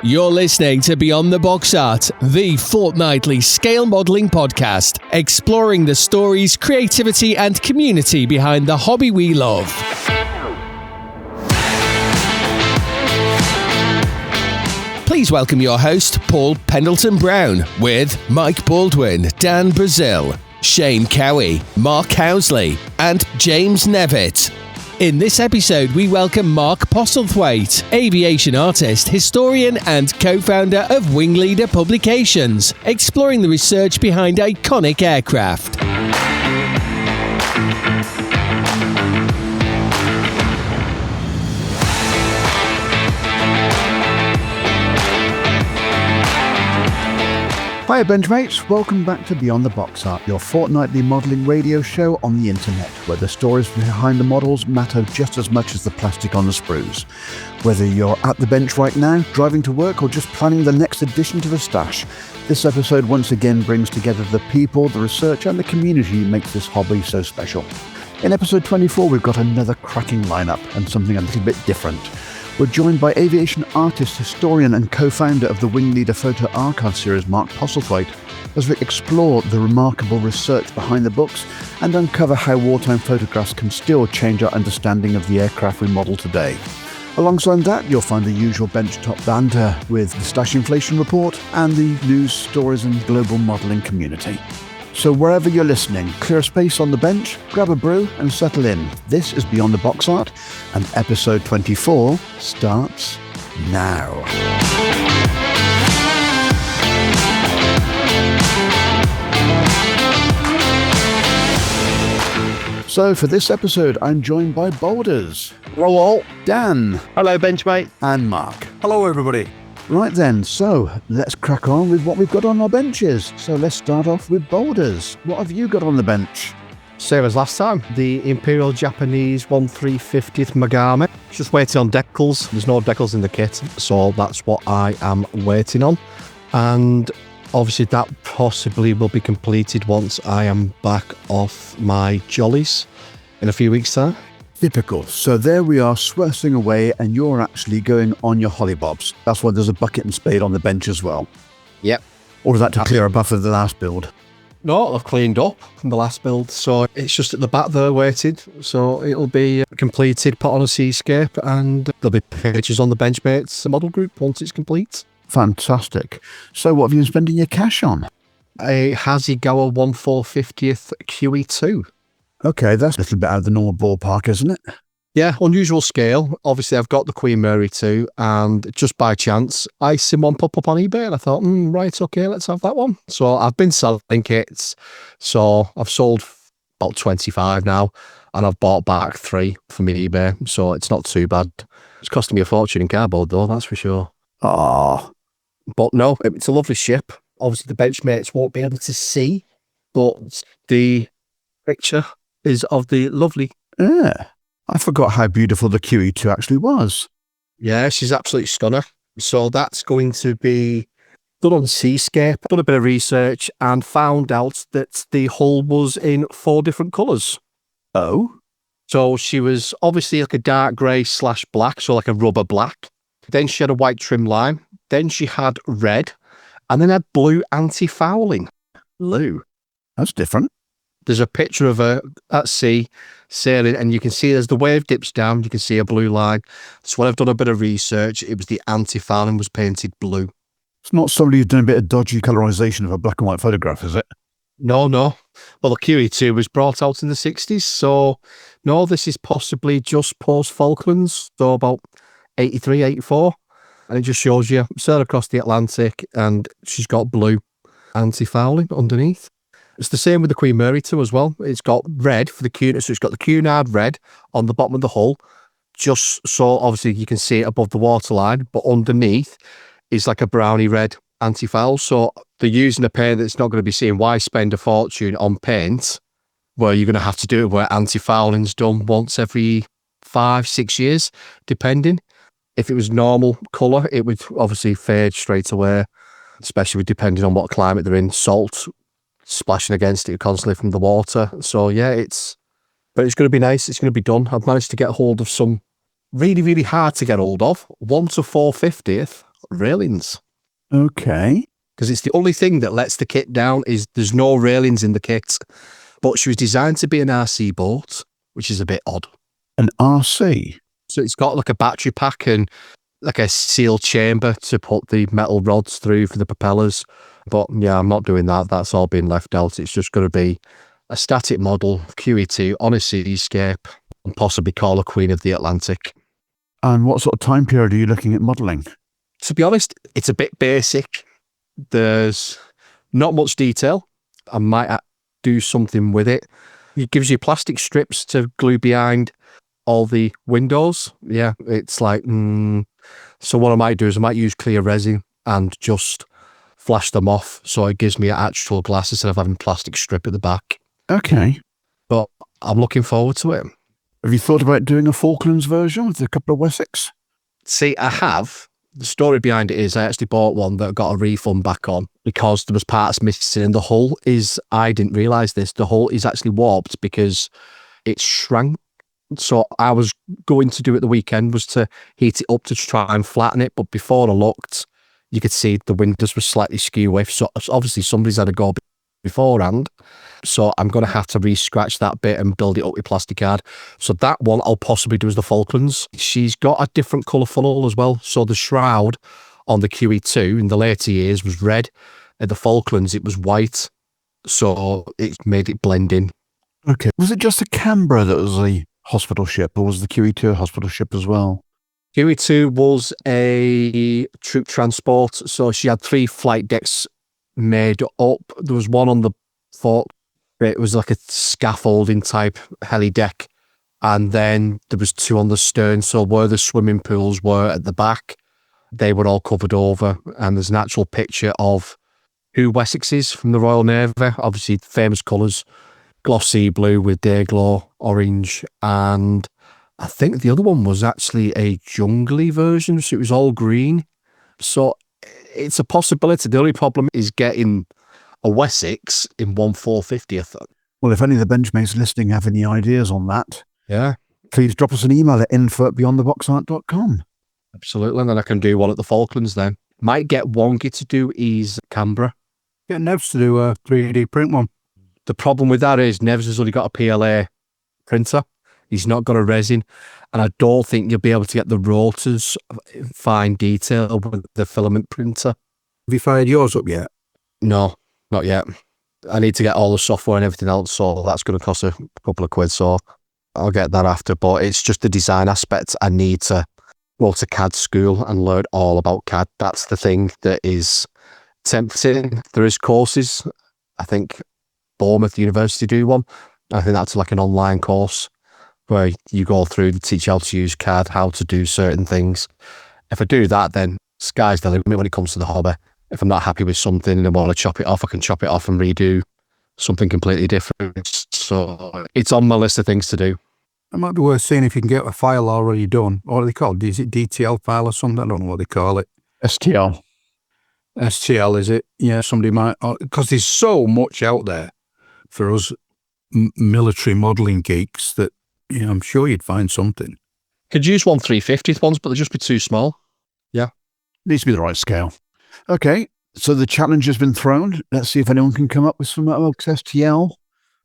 You're listening to Beyond the Box Art, the fortnightly scale modelling podcast, exploring the stories, creativity and community behind the hobby we love. Please welcome your host, Paul Pendleton-Brown, with Mike Baldwin, Dan Brazil, Shane Cowie, Mark Housley and James Nevitt. In this episode, we welcome Mark Postlethwaite, aviation artist, historian and co-founder of WingLeader Publications, exploring the research behind iconic aircraft. Hiya Benchmates, welcome back to Beyond the Box Art, your fortnightly modelling radio show on the internet, where the stories behind the models matter just as much as the plastic on the sprues. Whether you're at the bench right now, driving to work or just planning the next addition to the stash, this episode once again brings together the people, the research and the community that makes this hobby so special. In episode 24 we've got another cracking lineup and something a little bit different. We're joined by aviation artist, historian and co-founder of the WingLeader Photo Archive series, Mark Postlethwaite, as we explore the remarkable research behind the books and uncover how wartime photographs can still change our understanding of the aircraft we model today. Alongside that, you'll find the usual benchtop banter with the Stash Inflation Report and the news, stories and global modelling community. So wherever you're listening, clear a space on the bench, grab a brew and settle in. This is Beyond the Box Art and episode 24 starts now. So for this episode, I'm joined by Boulders. Hello all. Dan. Hello Benchmate. And Mark. Hello everybody. Right then, so let's crack on with what we've got on our benches. So let's start off with Boulders. What have you got on the bench? Same as last time, the Imperial Japanese 1/350th Megami. Just waiting on decals. There's no decals in the kit, so that's what I am waiting on. And obviously that possibly will be completed once I am back off my jollies in a few weeks' time. Typical. So there we are, sweating away, and you're actually going on your hollybobs. That's why there's a bucket and spade on the bench as well. Yep. Or is that to clear a buffer of the last build? No, I've cleaned up from the last build, so it's just at the back there waiting. So it'll be completed, put on a seascape, and there'll be pictures on the Benchmates model group once it's complete. Fantastic. So what have you been spending your cash on? A Hasegawa 1/450th QE2. Okay, that's a little bit out of the normal ballpark, isn't it? Yeah, unusual scale. Obviously, I've got the Queen Mary 2, and just by chance, I seen one pop up on eBay, and I thought, right, okay, let's have that one. So I've been selling kits, so I've sold about 25 now, and I've bought back 3 from eBay, so it's not too bad. It's costing me a fortune in cardboard, though, that's for sure. Oh. But no, it's a lovely ship. Obviously, the Benchmates won't be able to see, but the picture is of the lovely... Yeah. I forgot how beautiful the QE2 actually was. Yeah, she's absolutely stunner. So that's going to be done on Seascape. Done a bit of research and found out that the hull was in 4 different colours. Oh? So she was obviously like a dark grey / black, so like a rubber black. Then she had a white trim line. Then she had red. And then had blue anti-fouling. Blue. That's different. There's a picture of her at sea sailing, and you can see as the wave dips down, you can see a blue line. So when I've done a bit of research, it was the anti-fouling was painted blue. It's not somebody who's done a bit of dodgy colorisation of a black and white photograph, is it? No. Well, the QE2 was brought out in the 60s, so no, this is possibly just post-Falklands, so about 83, 84. And it just shows you sail across the Atlantic, and she's got blue anti-fouling underneath. It's the same with the Queen Mary 2 as well. It's got red for the Cunard, so it's got the Cunard red on the bottom of the hull, just so obviously you can see it above the waterline, but underneath is like a browny red anti-foul. So they're using a paint that's not going to be seen. Why spend a fortune on paint where you're going to have to do it where anti-fouling's done once every 5-6 years, depending. If it was normal colour, it would obviously fade straight away, especially depending on what climate they're in. Salt splashing against it constantly from the water. So yeah, it's going to be nice. It's going to be done. I've managed to get hold of some really, really hard to get hold of 1/450th railings. Okay. Because it's the only thing that lets the kit down is there's no railings in the kit. But she was designed to be an RC boat, which is a bit odd. An RC? So it's got like a battery pack and like a sealed chamber to put the metal rods through for the propellers. But yeah, I'm not doing that. That's all been left out. It's just going to be a static model QE2 on a cityscape and possibly call her Queen of the Atlantic. And what sort of time period are you looking at modelling? To be honest, it's a bit basic. There's not much detail. I might do something with it. It gives you plastic strips to glue behind all the windows. Yeah, it's like, so what I might do is I might use clear resin and just flash them off so it gives me actual glass instead of having plastic strip at the back. Okay. But I'm looking forward to it. Have you thought about doing a Falklands version with a couple of Wessex? See, I have. The story behind it is I actually bought one that got a refund back on because there was parts missing, and the hull is, I didn't realise this, the hull is actually warped because it shrank. So I was going to do it the weekend was to heat it up to try and flatten it, but before I looked, you could see the windows were slightly skew with, so obviously somebody's had a go beforehand. So I'm going to have to re-scratch that bit and build it up with plastic card. So that one I'll possibly do as the Falklands. She's got a different colour funnel as well. So the shroud on the QE2 in the later years was red. At the Falklands, it was white. So it made it blend in. Okay. Was it just the Canberra that was the hospital ship, or was the QE2 a hospital ship as well? QE2 was a troop transport. So she had 3 flight decks made up. There was one on the fort. It was like a scaffolding type heli deck. And then there was 2 on the stern. So where the swimming pools were at the back, they were all covered over. And there's an actual picture of 2 Wessexes from the Royal Navy. Obviously, famous colours, glossy blue with day glow orange. And I think the other one was actually a jungly version. So it was all green. So it's a possibility. The only problem is getting a Wessex in 1/450th. Well, if any of the Benchmates listening have any ideas on that, Yeah, please drop us an email at info@beyondtheboxart.com. absolutely. And then I can do one at the Falklands then. Might get Wonky to do his Canberra. Get Nevs to do a 3D print one. The problem with that is Nevs has only got a PLA printer. He's not got a resin. And I don't think you'll be able to get the rotors in fine detail with the filament printer. Have you fired yours up yet? No, not yet. I need to get all the software and everything else, so that's going to cost a couple of quid, so I'll get that after. But it's just the design aspect. I need to go to CAD school and learn all about CAD. That's the thing that is tempting. There is courses. I think Bournemouth University do one. I think that's like an online course where you go through, they teach you how to use CAD, how to do certain things. If I do that, then sky's the limit when it comes to the hobby. If I'm not happy with something and I want to chop it off, I can chop it off and redo something completely different. So it's on my list of things to do. It might be worth seeing if you can get a file already done. What are they called? Is it DTL file or something? I don't know what they call it. STL. STL, is it? Yeah, somebody might, because there's so much out there for us military modelling geeks that, you know, I'm sure you'd find something. Could use 1/350th ones, but they'd just be too small. Yeah. Needs to be the right scale. Okay, so the challenge has been thrown. Let's see if anyone can come up with some STL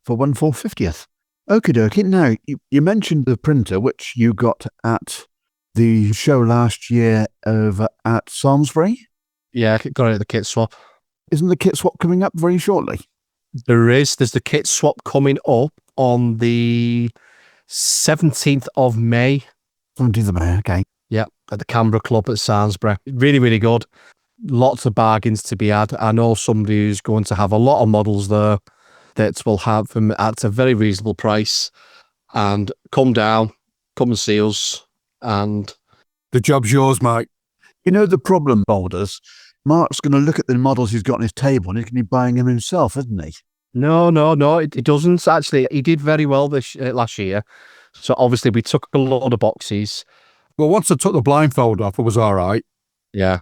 for 1/450th. Okie dokie. Now, you mentioned the printer, which you got at the show last year over at Samlesbury. Yeah, got it at the kit swap. Isn't the kit swap coming up very shortly? There's the kit swap coming up on the 17th of May. 17th of May, okay. Yeah, at the Canberra Club at Samlesbury. Really, really good. Lots of bargains to be had. I know somebody who's going to have a lot of models there that will have them at a very reasonable price. And come down, come and see us. And The job's yours, Mike. You know the problem, Boulders? Mark's going to look at the models he's got on his table and he's going to be buying them himself, isn't he? no, it doesn't. Actually, he did very well last year. So obviously we took a lot of boxes. Well, once I took the blindfold off, it was all right. Yeah.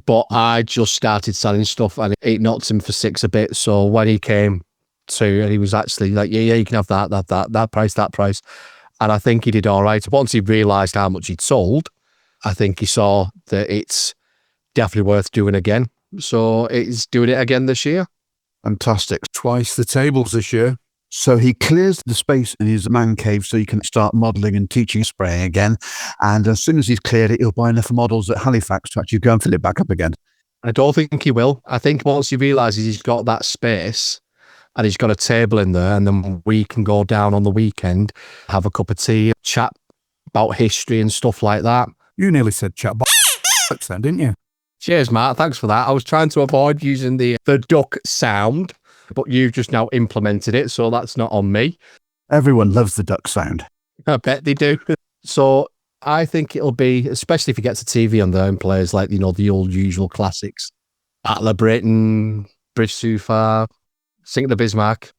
But I just started selling stuff and it knocked him for 6 a bit. So when he came to, and he was actually like, yeah, you can have that price. And I think he did all right. Once he realised how much he'd sold, I think he saw that it's definitely worth doing again. So it's doing it again this year. Fantastic. Twice the tables this year. So he clears the space in his man cave so he can start modelling and teaching spraying again. And as soon as he's cleared it, he'll buy enough models at Halifax to actually go and fill it back up again. I don't think he will. I think once he realises he's got that space and he's got a table in there, and then we can go down on the weekend, have a cup of tea, chat about history and stuff like that. You nearly said chat then, didn't you? Cheers, Matt. Thanks for that. I was trying to avoid using the duck sound, but you've just now implemented it, so that's not on me. Everyone loves the duck sound. I bet they do. So I think it'll be, especially if he gets a TV on there and plays like, the old usual classics. Battle of Britain, Bridge Too Far, Sink of the Bismarck.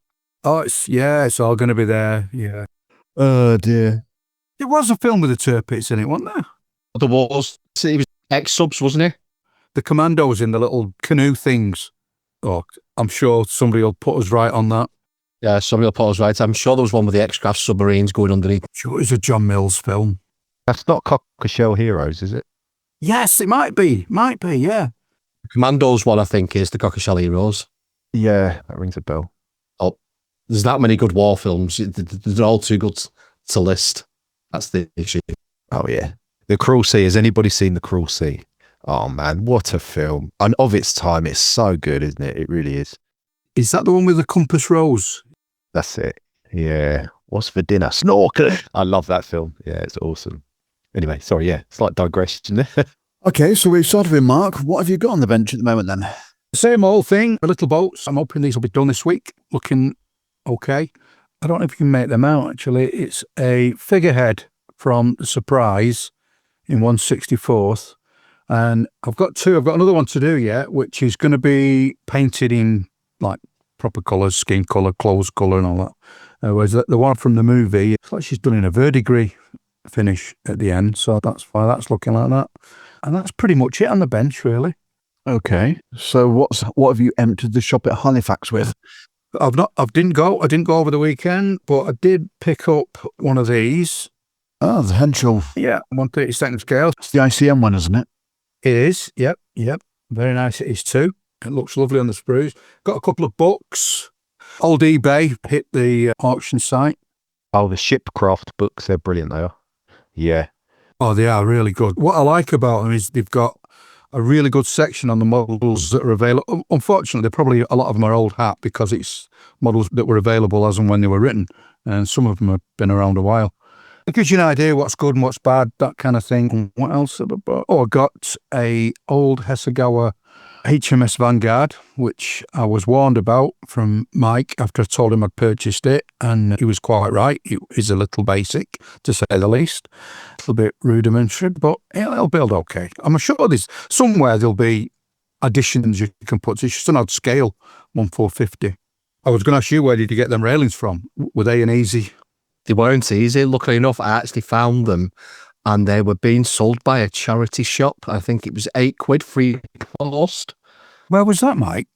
Oh, it's all going to be there. Yeah. Oh, dear. There was a film with the Tirpitz in it, wasn't there? There was. He was ex-subs, wasn't he? The commandos in the little canoe things. Oh, I'm sure somebody will put us right on that. Yeah, somebody will put us right. I'm sure there was one with the X-Craft submarines going underneath. Sure, it's a John Mills film. That's not Cockleshell Heroes, is it? Yes, it might be. Might be, yeah. The Commandos one, I think, is the Cockleshell Heroes. Yeah, that rings a bell. Oh, there's that many good war films. They're all too good to list. That's the issue. Oh, yeah. The Cruel Sea. Has anybody seen The Cruel Sea? Oh, man, what a film. And of its time, it's so good, isn't it? It really is. Is that the one with the compass rose? That's it. Yeah. What's for dinner? Snorkel. I love that film. Yeah, it's awesome. Anyway, sorry, yeah. Slight digression there. Okay, so we've started with Mark. What have you got on the bench at the moment then? Same old thing, the little boats. I'm hoping these will be done this week. Looking okay. I don't know if you can make them out, actually. It's a figurehead from the Surprise in 1/64th. And I've got two. I've got another one to do yet, which is going to be painted in like proper colours, skin colour, clothes colour and all that. Whereas the one from the movie, it's like she's done in a verdigris finish at the end. So that's why that's looking like that. And that's pretty much it on the bench, really. Okay, so what have you emptied the shop at Halifax with? I didn't go over the weekend, but I did pick up one of these. Oh, the Henschel. Yeah, 1/32 scale. It's the ICM one, isn't it? It is. Yep. Very nice it is too. It looks lovely on the sprues. Got a couple of books. Old eBay hit the auction site. Oh, the Shipcraft books. They're brilliant, they are. Yeah. Oh, they are really good. What I like about them is they've got a really good section on the models that are available. Unfortunately, probably a lot of them are old hat because it's models that were available as and when they were written. And some of them have been around a while. It gives you an idea what's good and what's bad, that kind of thing. What else have I bought? Oh, I got a old Hasegawa HMS Vanguard, which I was warned about from Mike after I told him I'd purchased it, and he was quite right. It is a little basic, to say the least. A little bit rudimentary, but it'll build okay. I'm sure there's somewhere there'll be additions you can put. It's just an odd scale, 1/450. I was going to ask you, where did you get them railings from? Were they an easy? They weren't easy. Luckily enough, I actually found them and they were being sold by a charity shop. I think it was £8 free post. Where was that, Mike?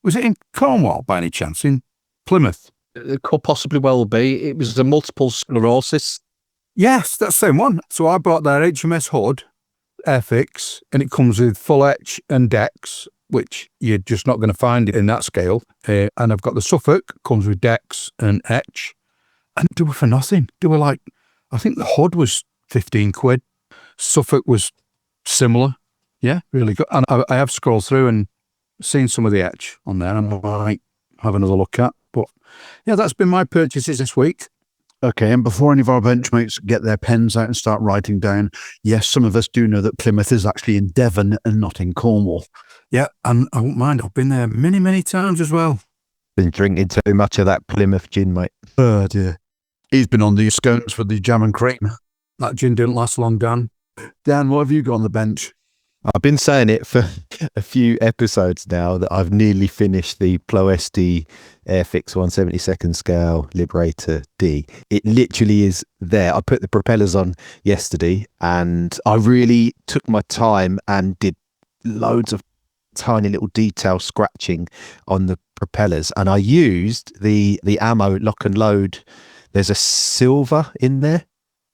Was it in Cornwall by any chance? In Plymouth? It could possibly well be. It was the multiple sclerosis. Yes, that's the same one. So I bought their HMS Hood Airfix, and it comes with full etch and decks, which you're just not going to find in that scale. And I've got the Suffolk, comes with decks and etch. And they were for nothing. They were like, I think the Hood was £15. Suffolk was similar. Yeah, really good. And I have scrolled through and seen some of the etch on there, and I might have another look at. But yeah, that's been my purchases this week. Okay, and before any of our benchmates get their pens out and start writing down, yes, some of us do know that Plymouth is actually in Devon and not in Cornwall. Yeah, and I won't mind. I've been there many, many times as well. Been drinking too much of that Plymouth gin, mate. Oh, dear. He's been on the scones for the jam and cream. That gin didn't last long, Dan. Dan, what have you got on the bench? I've been saying it for a few episodes now that I've nearly finished the Ploesti Airfix 1/72 scale Liberator D. It literally is there. I put the propellers on yesterday and I really took my time and did loads of tiny little detail scratching on the propellers, and I used the ammo lock and load. There's a silver in there,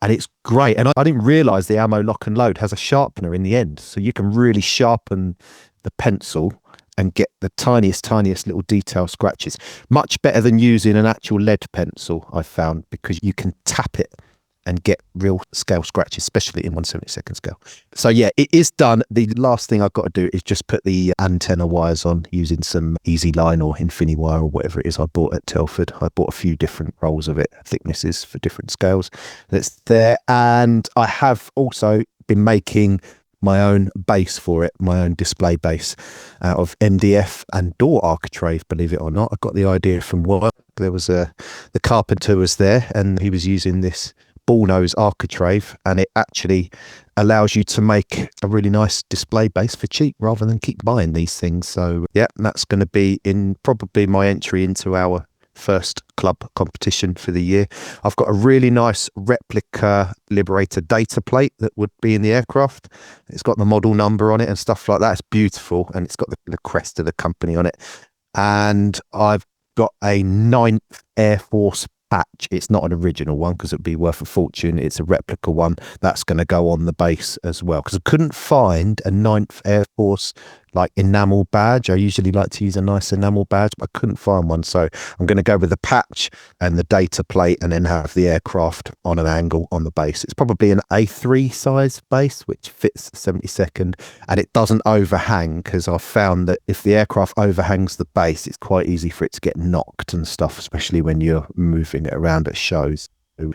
And it's great. And I didn't realise the ammo lock and load has a sharpener in the end. So you can really sharpen the pencil and get the tiniest little detail scratches. Much better than using an actual lead pencil, I found, because you can tap it and get real scale scratches, especially in 1/72 scale. So yeah, it is done. The last thing I've got to do is just put the antenna wires on using some Easy Line or InfiniWire or whatever it is I bought at Telford. I bought a few different rolls of it, thicknesses for different scales. That's there. And I have also been making my own base for it, my own display base out of MDF and door architrave, believe it or not. I got the idea from work. There was the carpenter was there and he was using this ball nose architrave, and it actually allows you to make a really nice display base for cheap rather than keep buying these things. So yeah, that's going to be in probably my entry into our first club competition for the year. I've got a really nice replica Liberator data plate that would be in the aircraft. It's got the model number on it and stuff like that. It's beautiful, and it's got the crest of the company on it. And I've got a 9th Air Force patch. It's not an original one because it'd be worth a fortune. It's a replica one that's going to go on the base as well, because I couldn't find a 9th Air Force like enamel badge. I usually like to use a nice enamel badge, but I couldn't find one. So I'm going to go with the patch and the data plate and then have the aircraft on an angle on the base. It's probably an A3 size base, which fits the 72nd, and it doesn't overhang, because I've found that if the aircraft overhangs the base, it's quite easy for it to get knocked and stuff, especially when you're moving it around at shows.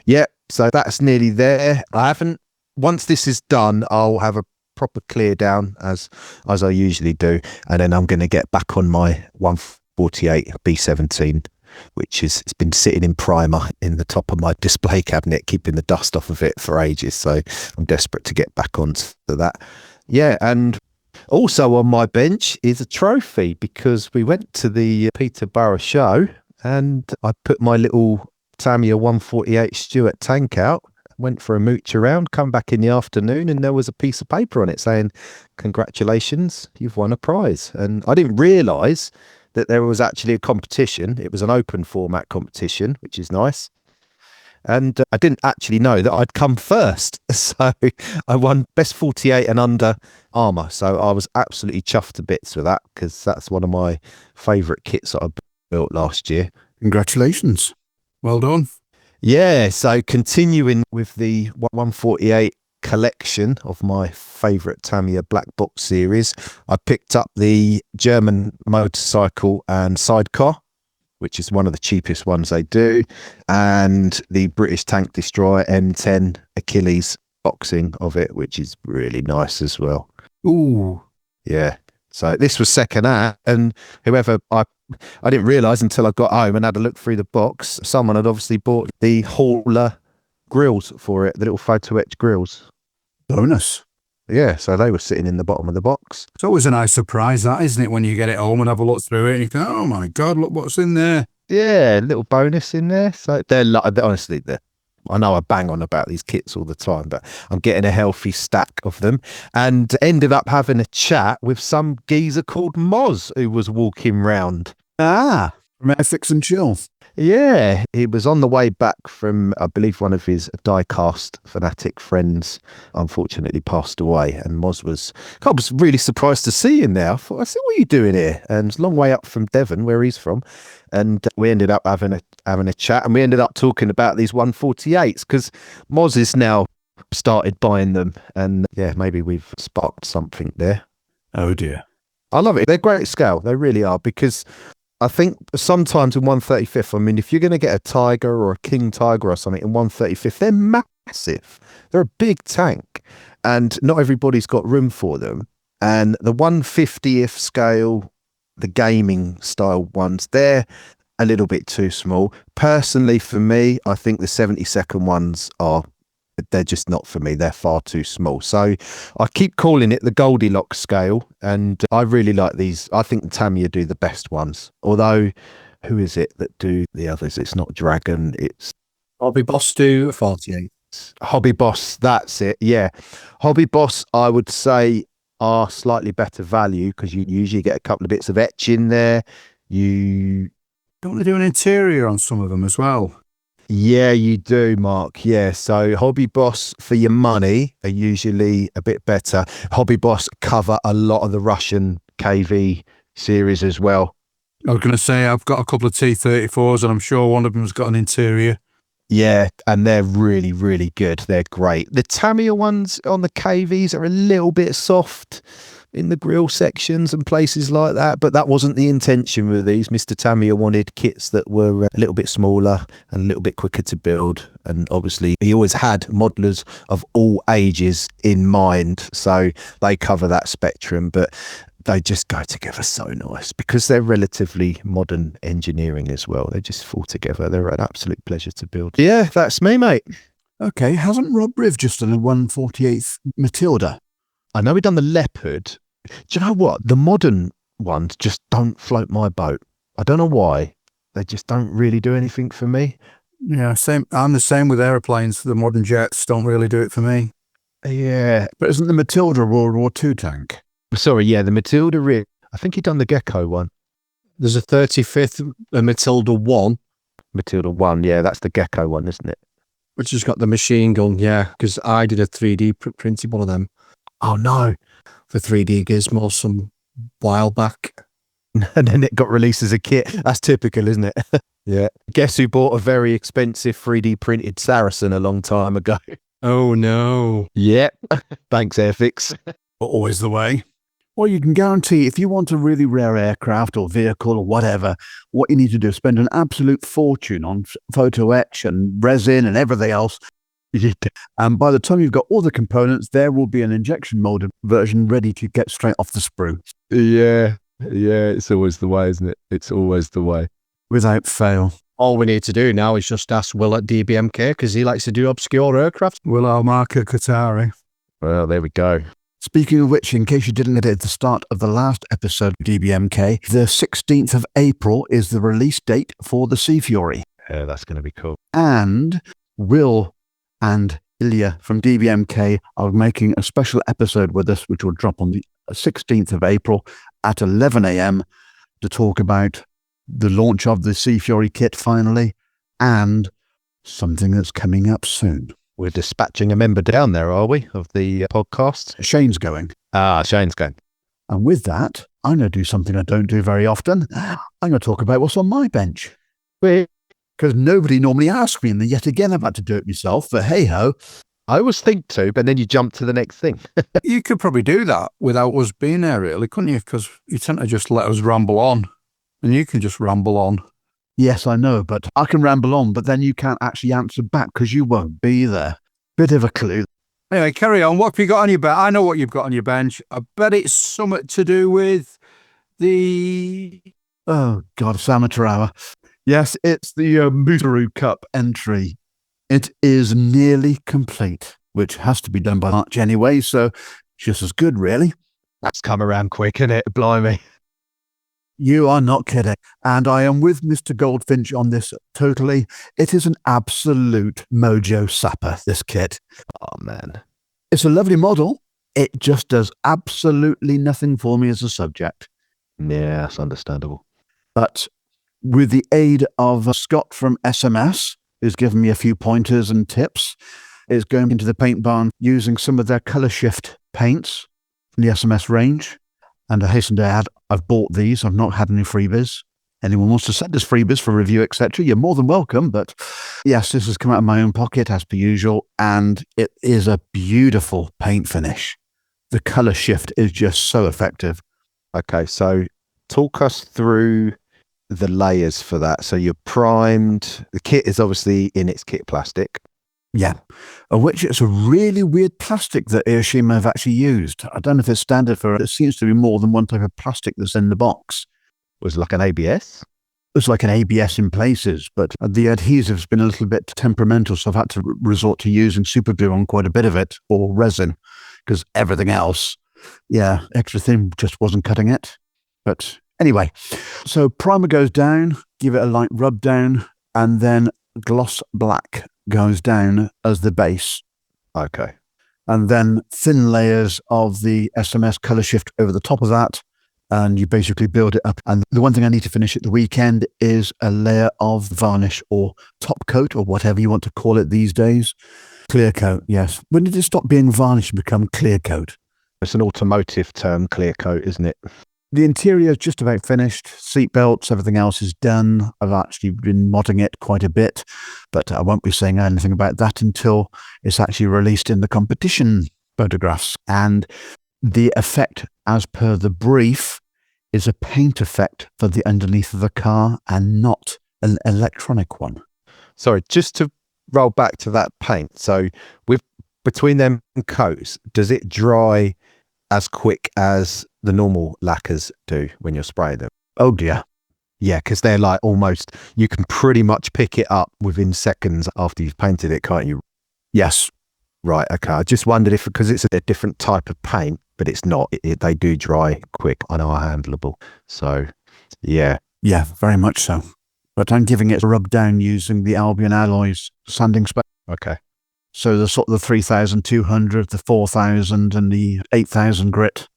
Yeah, so that's nearly there. Once this is done, I'll have a proper clear down as I usually do, and then I'm going to get back on my 148 B17, which it's been sitting in primer in the top of my display cabinet, keeping the dust off of it for ages. So I'm desperate to get back onto that. Yeah, and also on my bench is a trophy, because we went to the Peterborough show and I put my little Tamiya 148 Stuart tank out, went for a mooch around, come back in the afternoon, and there was a piece of paper on it saying, "Congratulations, you've won a prize." And I didn't realise that there was actually a competition. It was an open format competition, which is nice. And I didn't actually know that I'd come first. So I won best 48 and under armour. So I was absolutely chuffed to bits with that, because that's one of my favourite kits that I built last year. Congratulations. Well done. Yeah, so continuing with the 148 collection of my favourite Tamiya Black Box series, I picked up the German motorcycle and sidecar, which is one of the cheapest ones they do, and the British Tank Destroyer M10 Achilles boxing of it, which is really nice as well. Ooh. Yeah. So this was second hand, and whoever I didn't realise until I got home and had a look through the box, someone had obviously bought the hauler grills for it, the little photo etch grills. Bonus. Yeah, so they were sitting in the bottom of the box. It's always a nice surprise, that, isn't it, when you get it home and have a look through it and you go, "Oh my God, look what's in there." Yeah, a little bonus in there. So honestly, I know I bang on about these kits all the time, but I'm getting a healthy stack of them, and ended up having a chat with some geezer called Moz, who was walking round. From Airfix and Chill. Yeah, he was on the way back from, I believe, one of his diecast fanatic friends unfortunately passed away, and I was really surprised to see him there. I said, "What are you doing here?" And it's a long way up from Devon, where he's from, and we ended up having a chat, and we ended up talking about these 148s, because Moz is now started buying them, and yeah, maybe we've sparked something there. Oh dear. I love it. They're great scale. They really are, because I think sometimes in 135th, I mean, if you're going to get a Tiger or a King Tiger or something in 135th, they're massive. They're a big tank, and not everybody's got room for them. And the 150th scale, the gaming style ones, they're a little bit too small. Personally, for me, I think the 72nd ones they're just not for me. They're far too small. So I keep calling it the Goldilocks scale, and I really like these. I think the Tamiya do the best ones. Although, who is it that do the others? It's not Dragon. It's Hobby Boss do 48. Hobby Boss. That's it. Yeah, Hobby Boss, I would say, are slightly better value, because you usually get a couple of bits of etch in there. Don't they do an interior on some of them as well? Yeah, you do, Mark. Yeah. So Hobby Boss for your money are usually a bit better. Hobby Boss cover a lot of the Russian KV series as well. I was going to say I've got a couple of T-34s and I'm sure one of them's got an interior. Yeah, and they're really, really good. They're great. The Tamiya ones on the KVs are a little bit soft in the grill sections and places like that, but that wasn't the intention with these. Mr. Tamiya wanted kits that were a little bit smaller and a little bit quicker to build, and obviously he always had modelers of all ages in mind, so they cover that spectrum, but they just go together so nice because they're relatively modern engineering as well. They just fall together. They're an absolute pleasure to build. Yeah, that's me, mate. Okay, hasn't Rob Riv just done a 148th Matilda? I know we've done the Leopard. Do you know what? The modern ones just don't float my boat. I don't know why. They just don't really do anything for me. Yeah, same. I'm the same with aeroplanes. The modern jets don't really do it for me. Yeah. But isn't the Matilda a World War II tank? Sorry, yeah, the Matilda rig. I think he'd done the Gecko one. There's a 35th Matilda 1. Matilda 1, yeah, that's the Gecko one, isn't it? Which has got the machine gun, yeah, because I did a 3D printed one of them. Oh, no. For 3D Gizmo some while back. And then it got released as a kit. That's typical, isn't it? Yeah. Guess who bought a very expensive 3D printed Saracen a long time ago? Oh, no. Yep. Thanks, Airfix. Always the way. Well, you can guarantee if you want a really rare aircraft or vehicle or whatever, what you need to do is spend an absolute fortune on photo etch and resin and everything else. And by the time you've got all the components, there will be an injection molded version ready to get straight off the sprue. Yeah. Yeah, it's always the way, isn't it? It's always the way. Without fail. All we need to do now is just ask Will at DBMK because he likes to do obscure aircraft. Will our Mark at Qatari. Well, there we go. Speaking of which, in case you didn't get it at the start of the last episode of DBMK, the 16th of April is the release date for the Sea Fury. Yeah, that's going to be cool. And Will and Hiya from DBMK are making a special episode with us, which will drop on the 16th of April at 11 a.m. to talk about the launch of the Sea Fury kit finally and something that's coming up soon. We're dispatching a member down there, are we, of the podcast? Shane's going. Ah, Shane's going. And with that, I'm going to do something I don't do very often. I'm going to talk about what's on my bench. Because nobody normally asks me, and then yet again I've had to do it myself, but hey-ho. I always think to, but then you jump to the next thing. You could probably do that without us being there, really, couldn't you? Because you tend to just let us ramble on, and you can just ramble on. Yes, I know, but I can ramble on, but then you can't actually answer back because you won't be there. Bit of a clue. Anyway, carry on. What have you got on your bench? I know what you've got on your bench. I bet it's something to do with the... Oh, God, it's amateur hour. Yes, it's the Muteru Cup entry. It is nearly complete, which has to be done by March anyway, so just as good, really. That's come around quick, isn't it? Blimey. You are not kidding. And I am with Mr. Goldfinch on this totally. It is an absolute mojo sapper, this kit. Oh, man. It's a lovely model. It just does absolutely nothing for me as a subject. Yeah, that's understandable. But with the aid of Scott from SMS, who's given me a few pointers and tips, is going into the paint barn using some of their colour shift paints from the SMS range. And I hasten to add, I've bought these. I've not had any freebies. Anyone wants to send us freebies for review, etc., you're more than welcome. But yes, this has come out of my own pocket as per usual, and it is a beautiful paint finish. The colour shift is just so effective. Okay, so talk us through the layers for that. So you're primed. The kit is obviously in its kit plastic. Yeah, of which it's a really weird plastic that Airshima have actually used. I don't know if it's standard for it. It seems to be more than one type of plastic that's in the box. Was it like an ABS? It's like an ABS in places, but the adhesive's been a little bit temperamental, so I've had to resort to using super glue on quite a bit of it, or resin, because everything else, yeah, extra thin just wasn't cutting it. But anyway, so primer goes down, give it a light rub down, and then gloss black goes down as the base. Okay. And then thin layers of the SMS colour shift over the top of that, and you basically build it up. And the one thing I need to finish at the weekend is a layer of varnish or top coat or whatever you want to call it these days. Clear coat, yes. When did it stop being varnish and become clear coat? It's an automotive term, clear coat, isn't it? The interior is just about finished. Seat belts, everything else is done. I've actually been modding it quite a bit, but I won't be saying anything about that until it's actually released in the competition photographs. And the effect, as per the brief, is a paint effect for the underneath of the car and not an electronic one. Sorry, just to roll back to that paint. So between them coats, does it dry as quick as the normal lacquers do when you're spraying them? Oh dear. Yeah, because they're like almost, you can pretty much pick it up within seconds after you've painted it, can't you? Yes. Right, okay. I just wondered if, because it's a different type of paint, but it's not. They do dry quick and are handleable. So, yeah. Yeah, very much so. But I'm giving it a rub down using the Albion Alloys sanding spray. Okay. So the sort of the 3,200, the 4,000 and the 8,000 grit.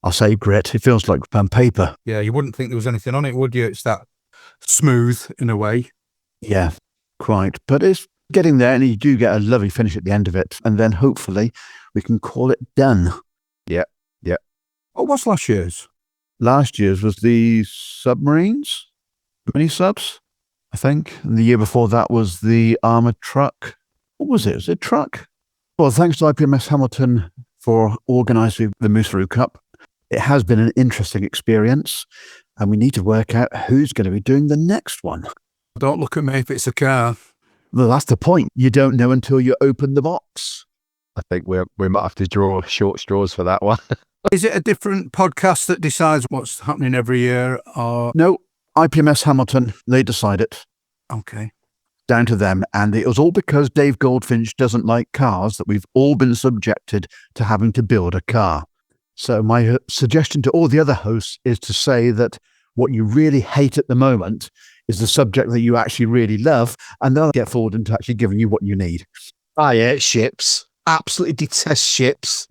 I'll say grit. It feels like paper. Yeah, you wouldn't think there was anything on it, would you? It's that smooth in a way. Yeah, quite. But it's getting there, and you do get a lovely finish at the end of it. And then hopefully we can call it done. Yeah. What was last year's? Last year's was the submarines, mini subs, I think. And the year before that was the armoured truck. What was it? Was it truck? Well, thanks to IPMS Hamilton for organising the Mooseroo Cup. It has been an interesting experience, and we need to work out who's going to be doing the next one. Don't look at me if it's a car. Well, that's the point. You don't know until you open the box. I think we might have to draw short straws for that one. Is it a different podcast that decides what's happening every year? Or No, IPMS Hamilton, they decide it. Okay. Down to them. And it was all because Dave Goldfinch doesn't like cars that we've all been subjected to having to build a car. So my suggestion to all the other hosts is to say that what you really hate at the moment is the subject that you actually really love, and they'll get forward into actually giving you what you need. I hate ships. Absolutely detest ships.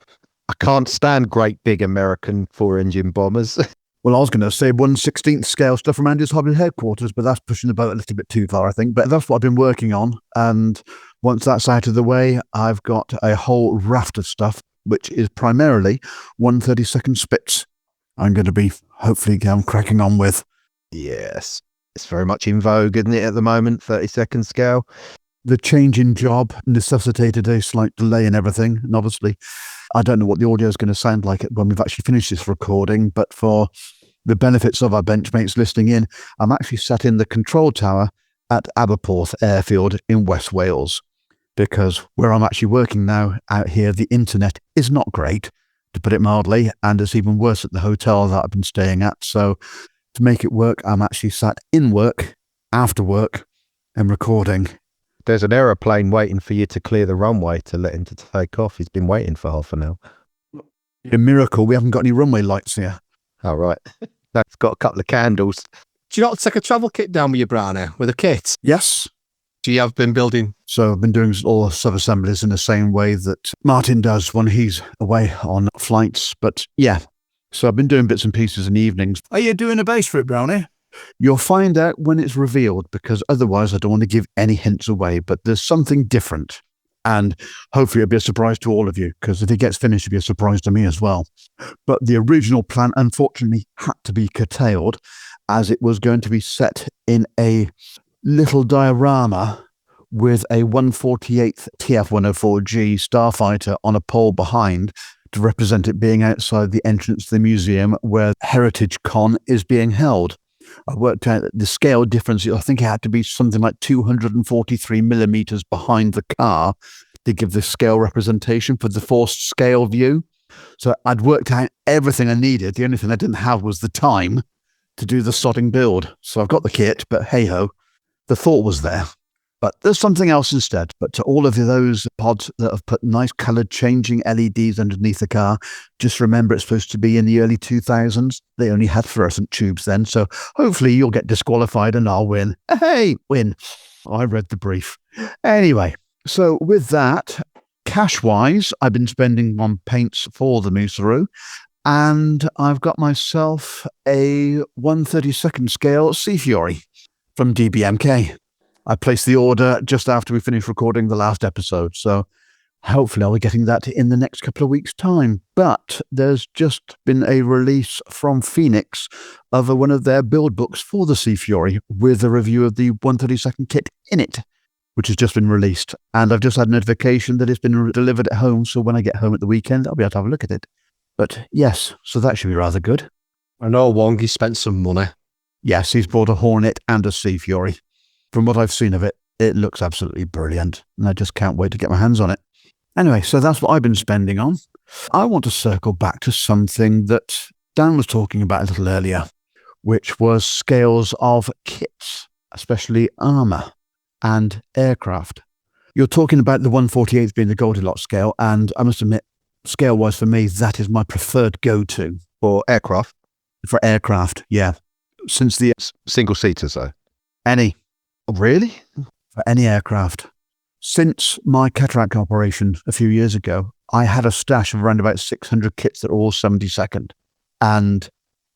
I can't stand great big American 4-engine bombers. Well, I was going to say 1/16th scale stuff from Andy's Hobby headquarters, but that's pushing the boat a little bit too far, I think. But that's what I've been working on. And once that's out of the way, I've got a whole raft of stuff, which is primarily 1/32nd Spitz. I'm going to be hopefully cracking on with. Yes. It's very much in vogue, isn't it, at the moment, 32nd scale? The change in job necessitated a slight delay in everything. And obviously, I don't know what the audio is going to sound like when we've actually finished this recording, but for the benefits of our benchmates listening in, I'm actually sat in the control tower at Aberporth Airfield in West Wales, because where I'm actually working now out here, the internet is not great, to put it mildly, and it's even worse at the hotel that I've been staying at. So to make it work, I'm actually sat in work, after work, and recording. There's an aeroplane waiting for you to clear the runway to let him to take off. He's been waiting for half an hour. A miracle, we haven't got any runway lights here. All right. That's got a couple of candles. Do you not take a travel kit down with your Brownie, with a kit? Yes. Do you have been building? So I've been doing all the sub-assemblies in the same way that Martin does when he's away on flights. But yeah, so I've been doing bits and pieces in the evenings. Are you doing a base for it, Brownie? You'll find out when it's revealed, because otherwise I don't want to give any hints away, but there's something different. And hopefully it'll be a surprise to all of you, because if it gets finished, it'll be a surprise to me as well. But the original plan, unfortunately, had to be curtailed, as it was going to be set in a little diorama with a 148th TF-104G starfighter on a pole behind to represent it being outside the entrance to the museum where Heritage Con is being held. I worked out that the scale difference, I think it had to be something like 243 millimeters behind the car to give the scale representation for the forced scale view. So I'd worked out everything I needed. The only thing I didn't have was the time to do the sodding build. So I've got the kit, but hey-ho, the thought was there. But there's something else instead. But to all of those pods that have put nice coloured changing LEDs underneath the car, just remember it's supposed to be in the early 2000s. They only had fluorescent tubes then. So hopefully you'll get disqualified and I'll win. Hey, win. I read the brief. Anyway, so with that, cash-wise, I've been spending on paints for the Mooseroo. And I've got myself a 1/32nd scale Sea Fury from DBMK. I placed the order just after we finished recording the last episode, so hopefully I'll be getting that in the next couple of weeks' time. But there's just been a release from Phoenix of one of their build books for the Sea Fury with a review of the 1/32nd kit in it, which has just been released. And I've just had a notification that it's been delivered at home, so when I get home at the weekend, I'll be able to have a look at it. But yes, so that should be rather good. I know Wongi spent some money. Yes, he's bought a Hornet and a Sea Fury. From what I've seen of it, it looks absolutely brilliant, and I just can't wait to get my hands on it. Anyway, so that's what I've been spending on. I want to circle back to something that Dan was talking about a little earlier, which was scales of kits, especially armour and aircraft. You're talking about the 1/48th being the Goldilocks scale, and I must admit, scale-wise for me, that is my preferred go-to. For aircraft? For aircraft, yeah. Since the Single seaters, though? any, Really? for any aircraft. Since my cataract operation a few years ago, I had a stash of around about 600 kits that are all 72nd. And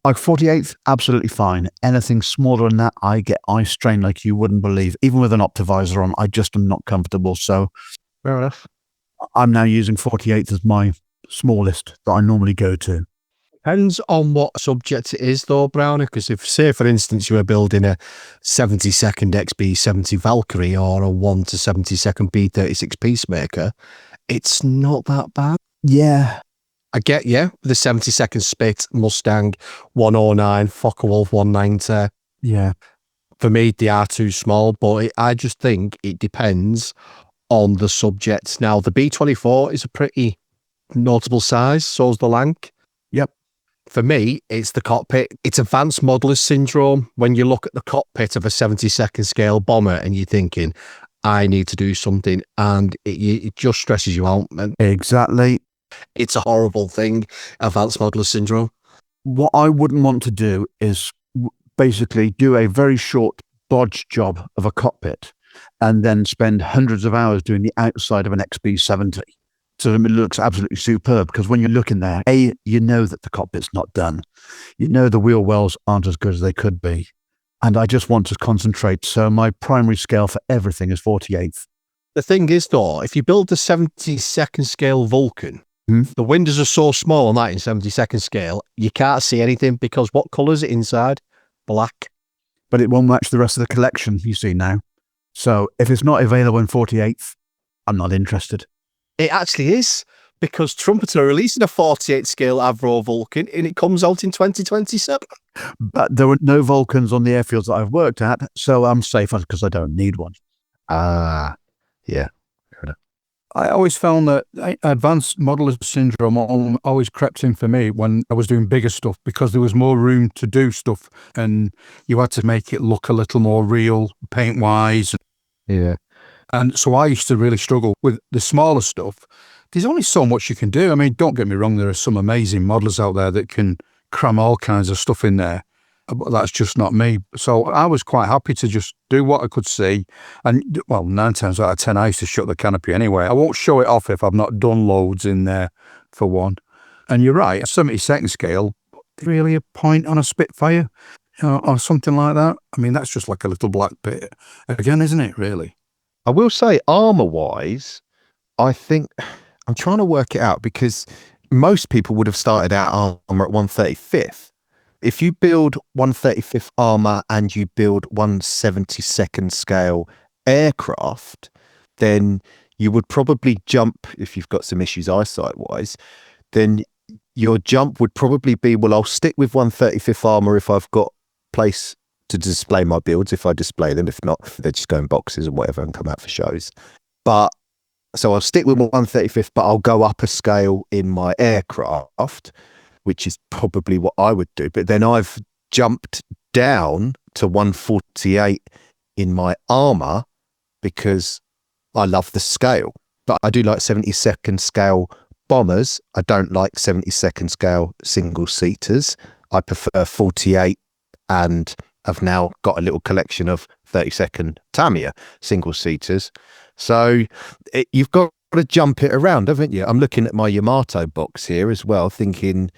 like 48th, absolutely fine. Anything smaller than that, I get eye strain like you wouldn't believe. Even with an optivisor on, I just am not comfortable. So Fair enough. I'm now using 48th as my smallest that I normally go to. Depends on what subject it is, though, Brownie, because if, say, for instance, you were building a 72nd XB70 Valkyrie or a 1 to 72nd B36 Peacemaker, it's not that bad. Yeah. I get you, the 72nd Spit, Mustang, 109, Focke-Wulf 190. Yeah. For me, they are too small, but I just think it depends on the subject. Now, the B24 is a pretty notable size, so's the Lank. Yep. For me, it's the cockpit. It's advanced modelers syndrome when you look at the cockpit of a 72nd scale bomber and you're thinking, I need to do something, and it just stresses you out. And Exactly. it's a horrible thing, advanced modeler syndrome. What I wouldn't want to do is basically do a very short bodge job of a cockpit and then spend hundreds of hours doing the outside of an XB70. So it looks absolutely superb, because when you look in there, A, you know that the cockpit's not done. You know the wheel wells aren't as good as they could be. And I just want to concentrate. So my primary scale for everything is 48th. The thing is, though, if you build the 72nd scale Vulcan, the windows are so small on that in 72nd scale, you can't see anything because what colour is it inside? Black. But it won't match the rest of the collection, you see now. So if it's not available in 48th, I'm not interested. It actually is, because Trumpeter are releasing a 48 scale Avro Vulcan and it comes out in 2027. But there were no Vulcans on the airfields that I've worked at, so I'm safe because I don't need one. Yeah. Fair enough. I always found that advanced modeler syndrome always crept in for me when I was doing bigger stuff, because there was more room to do stuff and you had to make it look a little more real, paint-wise. Yeah. And so I used to really struggle with the smaller stuff. There's only so much you can do. I mean, don't get me wrong, there are some amazing modelers out there that can cram all kinds of stuff in there, but that's just not me. So I was quite happy to just do what I could see. And, well, 9 times out of 10, I used to shut the canopy anyway. I won't show it off if I've not done loads in there, for one. And you're right, 72nd scale, really a point on a Spitfire, or something like that. I mean, that's just like a little black bit again, isn't it, really? I will say, armour-wise, I think I'm trying to work it out, because most people would have started out armour at 135th. If you build 135th armour and you build 172nd scale aircraft, then you would probably jump, if you've got some issues eyesight-wise, then your jump would probably be, well, I'll stick with 135th armour if I've got place to display my builds, if I display them. If not, they just go in boxes and whatever and come out for shows. But so I'll stick with 135th, but I'll go up a scale in my aircraft, which is probably what I would do. But then I've jumped down to 148 in my armour because I love the scale. But I do like 72nd scale bombers. I don't like 72nd scale single seaters. I prefer 48, and I've now got a little collection of 32nd Tamiya single seaters. So you've got to jump it around, haven't you? I'm looking at my Yamato box here as well, thinking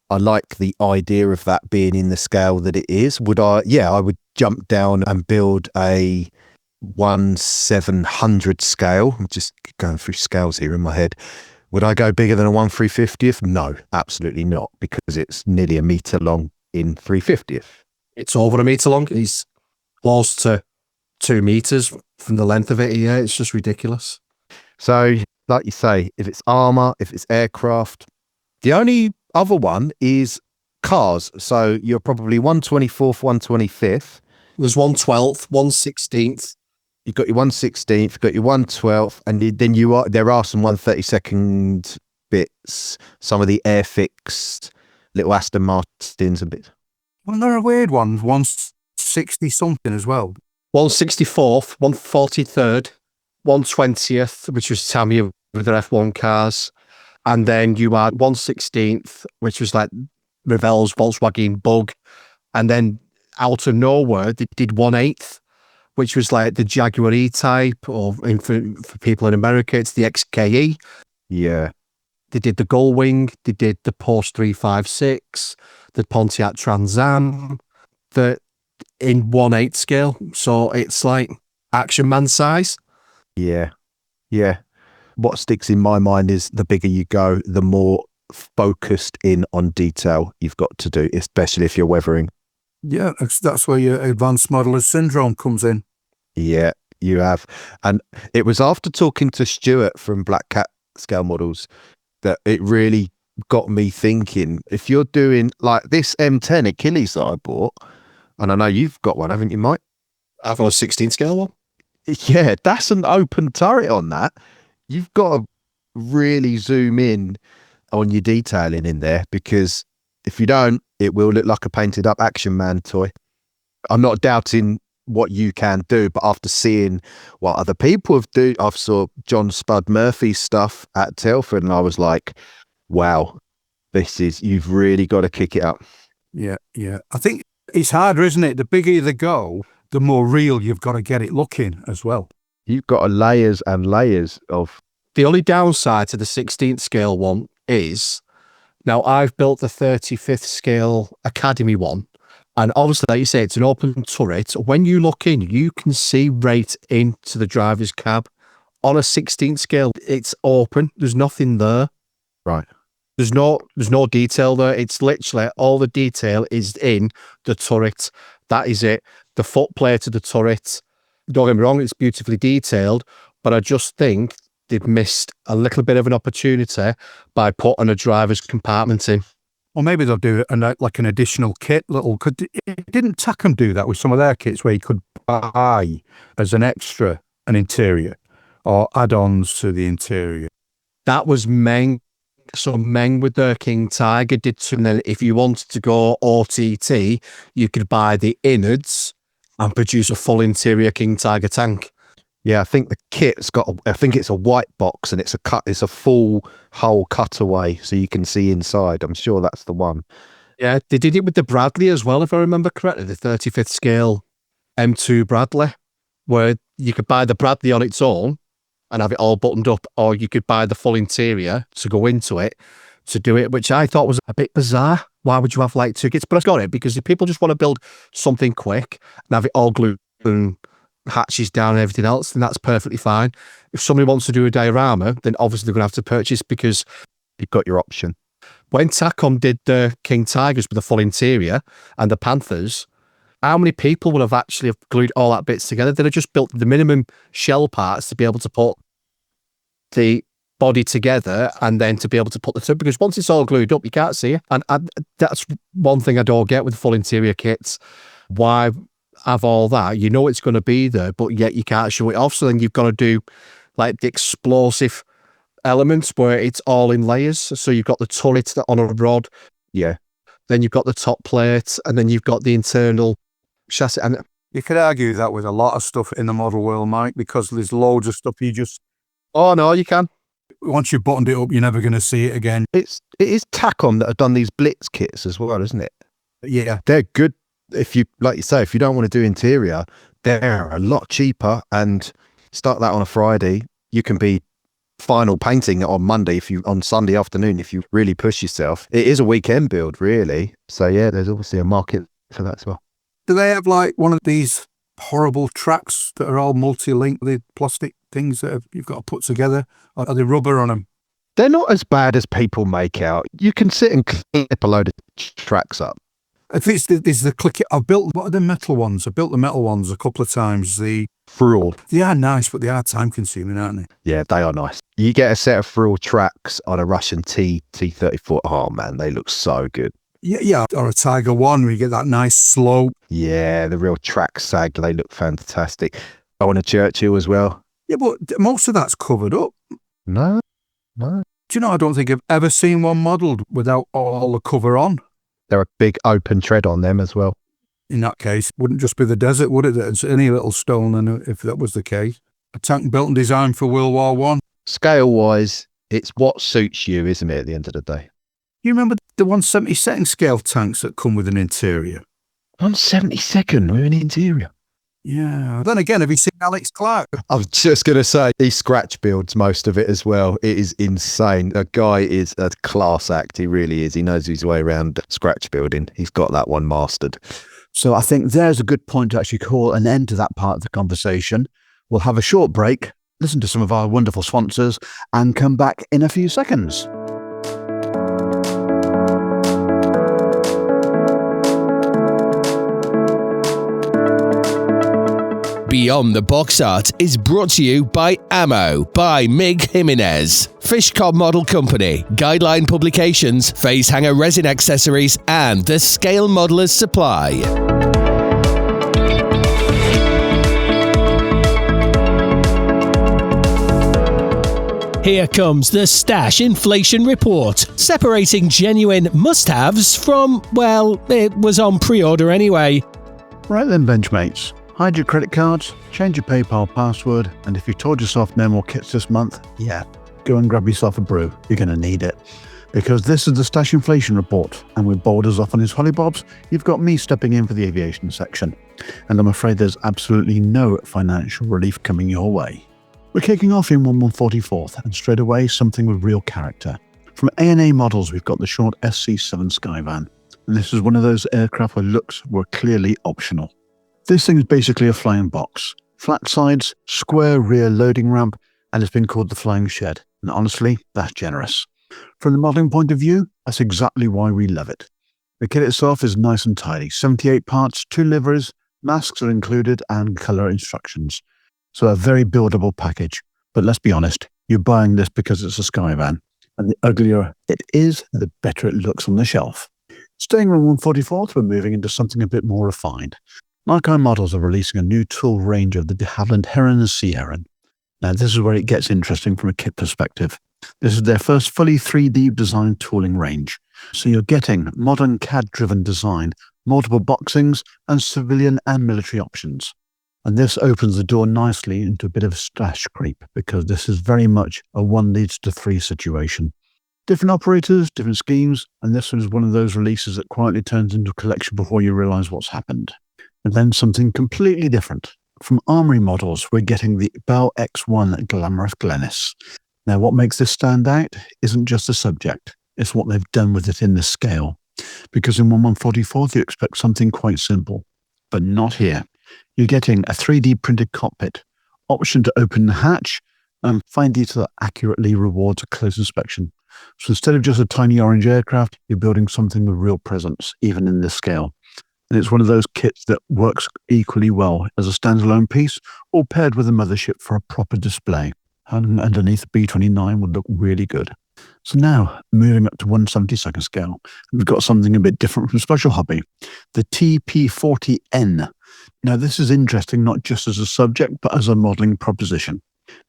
I like the idea of that being in the scale that it is. Would I? Yeah, I would jump down and build a 1/700 scale. I'm just going through scales here in my head. Would I go bigger than a 1/350th? No, absolutely not, because it's nearly a metre long in 3/50th. It's over a metre long. It's close to 2 meters from the length of it. Yeah, it's just ridiculous. So, like you say, if it's armour, if it's aircraft, the only other one is cars. So you're probably 1/24th, 1/25th. There's 1/12th, 1/16th. You've got your 1/16th, you've got your 1/12th, and then there are some 1/32nd bits, some of the air-fixed little Aston Martins a bit. Well, they're a weird one, 160 something as well. 1/64th, 1/43rd, 1/20th, which was Tamiya with their F1 cars. And then you had 1/16th, which was like Revell's Volkswagen Bug. And then out of nowhere, they did 1/8th, which was like the Jaguar E-Type, or for people in America, it's the XKE. Yeah. They did the Gullwing, they did the Porsche 356, the Pontiac Trans Am, in 1/8 scale. So it's like Action Man size. Yeah. Yeah. What sticks in my mind is the bigger you go, the more focused in on detail you've got to do, especially if you're weathering. Yeah, that's where your advanced modeler syndrome comes in. Yeah, you have. And it was after talking to Stuart from Black Cat Scale Models that it really got me thinking, if you're doing like this M10 Achilles that I bought, and I know you've got one, haven't you, Mike? I've got a 16 scale one. Yeah, that's an open turret on that. You've got to really zoom in on your detailing in there, because if you don't, it will look like a painted up Action Man toy. I'm not doubting what you can do, but after seeing what other people have done, I saw John Spud Murphy's stuff at Telford, and I was like, wow, you've really got to kick it up. Yeah, yeah. I think it's harder, isn't it? The bigger the go, the more real you've got to get it looking as well. You've got layers and layers of... The only downside to the 16th scale one is, now I've built the 35th scale Academy one, and obviously, like you say, it's an open turret. When you look in, you can see right into the driver's cab. On a 16th scale, it's open. There's nothing there. Right. There's no detail there. It's literally all the detail is in the turret. That is it. The footplate of the turret. Don't get me wrong, it's beautifully detailed, but I just think they've missed a little bit of an opportunity by putting a driver's compartment in. Or maybe they'll do like an additional kit, didn't Tacom do that with some of their kits, where you could buy as an extra an interior or add-ons to the interior? That was Meng. So Meng with their King Tiger did something. Then if you wanted to go OTT, you could buy the innards and produce a full interior King Tiger tank. Yeah, I think the kit's I think it's a white box, and it's a full hull cutaway, so you can see inside. I'm sure that's the one. Yeah, they did it with the Bradley as well, if I remember correctly, the 35th scale M2 Bradley, where you could buy the Bradley on its own and have it all buttoned up, or you could buy the full interior to go into it to do it, which I thought was a bit bizarre. Why would you have like 2 kits? But I've got it, because if people just want to build something quick and have it all glued and hatches down and everything else, then that's perfectly fine. If somebody wants to do a diorama, then obviously they're going to have to purchase, because You've got your option. when Tacom did the King Tigers with the full interior and the Panthers, how many people would have actually glued all that bits together? They'd have just built the minimum shell parts to be able to put the body together, and then to be able to put the two, because once it's all glued up, you can't see it. And that's one thing I don't get with full interior kits. Why have all that? You know it's going to be there, but yet you can't show it off. So then you've got to do like the explosive elements where it's all in layers. So you've got the turret on a rod. Yeah. Then you've got the top plate, and then you've got the internal chassis. And You could argue that with a lot of stuff in the model world, Mike, because there's loads of stuff oh no, you can. once you've buttoned it up, you're never going to see it again. It is Tacom that have done these Blitz kits as well, isn't it? Yeah. They're good. If you, like you say, if you don't want to do interior, they're a lot cheaper, and start that on a Friday. You can be final painting on Monday, on Sunday afternoon, if you really push yourself. It is a weekend build, really. So yeah, there's obviously a market for that as well. Do they have like one of these horrible tracks that are all multi-linked, the plastic things that you've got to put together? Or are they rubber on them? They're not as bad as people make out. You can sit and clip a load of tracks up. If it's the click it, what are the metal ones? I built the metal ones a couple of times. The Frill. They are nice, but they are time consuming, aren't they? Yeah, they are nice. You get a set of Frill tracks on a Russian T34. Oh man, they look so good. Yeah, or a Tiger One where you get that nice slope. Yeah, the real track sag, they look fantastic. I want a Churchill as well. Yeah, but most of that's covered up. No. Do you know, I don't think I've ever seen one modelled without all the cover on. There are big open tread on them as well. In that case, it wouldn't just be the desert, would it? It's any little stone, and if that was the case. A tank built and designed for World War One. Scale-wise, it's what suits you, isn't it, at the end of the day? You remember the 172nd scale tanks that come with an interior? 172nd with an interior. Yeah. Then again, have you seen Alex Clark? I was just going to say, he scratch builds most of it as well. It is insane. The guy is a class act. He really is. He knows his way around scratch building. He's got that one mastered. So I think there's a good point to actually call an end to that part of the conversation. We'll have a short break, listen to some of our wonderful sponsors, and come back in a few seconds. Beyond the Box Art is brought to you by Ammo by Mig Jimenez, Fishcom Model Company, Guideline Publications, Phase Hanger Resin Accessories, and the Scale Modelers Supply. Here comes the Stash Inflation Report, separating genuine must-haves from, well, it was on pre-order anyway. Right then, Benchmates. Hide your credit cards, change your PayPal password, and if you told yourself no more kits this month, yeah, go and grab yourself a brew. You're going to need it. Because this is the Stash Inflation Report, and with Boulders off on his hollybobs, you've got me stepping in for the aviation section. And I'm afraid there's absolutely no financial relief coming your way. We're kicking off in 1144th, and straight away something with real character. From A&A Models, we've got the short SC7 Skyvan, and this is one of those aircraft where looks were clearly optional. This thing is basically a flying box. Flat sides, square rear loading ramp, and it's been called the Flying Shed. And honestly, that's generous. From the modelling point of view, that's exactly why we love it. The kit itself is nice and tidy. 78 parts, 2 liveries, masks are included, and colour instructions. So a very buildable package. But let's be honest, you're buying this because it's a Skyvan. And the uglier it is, the better it looks on the shelf. Staying on 144th, we're moving into something a bit more refined. Nikon Models are releasing a new tool range of the de Havilland Heron and Sea Heron. Now this is where it gets interesting from a kit perspective. This is their first fully 3D designed tooling range. So you're getting modern CAD-driven design, multiple boxings, and civilian and military options. And this opens the door nicely into a bit of stash creep, because this is very much a 1 leads to 3 situation. Different operators, different schemes, and this one is one of those releases that quietly turns into a collection before you realise what's happened. And then something completely different. From Armory Models, we're getting the Bell X1 Glamorous Glennis. Now, what makes this stand out isn't just the subject, it's what they've done with it in the scale. Because in 1144th, you expect something quite simple, but not here. You're getting a 3D printed cockpit, option to open the hatch, and fine detail that accurately rewards a close inspection. So instead of just a tiny orange aircraft, you're building something with real presence, even in this scale. And it's one of those kits that works equally well as a standalone piece or paired with a mothership for a proper display. And underneath the B-29 would look really good. So now, moving up to 172nd scale, we've got something a bit different from Special Hobby, the TP40N. Now this is interesting not just as a subject, but as a modelling proposition.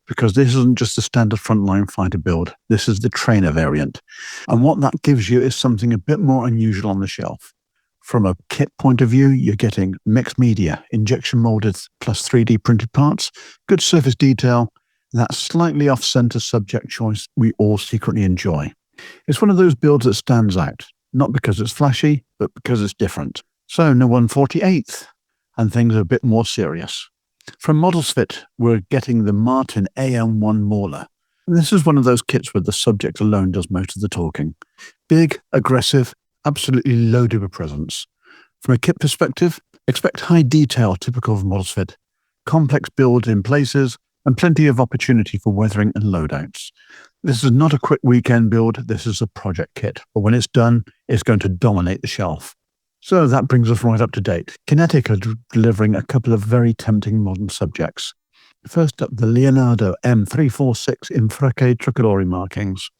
Because this isn't just a standard frontline fighter build, this is the trainer variant. And what that gives you is something a bit more unusual on the shelf. From a kit point of view, you're getting mixed media, injection molded plus 3D printed parts, good surface detail, and that slightly off-center subject choice we all secretly enjoy. It's one of those builds that stands out, not because it's flashy, but because it's different. So, no 148th, and things are a bit more serious. From Models Fit, we're getting the Martin AM1 Mauler. And this is one of those kits where the subject alone does most of the talking. Big, aggressive, absolutely loaded with presence. From a kit perspective, expect high detail typical of models fit, complex build in places, and plenty of opportunity for weathering and loadouts. This is not a quick weekend build, this is a project kit, but when it's done, it's going to dominate the shelf. So that brings us right up to date. Kinetic are delivering a couple of very tempting modern subjects. First up, the Leonardo M346 Infraque Tricolori markings.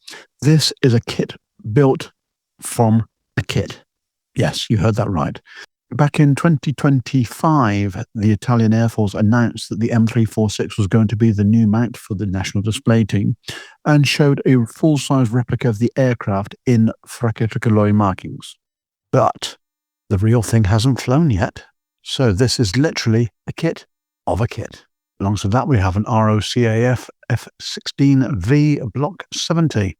This is a kit built from a kit. Yes, you heard that right. Back in 2025, the Italian Air Force announced that the M346 was going to be the new mount for the National Display Team and showed a full-size replica of the aircraft in Fracche Tricolori markings. But the real thing hasn't flown yet, so this is literally a kit of a kit. Alongside that, we have an ROCAF F-16V Block 70.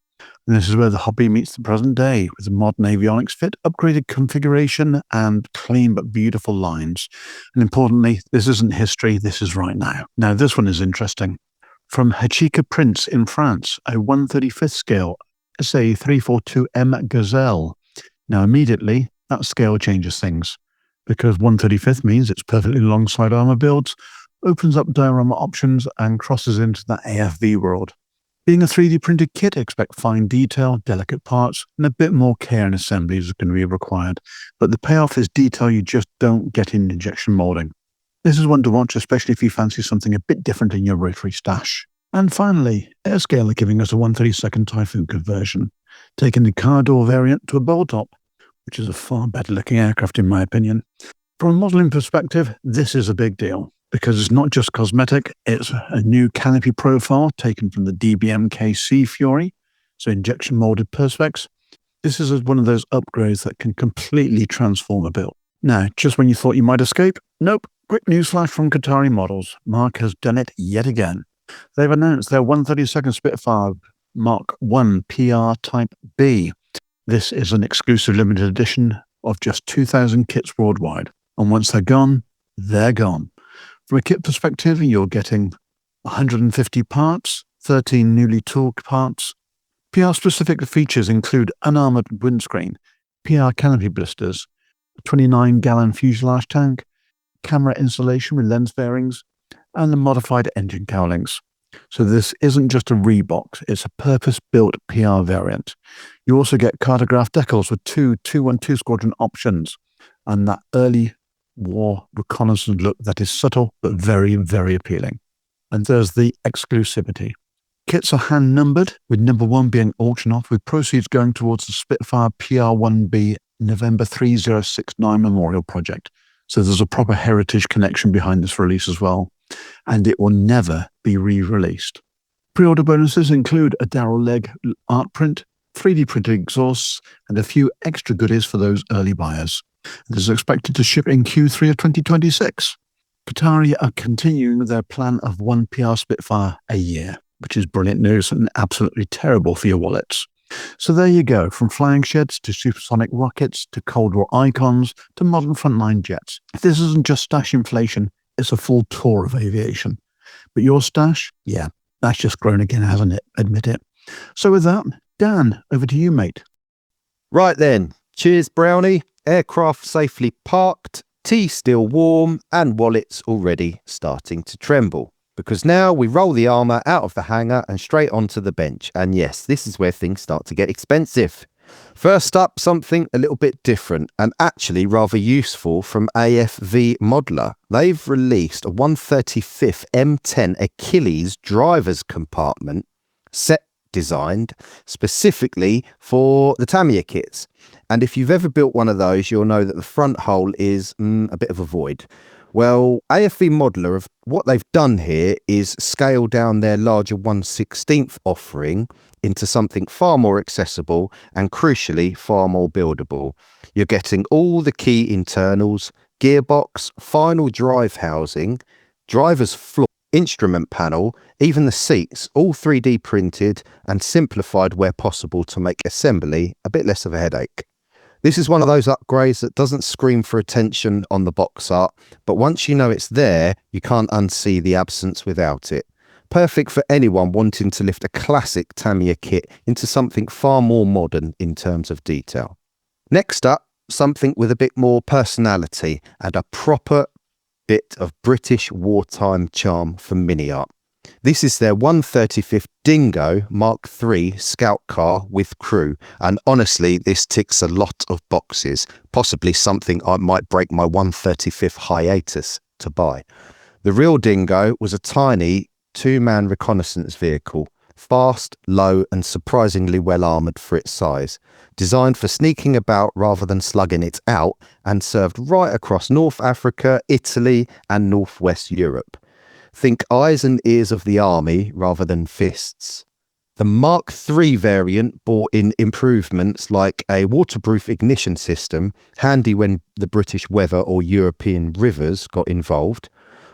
And this is where the hobby meets the present day, with a modern avionics fit, upgraded configuration, and clean but beautiful lines. And importantly, this isn't history, this is right now. Now, this one is interesting. From Hachika Prints in France, a 1/35th scale SA342M Gazelle. Now, immediately, that scale changes things, because 1/35th means it's perfectly alongside armor builds, opens up diorama options, and crosses into the AFV world. Being a 3D printed kit, expect fine detail, delicate parts, and a bit more care and assembly is going to be required. But the payoff is detail you just don't get in injection molding. This is one to watch, especially if you fancy something a bit different in your rotary stash. And finally, Airscale are giving us a 1/32nd Typhoon conversion, taking the car door variant to a bowl top, which is a far better looking aircraft in my opinion. From a modelling perspective, this is a big deal, because it's not just cosmetic, it's a new canopy profile taken from the DBMK Sea Fury, so injection molded perspex. This is one of those upgrades that can completely transform a build. Now, just when you thought you might escape, nope, quick newsflash from Qatari Models. Mark has done it yet again. They've announced their 1/32nd Spitfire Mark 1 PR Type B. This is an exclusive limited edition of just 2,000 kits worldwide, and once they're gone, they're gone. From a kit perspective, you're getting 150 parts, 13 newly tooled parts. PR-specific features include unarmored windscreen, PR canopy blisters, a 29-gallon fuselage tank, camera installation with lens bearings, and the modified engine cowlings. So this isn't just a rebox, it's a purpose-built PR variant. You also get cartograph decals with two 212 Squadron options, and that early war reconnaissance look that is subtle but very, very appealing. And there's the exclusivity. Kits are hand numbered, with number 1 being auctioned off, with proceeds going towards the Spitfire PR1B November 3069 Memorial Project. So there's a proper heritage connection behind this release as well, and it will never be re-released. Pre-order bonuses include a Darrell Leg art print, 3D printed exhausts, and a few extra goodies for those early buyers. This is expected to ship in Q3 of 2026. Qatari are continuing their plan of 1 PR Spitfire a year, which is brilliant news and absolutely terrible for your wallets. So there you go, from flying sheds to supersonic rockets to Cold War icons to modern frontline jets. If this isn't just stash inflation, it's a full tour of aviation. But your stash, yeah, that's just grown again, hasn't it? Admit it. So with that, Dan, over to you, mate. Right then, cheers Brownie. Aircraft safely parked, tea still warm, and wallets already starting to tremble. Because now we roll the armour out of the hangar and straight onto the bench. And yes, this is where things start to get expensive. First up, something a little bit different and actually rather useful from AFV Modeler. They've released a 1/35th M10 Achilles driver's compartment set designed specifically for the Tamiya kits. And if you've ever built one of those, you'll know that the front hole is a bit of a void. Well, AFV Modeler, what they've done here is scale down their larger 1/16th offering into something far more accessible and crucially far more buildable. You're getting all the key internals, gearbox, final drive housing, driver's floor, instrument panel, even the seats, all 3D printed and simplified where possible to make assembly a bit less of a headache. This is one of those upgrades that doesn't scream for attention on the box art, but once you know it's there, you can't unsee the absence without it. Perfect for anyone wanting to lift a classic Tamiya kit into something far more modern in terms of detail. Next up, something with a bit more personality and a proper bit of British wartime charm for mini art. This is their 135th Dingo Mark III scout car with crew, and honestly this ticks a lot of boxes, possibly something I might break my 135th hiatus to buy. The real Dingo was a tiny two-man reconnaissance vehicle, fast, low and surprisingly well armoured for its size, designed for sneaking about rather than slugging it out, and served right across North Africa, Italy and Northwest Europe. Think eyes and ears of the army rather than fists. The Mark III variant brought in improvements like a waterproof ignition system, handy when the British weather or European rivers got involved,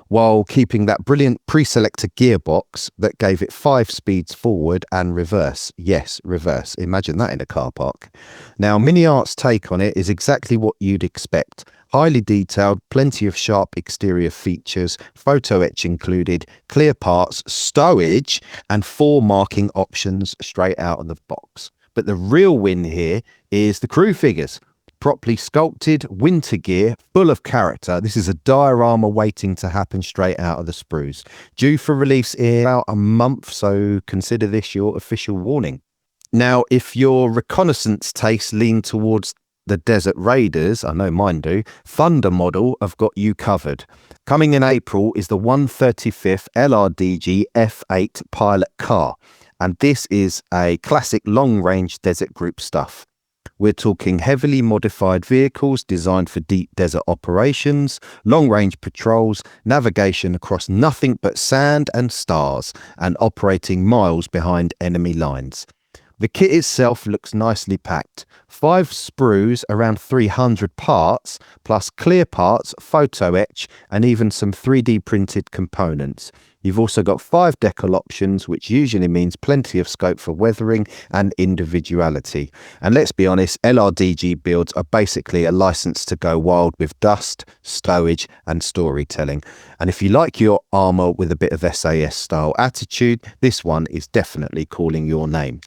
while keeping that brilliant pre-selector gearbox that gave it 5 speeds forward and reverse. Yes, reverse. Imagine that in a car park. Now, Mini Art's take on it is exactly what you'd expect. Highly detailed, plenty of sharp exterior features, photo etch included, clear parts, stowage, and 4 marking options straight out of the box. But the real win here is the crew figures. Properly sculpted, winter gear, full of character. This is a diorama waiting to happen straight out of the sprues. Due for release in about a month, so consider this your official warning. Now, if your reconnaissance tastes lean towards the Desert Raiders, I know mine do, Thunder model have got you covered. Coming in April is the 135th LRDG F8 pilot car, and this is a classic long-range desert group stuff. We're talking heavily modified vehicles designed for deep desert operations, long-range patrols, navigation across nothing but sand and stars, and operating miles behind enemy lines. The kit itself looks nicely packed. 5 sprues, around 300 parts, plus clear parts, photo etch, and even some 3D printed components. You've also got 5 decal options, which usually means plenty of scope for weathering and individuality. And let's be honest, LRDG builds are basically a license to go wild with dust, stowage, and storytelling. And if you like your armour with a bit of SAS style attitude, this one is definitely calling your name.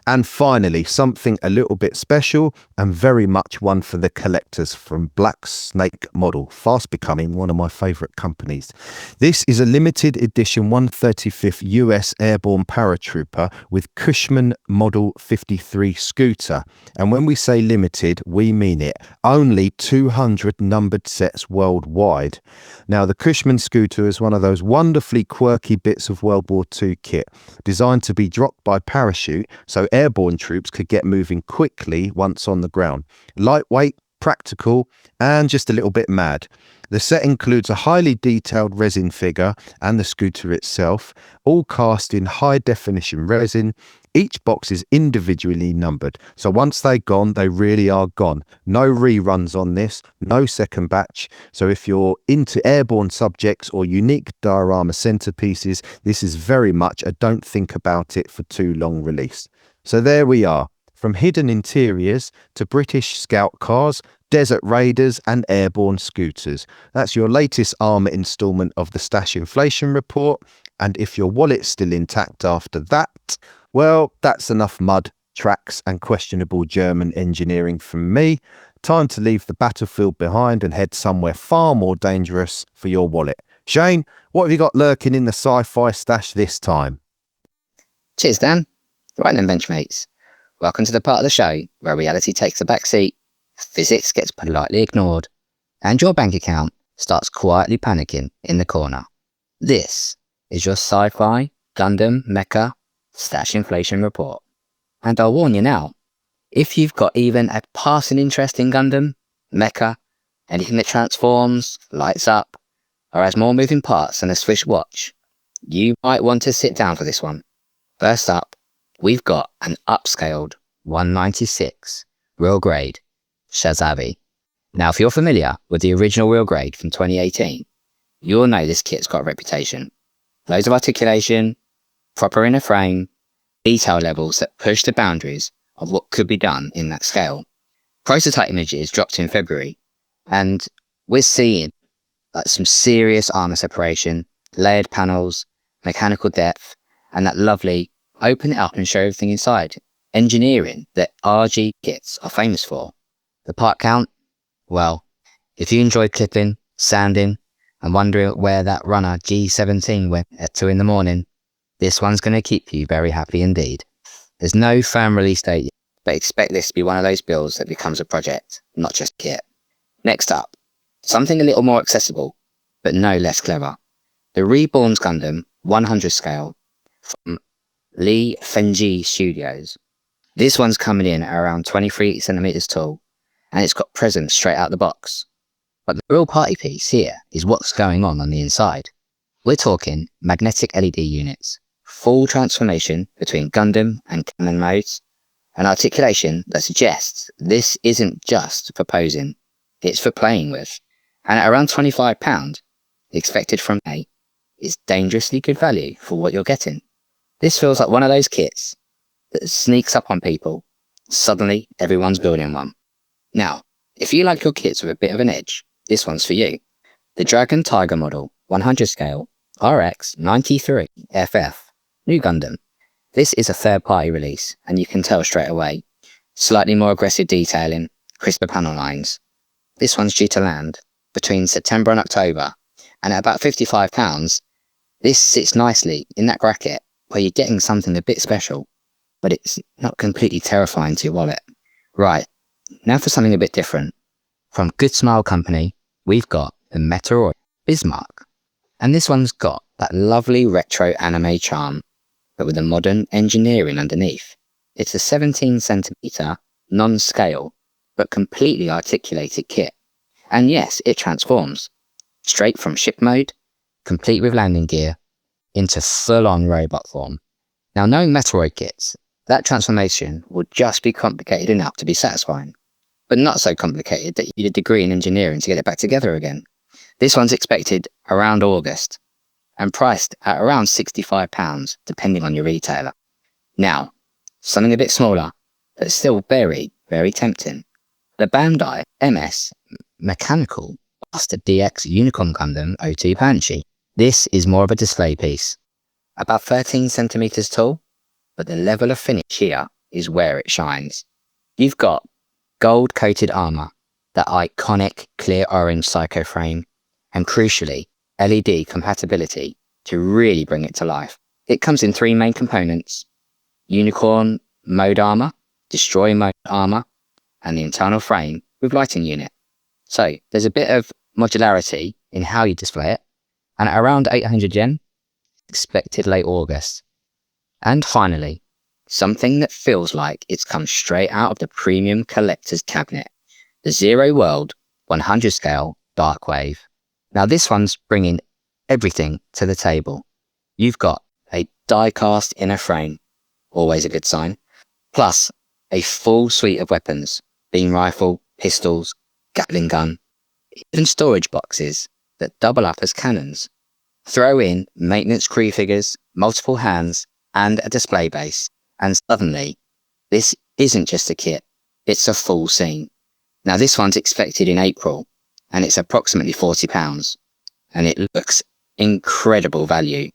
And finally, something a little bit special and very much one for the collectors from Black Snake Model, fast becoming one of my favourite companies. This is a limited edition 135th US Airborne Paratrooper with Cushman Model 53 scooter. And when we say limited, we mean it. Only 200 numbered sets worldwide. Now, the Cushman scooter is one of those wonderfully quirky bits of World War II kit, designed to be dropped by parachute so airborne troops could get moving quickly once on the ground. Lightweight, practical, and just a little bit mad. The set includes a highly detailed resin figure and the scooter itself, all cast in high definition resin. Each box is individually numbered, so once they're gone, they really are gone. No reruns on this, no second batch. So if you're into airborne subjects or unique diorama centerpieces, this is very much a don't think about it for too long release. So there we are, from hidden interiors to British scout cars, Desert Raiders and airborne scooters. That's your latest armour instalment of the Stash Inflation Report. And if your wallet's still intact after that, well, that's enough mud, tracks and questionable German engineering from me. Time to leave the battlefield behind and head somewhere far more dangerous for your wallet. Shane, what have you got lurking in the sci-fi stash this time? Cheers, Dan. Right then, Benchmates. Welcome to the part of the show where reality takes a back seat, physics gets politely ignored, and your bank account starts quietly panicking in the corner. This is your sci-fi, Gundam, Mecha, Stash Inflation Report. And I'll warn you now, if you've got even a passing interest in Gundam, Mecha, anything that transforms, lights up, or has more moving parts than a Swiss watch, you might want to sit down for this one. First up, we've got an upscaled 196 real grade Shazavi. Now, if you're familiar with the original real grade from 2018, you'll know this kit's got a reputation. Loads of articulation, proper inner frame, detail levels that push the boundaries of what could be done in that scale. Prototype images dropped in February, and we're seeing some serious armor separation, layered panels, mechanical depth, and that lovely open it up and show everything inside engineering that RG kits are famous for. The part count? Well, if you enjoy clipping, sanding, and wondering where that runner G17 went at 2 in the morning, this one's going to keep you very happy indeed. There's no firm release date yet, but expect this to be one of those builds that becomes a project, not just kit. Next up, something a little more accessible, but no less clever. The Reborn's Gundam 100 scale from Lee Fenji Studios. This one's coming in at around 23 centimeters tall, and it's got presents straight out the box. But the real party piece here is what's going on the inside. We're talking magnetic LED units, full transformation between Gundam and Cannon modes, an articulation that suggests this isn't just for posing, it's for playing with. And at around £25, expected from A, is dangerously good value for what you're getting. This feels like one of those kits that sneaks up on people. Suddenly, everyone's building one. Now, if you like your kits with a bit of an edge, this one's for you. The Dragon Tiger model 100 scale RX 93 FF New Gundam. This is a third-party release, and you can tell straight away. Slightly more aggressive detailing, crisper panel lines. This one's due to land between September and October, and at about £55, this sits nicely in that bracket where you're getting something a bit special, but it's not completely terrifying to your wallet. Right, now for something a bit different. From Good Smile Company, we've got the Meteoroid Bismarck. And this one's got that lovely retro anime charm, but with a modern engineering underneath. It's a 17cm non-scale, but completely articulated kit. And yes, it transforms. Straight from ship mode, complete with landing gear, into full-on robot form. Now, knowing Meteoroid kits, that transformation would just be complicated enough to be satisfying, but not so complicated that you need a degree in engineering to get it back together again. This one's expected around August, and priced at around £65, depending on your retailer. Now, something a bit smaller, but still very, very tempting. The Bandai MS Mechanical Master DX Unicorn Gundam 02 Banshee. This is more of a display piece. About 13 centimeters tall, but the level of finish here is where it shines. You've got gold-coated armor, that iconic clear orange psycho frame, and crucially, LED compatibility to really bring it to life. It comes in 3 main components: Unicorn mode armor, Destroy mode armor, and the internal frame with lighting unit. So there's a bit of modularity in how you display it, and at around 800 yen, expected late August. And finally, something that feels like it's come straight out of the premium collector's cabinet, the Zero World 100 scale Dark Wave. Now this one's bringing everything to the table. You've got a die-cast inner frame, always a good sign, plus a full suite of weapons, beam rifle, pistols, Gatling gun, even storage boxes that double up as cannons. Throw in maintenance crew figures, multiple hands, and a display base, and suddenly, this isn't just a kit, it's a full scene. Now this one's expected in April, and it's approximately £40, and it looks incredible value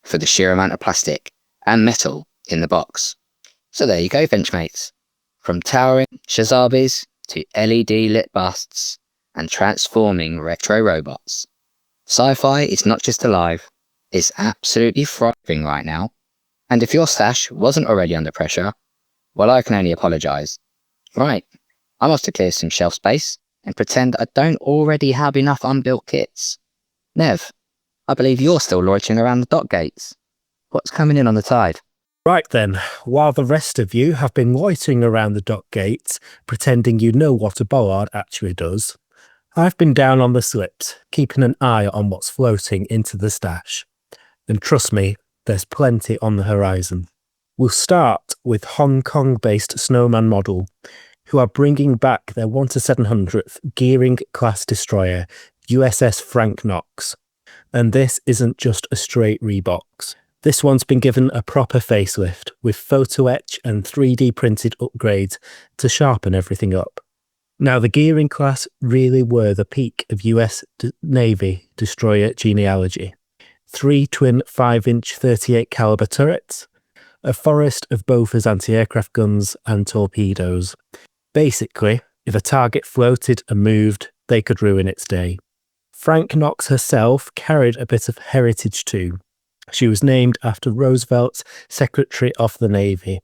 for the sheer amount of plastic and metal in the box. So there you go, Benchmates. From towering Shazabis to LED lit busts and transforming retro robots. Sci-fi is not just alive, it's absolutely thriving right now. And if your stash wasn't already under pressure, well, I can only apologise. Right, I must have cleared some shelf space and pretend I don't already have enough unbuilt kits. Nev, I believe you're still loitering around the dock gates. What's coming in on the tide? Right then, while the rest of you have been loitering around the dock gates, pretending you know what a bollard actually does, I've been down on the slips, keeping an eye on what's floating into the stash. And trust me, there's plenty on the horizon. We'll start with Hong Kong-based Snowman Model, who are bringing back their 1/700th Gearing class destroyer, USS Frank Knox. And this isn't just a straight rebox. This one's been given a proper facelift with photo etch and 3D printed upgrades to sharpen everything up. Now, the Gearing class really were the peak of US Navy destroyer genealogy. 3 twin 5-inch 38 caliber turrets, a forest of Bofors anti-aircraft guns and torpedoes. Basically, if a target floated and moved, they could ruin its day. Frank Knox herself carried a bit of heritage too. She was named after Roosevelt's Secretary of the Navy,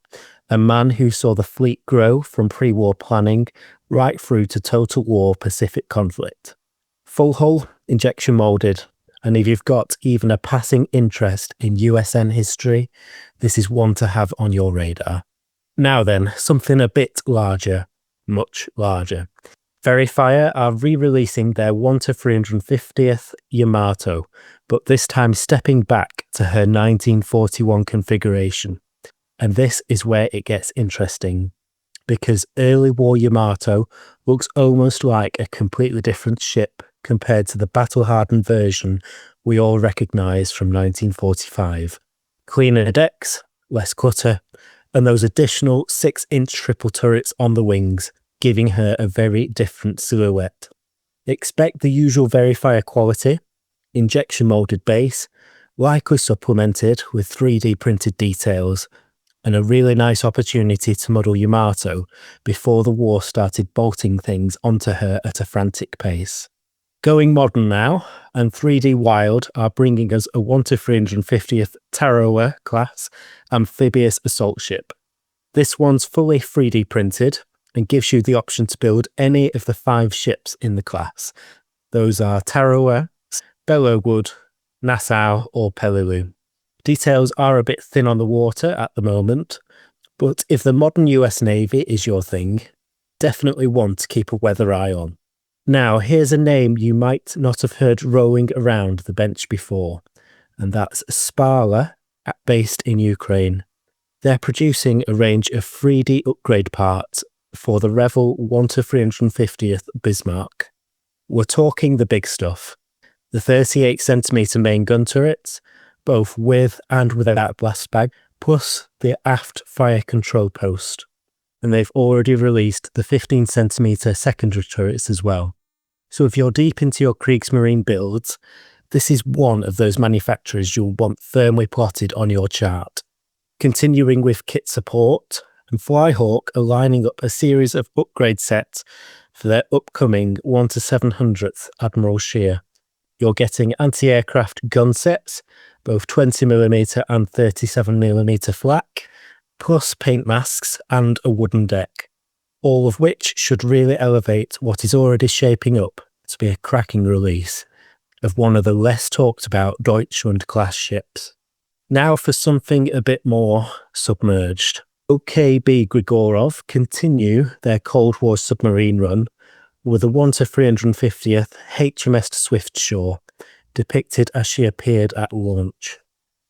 a man who saw the fleet grow from pre-war planning right through to total war Pacific conflict. Full hull, injection moulded, and if you've got even a passing interest in USN history, this is one to have on your radar. Now then, something a bit larger, much larger. Verifier are re-releasing their 1-350th Yamato, but this time stepping back to her 1941 configuration. And this is where it gets interesting, because early war Yamato looks almost like a completely different ship compared to the battle-hardened version we all recognise from 1945. Cleaner decks, less clutter, and those additional 6-inch triple turrets on the wings, giving her a very different silhouette. Expect the usual Verifier quality, injection moulded base, likely supplemented with 3D printed details, and a really nice opportunity to model Yamato before the war started bolting things onto her at a frantic pace. Going modern now, and 3D Wild are bringing us a 1-350th Tarawa class amphibious assault ship. This one's fully 3D printed and gives you the option to build any of the 5 ships in the class. Those are Tarawa, Bellowwood, Nassau or Peleliu. Details are a bit thin on the water at the moment, but if the modern US Navy is your thing, definitely one to keep a weather eye on. Now, here's a name you might not have heard rolling around the bench before, and that's Spala, based in Ukraine. They're producing a range of 3D upgrade parts for the Revel 1-350th Bismarck. We're talking the big stuff. The 38cm main gun turrets, both with and without blast bag, plus the aft fire control post. And they've already released the 15cm secondary turrets as well. So if you're deep into your Kriegsmarine builds, this is one of those manufacturers you'll want firmly plotted on your chart. Continuing with kit support, and Flyhawk are lining up a series of upgrade sets for their upcoming 1-700th Admiral Scheer. You're getting anti-aircraft gun sets, both 20mm and 37mm flak, plus paint masks and a wooden deck, all of which should really elevate what is already shaping up to be a cracking release of one of the less talked about Deutschland-class ships. Now for something a bit more submerged. OKB Grigorov continue their Cold War submarine run with a 1-350th HMS Swiftsure, depicted as she appeared at launch.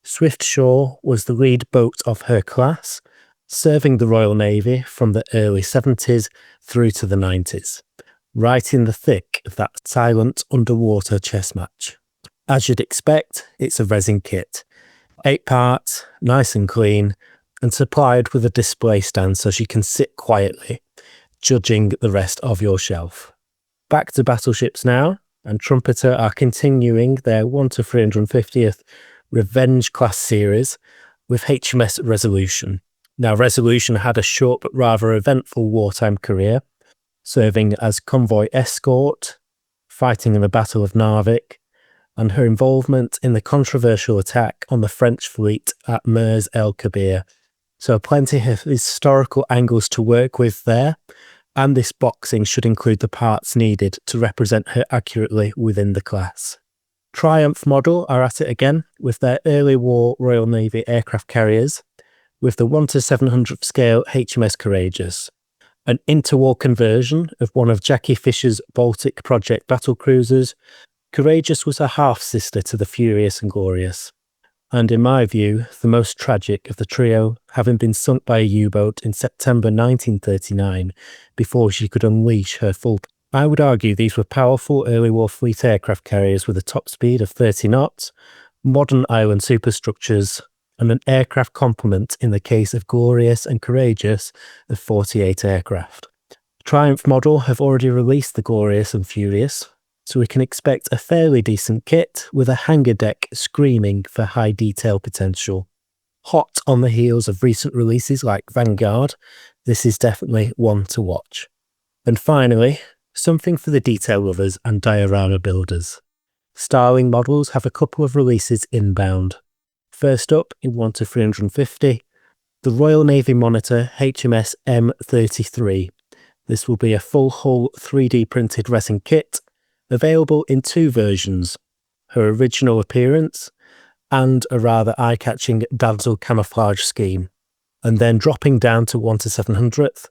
Swiftsure was the lead boat of her class, serving the Royal Navy from the early 70s through to the 90s, right in the thick of that silent underwater chess match. As you'd expect, it's a resin kit. 8 parts, nice and clean, and supplied with a display stand so she can sit quietly, judging the rest of your shelf. Back to battleships now, and Trumpeter are continuing their 1-350th Revenge class series with HMS Resolution. Now, Resolution had a short but rather eventful wartime career, serving as convoy escort, fighting in the Battle of Narvik, and her involvement in the controversial attack on the French fleet at Mers el Kabir. So plenty of historical angles to work with there, and this boxing should include the parts needed to represent her accurately within the class. Triumph model are at it again with their early war Royal Navy aircraft carriers, with the 1-700th scale HMS Courageous, an interwar conversion of one of Jackie Fisher's Baltic Project battlecruisers. Courageous was a half-sister to the Furious and Glorious, and in my view, the most tragic of the trio, having been sunk by a U-boat in September 1939 before she could unleash her full. I would argue these were powerful early war fleet aircraft carriers with a top speed of 30 knots, modern island superstructures, and an aircraft complement in the case of Glorious and Courageous of 48 aircraft. Triumph model have already released the Glorious and Furious, so we can expect a fairly decent kit with a hanger deck screaming for high detail potential. Hot on the heels of recent releases like Vanguard, this is definitely one to watch. And finally, something for the detail lovers and diorama builders. Starling models have a couple of releases inbound. First up, in 1 to 350, the Royal Navy Monitor HMS M33. This will be a full hull 3D printed resin kit, available in 2 versions, her original appearance and a rather eye-catching dazzle camouflage scheme, and then dropping down to 1 to 700th,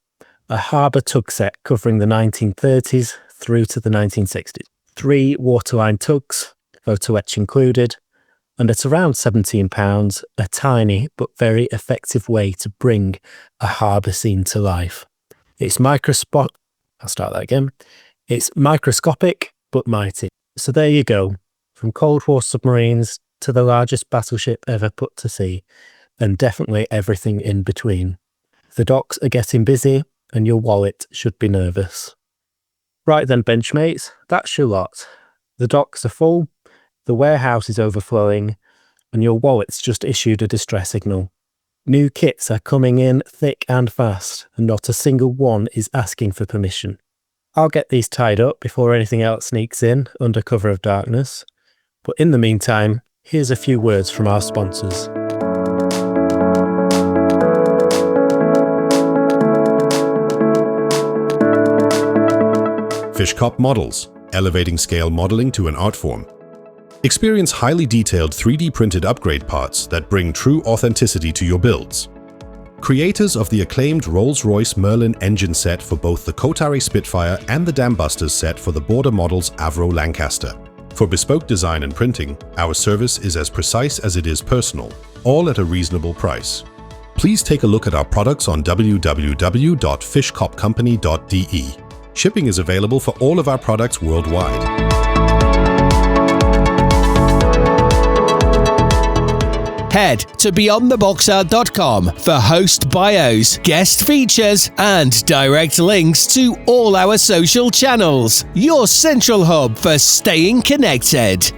a harbour tug set covering the 1930s through to the 1960s. 3 waterline tugs, photo etch included, and at around £17, a tiny but very effective way to bring a harbour scene to life. It's microscopic but mighty. So there you go, from Cold War submarines to the largest battleship ever put to sea, and definitely everything in between. The docks are getting busy, and your wallet should be nervous. Right then, Benchmates, that's your lot. The docks are full, the warehouse is overflowing, and your wallet's just issued a distress signal. New kits are coming in thick and fast, and not a single one is asking for permission. I'll get these tied up before anything else sneaks in under cover of darkness. But in the meantime, here's a few words from our sponsors. Fishcop Models, elevating scale modeling to an art form. Experience highly detailed 3D printed upgrade parts that bring true authenticity to your builds. Creators of the acclaimed Rolls-Royce Merlin engine set for both the Kotari Spitfire and the Dambusters set for the Border Models Avro Lancaster. For bespoke design and printing, our service is as precise as it is personal, all at a reasonable price. Please take a look at our products on www.fishcopcompany.de. Shipping is available for all of our products worldwide. Head to beyondtheboxart.com for host bios, guest features, and direct links to all our social channels. Your central hub for staying connected.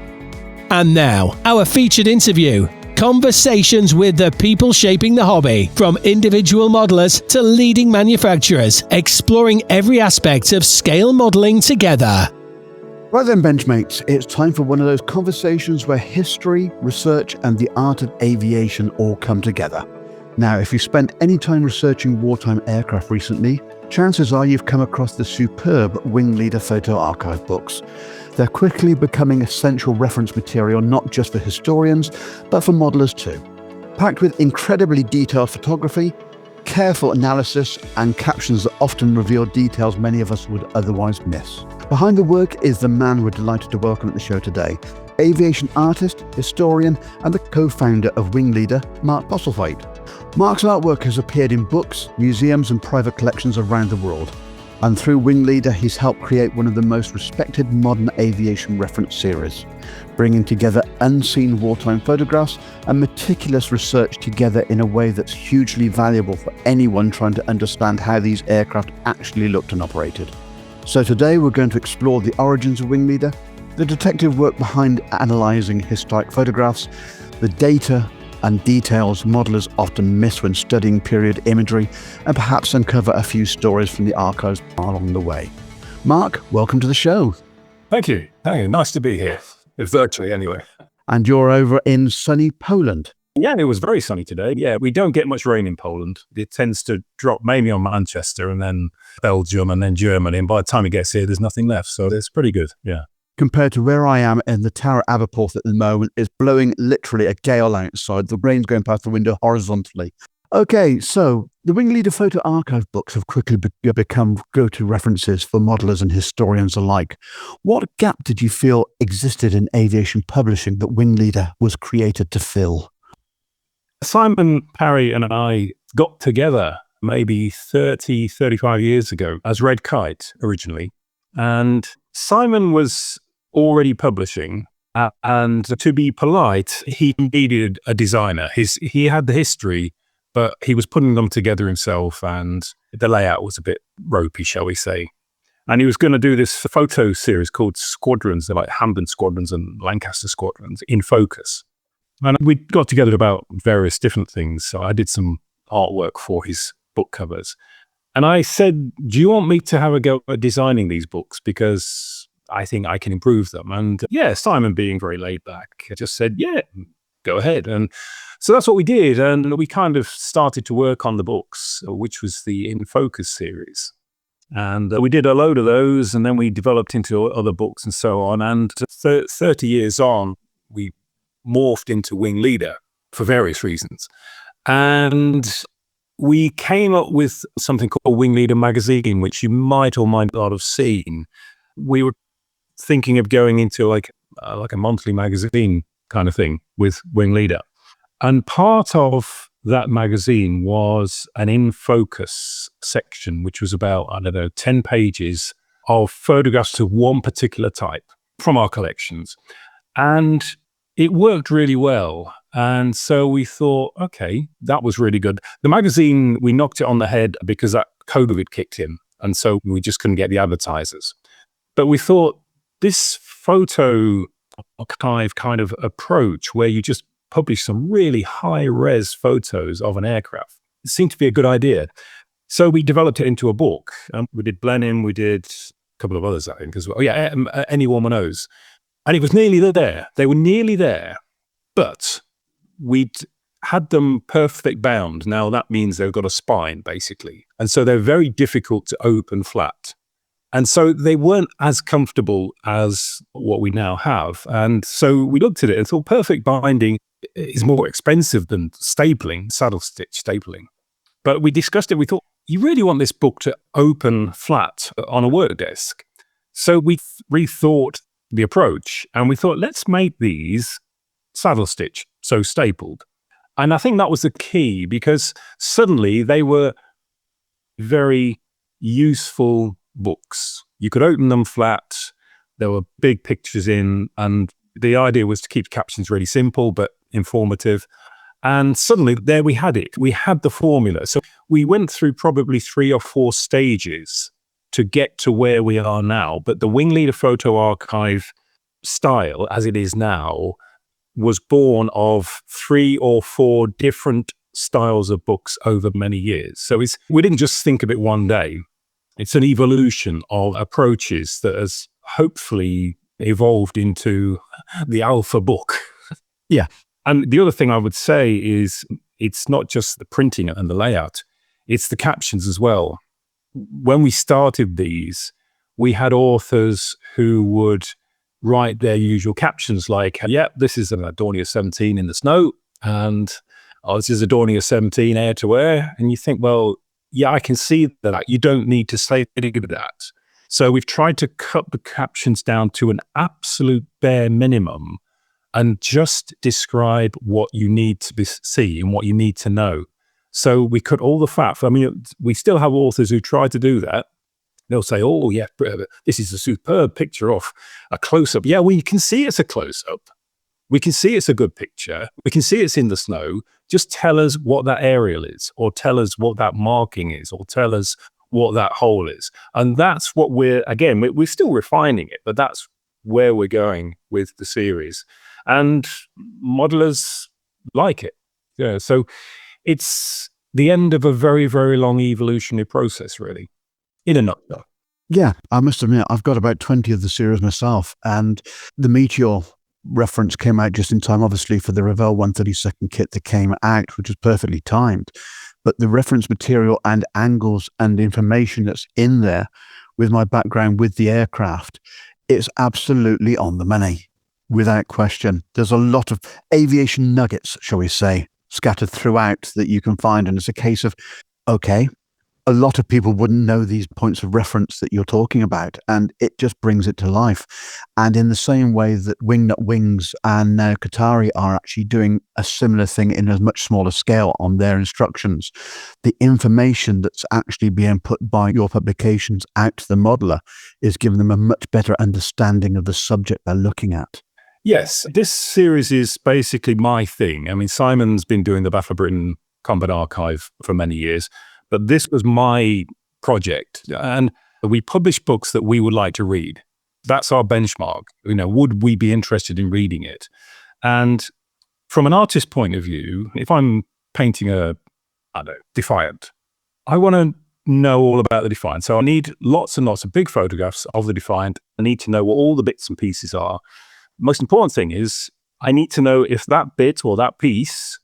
And now, our featured interview. Conversations with the people shaping the hobby, from individual modelers to leading manufacturers, exploring every aspect of scale modelling together. Right then, Benchmates, it's time for one of those conversations where history, research, and the art of aviation all come together. Now, if you've spent any time researching wartime aircraft recently, chances are you've come across the superb WingLeader photo archive books. They're quickly becoming essential reference material not just for historians, but for modelers too. Packed with incredibly detailed photography, careful analysis, and captions that often reveal details many of us would otherwise miss. Behind the work is the man we're delighted to welcome at the show today, aviation artist, historian, and the co-founder of WingLeader, Mark Postlethwaite. Mark's artwork has appeared in books, museums, and private collections around the world. And through WingLeader, he's helped create one of the most respected modern aviation reference series, bringing together unseen wartime photographs and meticulous research together in a way that's hugely valuable for anyone trying to understand how these aircraft actually looked and operated. So today we're going to explore the origins of WingLeader, the detective work behind analysing historic photographs, the data and details modelers often miss when studying period imagery, and perhaps uncover a few stories from the archives along the way. Mark, welcome to the show. Thank you. Nice to be here. Virtually, anyway. And you're over in sunny Poland. Yeah, it was very sunny today. Yeah, we don't get much rain in Poland. It tends to drop mainly on Manchester and then Belgium and then Germany. And by the time it gets here, there's nothing left. So it's pretty good. Yeah. Compared to where I am in the Tower Aberporth at the moment, it's blowing literally a gale outside. The rain's going past the window horizontally. Okay, so the WingLeader photo archive books have quickly become go-to references for modelers and historians alike. What gap did you feel existed in aviation publishing that WingLeader was created to fill? Simon Parry and I got together maybe 35 years ago as Red Kite originally. And Simon was already publishing. And to be polite, he needed a designer. He had the history, but he was putting them together himself, and the layout was a bit ropey, shall we say. And he was going to do this photo series called Squadrons. They're like Hampden Squadrons and Lancaster Squadrons in focus. And we got together about various different things. So I did some artwork for his book covers. And I said, do you want me to have a go at designing these books? Because I think I can improve them. And yeah, Simon, being very laid back, just said, yeah, go ahead. And so that's what we did. And we kind of started to work on the books, which was the In Focus series. And we did a load of those, and then we developed into other books and so on. And 30 years on, we morphed into WingLeader for various reasons. And we came up with something called WingLeader magazine, which you might or might not have seen. We were thinking of going into like a monthly magazine kind of thing with WingLeader. And part of that magazine was an In Focus section, which was about, 10 pages of photographs of one particular type from our collections. And it worked really well. And so we thought, okay, that was really good. The magazine, we knocked it on the head because that COVID kicked in. And so we just couldn't get the advertisers. But we thought this photo archive kind of approach where you just publish some really high-res photos of an aircraft, it seemed to be a good idea. So we developed it into a book. We did Blenheim, we did a couple of others, I think, as well. Oh, yeah, Any Woman Knows. And it was nearly there. They were nearly there, but we'd had them perfect bound. Now that means they've got a spine, basically. And so they're very difficult to open flat. And so they weren't as comfortable as what we now have. And so we looked at it and thought perfect binding is more expensive than stapling, saddle stitch stapling. But we discussed it. We thought, you really want this book to open flat on a work desk. So we rethought the approach and we thought, let's make these saddle stitch, so stapled. And I think that was the key because suddenly they were very useful books. You could open them flat. There were big pictures in, and the idea was to keep captions really simple but informative. And suddenly there we had it. We had the formula. So we went through probably 3 or 4 stages to get to where we are now. But the WingLeader Photo Archive style, as it is now, was born of 3 or 4 different styles of books over many years. So we didn't just think of it one day. It's an evolution of approaches that has hopefully evolved into the alpha book. Yeah. And the other thing I would say is it's not just the printing and the layout, it's the captions as well. When we started these, we had authors who would write their usual captions like, yep, this is an Dornier 17 in the snow, and this is a Dornier 17 air to air. And you think, well, yeah, I can see that. You don't need to say that. So we've tried to cut the captions down to an absolute bare minimum and just describe what you need to see and what you need to know. So we cut all the fat. I mean, we still have authors who try to do that. They'll say, oh, yeah, this is a superb picture of a close-up. Yeah, well, you can see it's a close-up. We can see it's a good picture. We can see it's in the snow. Just tell us what that aerial is, or tell us what that marking is, or tell us what that hole is. And that's what we're still refining it, but that's where we're going with the series. And modelers like it. Yeah, so it's the end of a very, very long evolutionary process, really, in a nutshell. Yeah, I must admit, I've got about 20 of the series myself, and the Meteor reference came out just in time, obviously, for the Revell 132nd kit that came out, which was perfectly timed. But the reference material and angles and information that's in there with my background with the aircraft, it's absolutely on the money, without question. There's a lot of aviation nuggets, shall we say, scattered throughout that you can find. And it's a case of, okay, a lot of people wouldn't know these points of reference that you're talking about, and it just brings it to life. And in the same way that Wingnut Wings and now Qatari are actually doing a similar thing in a much smaller scale on their instructions, the information that's actually being put by your publications out to the modeler is giving them a much better understanding of the subject they're looking at. Yes, this series is basically my thing. I mean, Simon's been doing the Battle of Britain Combat Archive for many years, but this was my project. And We publish books that we would like to read. That's our benchmark. Would we be interested in reading it? And from an artist point of view, if I'm painting Defiant, I want to know all about the Defiant. So I need lots and lots of big photographs of the Defiant. I need to know what all the bits and pieces are. Most important thing is I need to know if that bit or that piece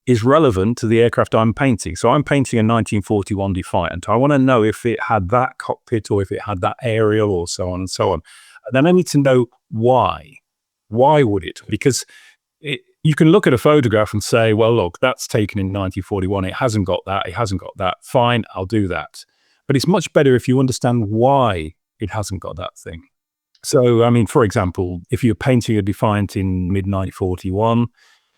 is relevant to the aircraft I'm painting. So I'm painting a 1941 Defiant. I want to know if it had that cockpit or if it had that aerial or so on and so on. And then I need to know why. Why would it? Because you can look at a photograph and say, well, look, that's taken in 1941. It hasn't got that. It hasn't got that. Fine, I'll do that. But it's much better if you understand why it hasn't got that thing. So, I mean, for example, if you're painting a Defiant in mid-1941,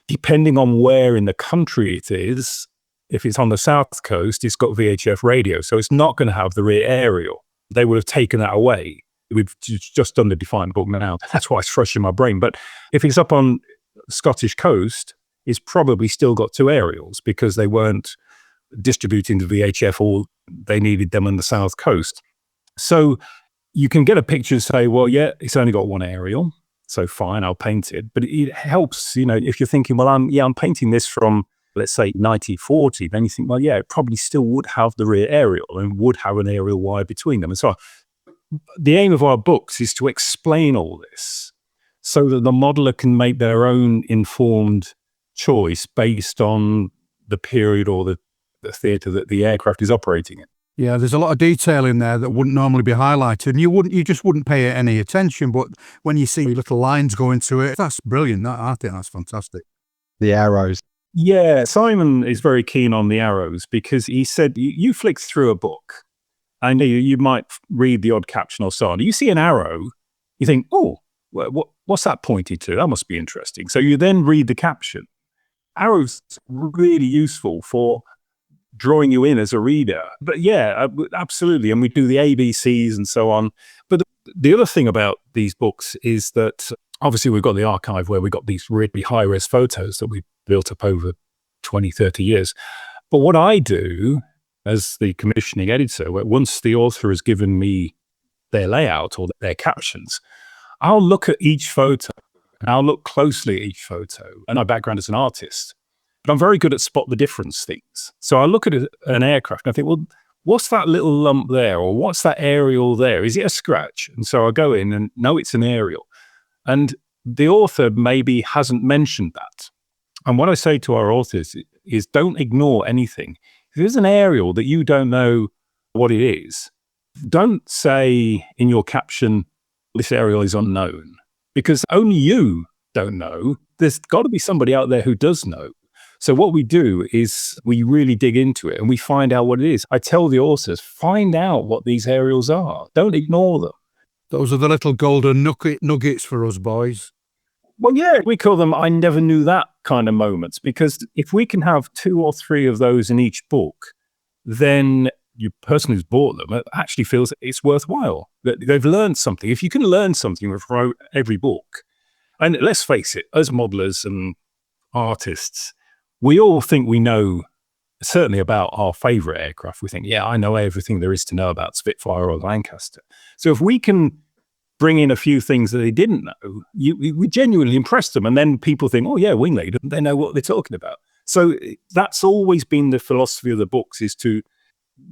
depending on where in the country it is, if it's on the south coast, it's got VHF radio. So it's not going to have the rear aerial. They would have taken that away. We've just done the Defiant book now. That's why it's fresh in my brain. But if it's up on the Scottish coast, it's probably still got two aerials because they weren't distributing the VHF or they needed them on the south coast. So you can get a picture and say, well, yeah, it's only got one aerial. So fine, I'll paint it. But it helps, if you're thinking, well, I'm painting this from, let's say, 1940, then you think, well, yeah, it probably still would have the rear aerial and would have an aerial wire between them. And so the aim of our books is to explain all this so that the modeler can make their own informed choice based on the period or the theatre that the aircraft is operating in. Yeah, there's a lot of detail in there that wouldn't normally be highlighted, and you just wouldn't pay it any attention. But when you see little lines go into it, that's brilliant. I think that's fantastic. The arrows. Yeah, Simon is very keen on the arrows because he said you flick through a book, and you might read the odd caption or so on. You see an arrow, you think, oh, what's that pointed to? That must be interesting. So you then read the caption. Arrows are really useful for drawing you in as a reader. But yeah, absolutely. And we do the ABCs and so on. But the other thing about these books is that obviously we've got the archive where we've got these really high-res photos that we've built up over 20, 30 years. But what I do as the commissioning editor, once the author has given me their layout or their captions, I'll look at each photo and I'll look closely at each photo. And my background as an artist, but I'm very good at spot the difference things. So I look at an aircraft and I think, well, what's that little lump there? Or what's that aerial there? Is it a scratch? And so I go in and no, it's an aerial. And the author maybe hasn't mentioned that. And what I say to our authors is don't ignore anything. If there's an aerial that you don't know what it is, don't say in your caption, this aerial is unknown, because only you don't know. There's got to be somebody out there who does know. So what we do is we really dig into it and we find out what it is. I tell the authors, find out what these aerials are. Don't ignore them. Those are the little golden nuggets for us boys. Well, yeah, we call them I never knew that kind of moments, because if we can have 2 or 3 of those in each book, then the person who's bought them actually feels it's worthwhile, that they've learned something. If you can learn something from every book, and let's face it, as modelers and artists, we all think we know certainly about our favorite aircraft. We think, yeah, I know everything there is to know about Spitfire or Lancaster. So if we can bring in a few things that they didn't know, we genuinely impress them. And then people think, oh yeah, WingLeader, they know what they're talking about. So that's always been the philosophy of the books, is to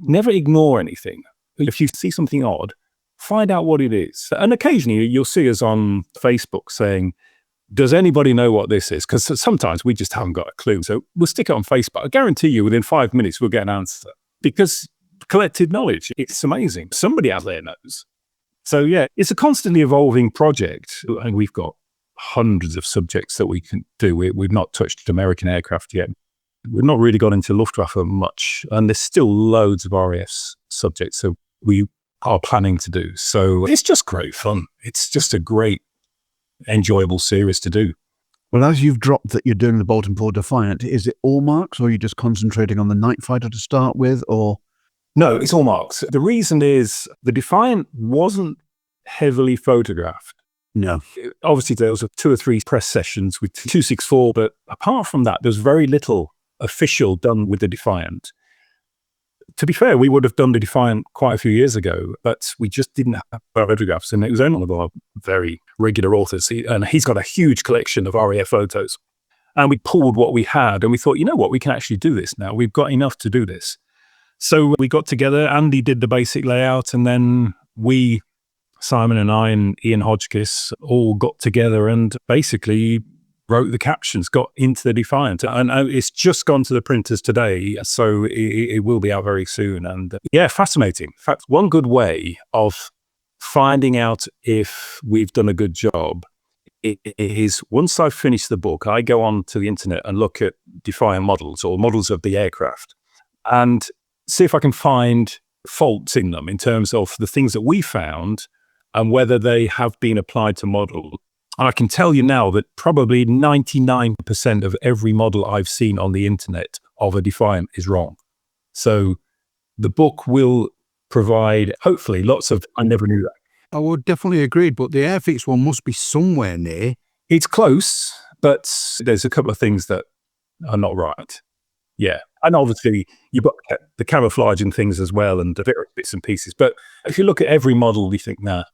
never ignore anything. If you see something odd, find out what it is. And occasionally you'll see us on Facebook saying, does anybody know what this is? Because sometimes we just haven't got a clue. So we'll stick it on Facebook. I guarantee you within 5 minutes we'll get an answer, because collected knowledge, it's amazing. Somebody out there knows. So yeah, it's a constantly evolving project. And we've got hundreds of subjects that we can do. We've not touched American aircraft yet. We've not really got into Luftwaffe much. And there's still loads of RAF subjects that we are planning to do. So it's just great fun. It's just a great, enjoyable series to do. Well, as you've dropped that you're doing the Bolton-Ford Defiant, is it all marks, or are you just concentrating on the night fighter to start with, or? No, it's all marks. The reason is the Defiant wasn't heavily photographed. No. Obviously, there was 2 or 3 press sessions with 264, but apart from that, there's very little official done with the Defiant. to be fair, we would have done the Defiant quite a few years ago, but we just didn't have our photographs. And it was only one of our very regular authors. And he's got a huge collection of RAF photos. And we pulled what we had and we thought, you know what, we can actually do this now. We've got enough to do this. So we got together, Andy did the basic layout, and then we, Simon and I and Ian Hodgkiss, all got together and basically wrote the captions, got into the Defiant. And it's just gone to the printers today, so it will be out very soon. And yeah, fascinating. In fact, one good way of finding out if we've done a good job is once I've finished the book, I go on to the internet and look at Defiant models or models of the aircraft and see if I can find faults in them in terms of the things that we found and whether they have been applied to model. And I can tell you now that probably 99% of every model I've seen on the internet of a Defiant is wrong. So the book will provide, hopefully, lots of, I never knew that. I would definitely agree, but the Airfix one must be somewhere near. It's close, but there's a couple of things that are not right. Yeah. And obviously, you've got the camouflage and things as well, and the various bits and pieces. But if you look at every model, you think, nah,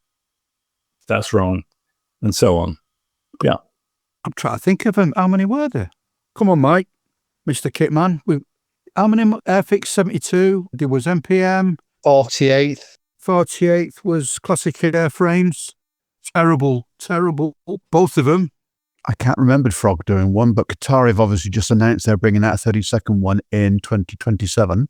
that's wrong. And so on. Yeah. I'm trying to think of them. How many were there? Come on, Mike, Mr. Kitman. How many Airfix 72? There was MPM. 48th. 48th was Classic Airframes. Terrible. Both of them. I can't remember Frog doing one, but Qatari have obviously just announced they're bringing out a 32nd one in 2027.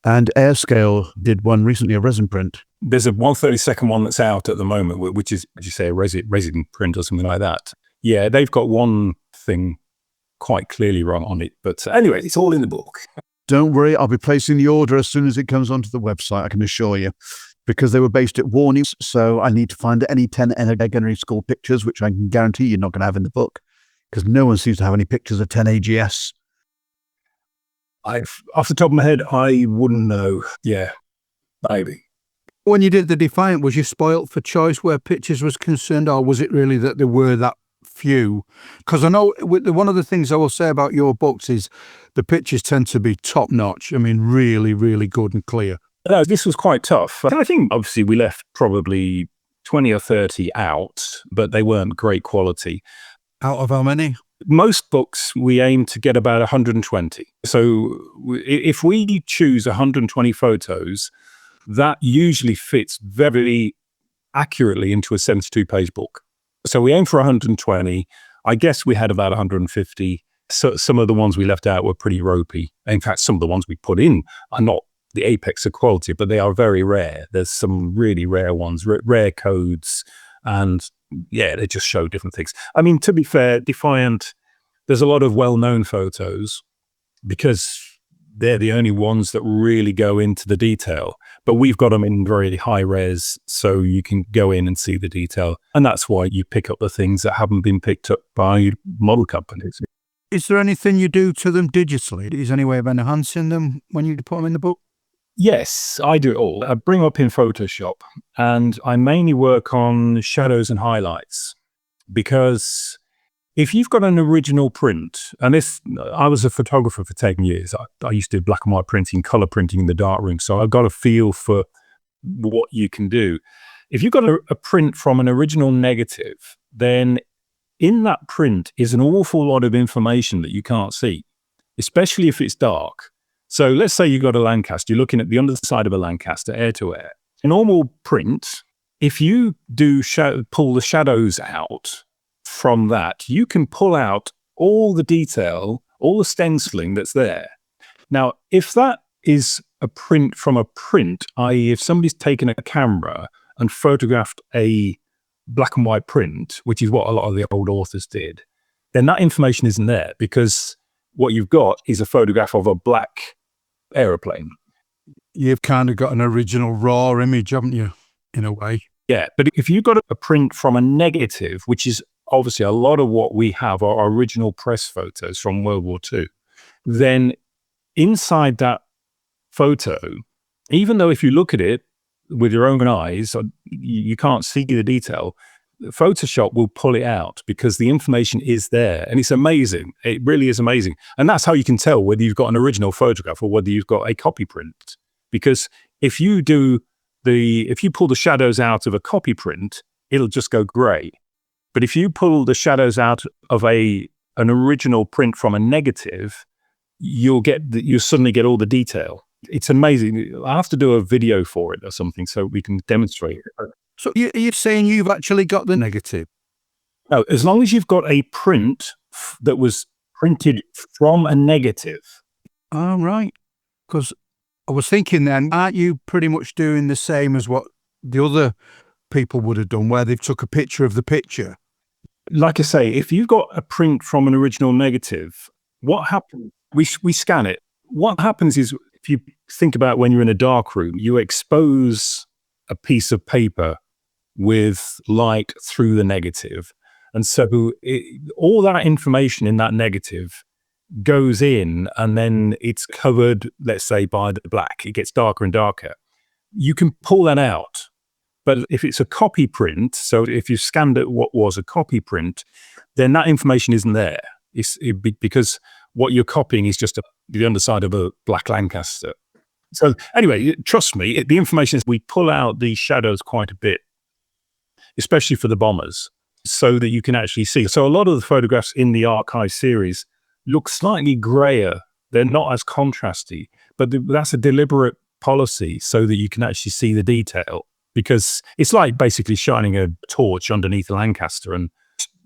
And Airscale did one recently, a resin print. There's a 132nd one that's out at the moment, which is, as you say, a resin print or something like that. Yeah, they've got one thing quite clearly wrong on it. But anyway, it's all in the book. Don't worry, I'll be placing the order as soon as it comes onto the website, I can assure you. Because they were based at Warnings, so I need to find any 10 Gunnery School pictures, which I can guarantee you're not going to have in the book. Because no one seems to have any pictures of 10 AGS. Off the top of my head, I wouldn't know. Yeah, maybe. When you did the Defiant, was you spoilt for choice where pictures was concerned, or was it really that there were that few? Because I know one of the things I will say about your books is the pictures tend to be top notch. I mean, really, really good and clear. No, this was quite tough. I think obviously we left probably 20 or 30 out, but they weren't great quality. Out of how many? Most books, we aim to get about 120. So if we choose 120 photos, that usually fits very accurately into a 72-page book. So we aim for 120. I guess we had about 150. So some of the ones we left out were pretty ropey. In fact, some of the ones we put in are not the apex of quality, but they are very rare. There's some really rare ones, rare codes, and yeah, they just show different things. I mean, to be fair, Defiant, there's a lot of well-known photos because they're the only ones that really go into the detail, but we've got them in very high res, so you can go in and see the detail. And that's why you pick up the things that haven't been picked up by model companies. Is there anything you do to them digitally? Is there any way of enhancing them when you put them in the book? Yes, I do it all. I bring up in Photoshop, and I mainly work on shadows and highlights, because if you've got an original print, and I was a photographer for 10 years. I used to do black and white printing, color printing in the darkroom, so I've got a feel for what you can do. If you've got a print from an original negative, then in that print is an awful lot of information that you can't see, especially if it's dark. So let's say you've got a Lancaster, you're looking at the underside of a Lancaster, air to air. A normal print, if you do pull the shadows out from that, you can pull out all the detail, all the stenciling that's there. Now, if that is a print from a print, i.e. if somebody's taken a camera and photographed a black and white print, which is what a lot of the old authors did, then that information isn't there, because what you've got is a photograph of a black aeroplane. You've kind of got an original raw image, haven't you, in a way? Yeah, but if you've got a print from a negative, which is obviously a lot of what we have are original press photos from World War II, then inside that photo, even though if you look at it with your own eyes, you can't see the detail, Photoshop will pull it out because the information is there, and it's amazing. It really is amazing. And that's how you can tell whether you've got an original photograph or whether you've got a copy print. because if you pull the shadows out of a copy print, it'll just go grey. But if you pull the shadows out of an original print from a negative, you'll suddenly get all the detail. It's amazing. I have to do a video for it or something so we can demonstrate it. So you're saying you've actually got the negative? No, as long as you've got a print that was printed from a negative. Oh, right. Because I was thinking then, aren't you pretty much doing the same as what the other people would have done, where they've took a picture of the picture? Like I say, if you've got a print from an original negative, what happens? We scan it. What happens is, if you think about when you're in a dark room, you expose a piece of paper with light through the negative. And so all that information in that negative goes in, and then it's covered, let's say, by the black. It gets darker and darker. You can pull that out. But if it's a copy print, so if you scanned it what was a copy print, then that information isn't there. Because what you're copying is just the underside of a black Lancaster. So anyway, trust me, the information is, we pull out these shadows quite a bit, especially for the bombers, so that you can actually see. So a lot of the photographs in the archive series look slightly grayer. They're not as contrasty, but that's a deliberate policy so that you can actually see the detail. Because it's like basically shining a torch underneath a Lancaster, and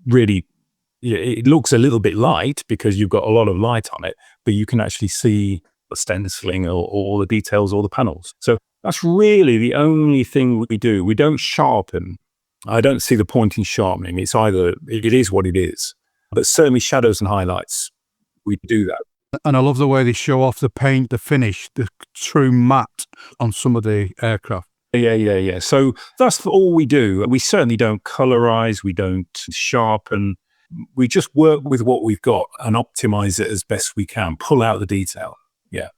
really it looks a little bit light because you've got a lot of light on it, but you can actually see the stenciling or all the details, all the panels. So that's really the only thing we do. We don't sharpen. I don't see the point in sharpening. It's either, it is what it is. But certainly shadows and highlights, we do that. And I love the way they show off the paint, the finish, the true matte on some of the aircraft. Yeah. So that's all we do. We certainly don't colorize. We don't sharpen. We just work with what we've got and optimize it as best we can, pull out the detail. Yeah.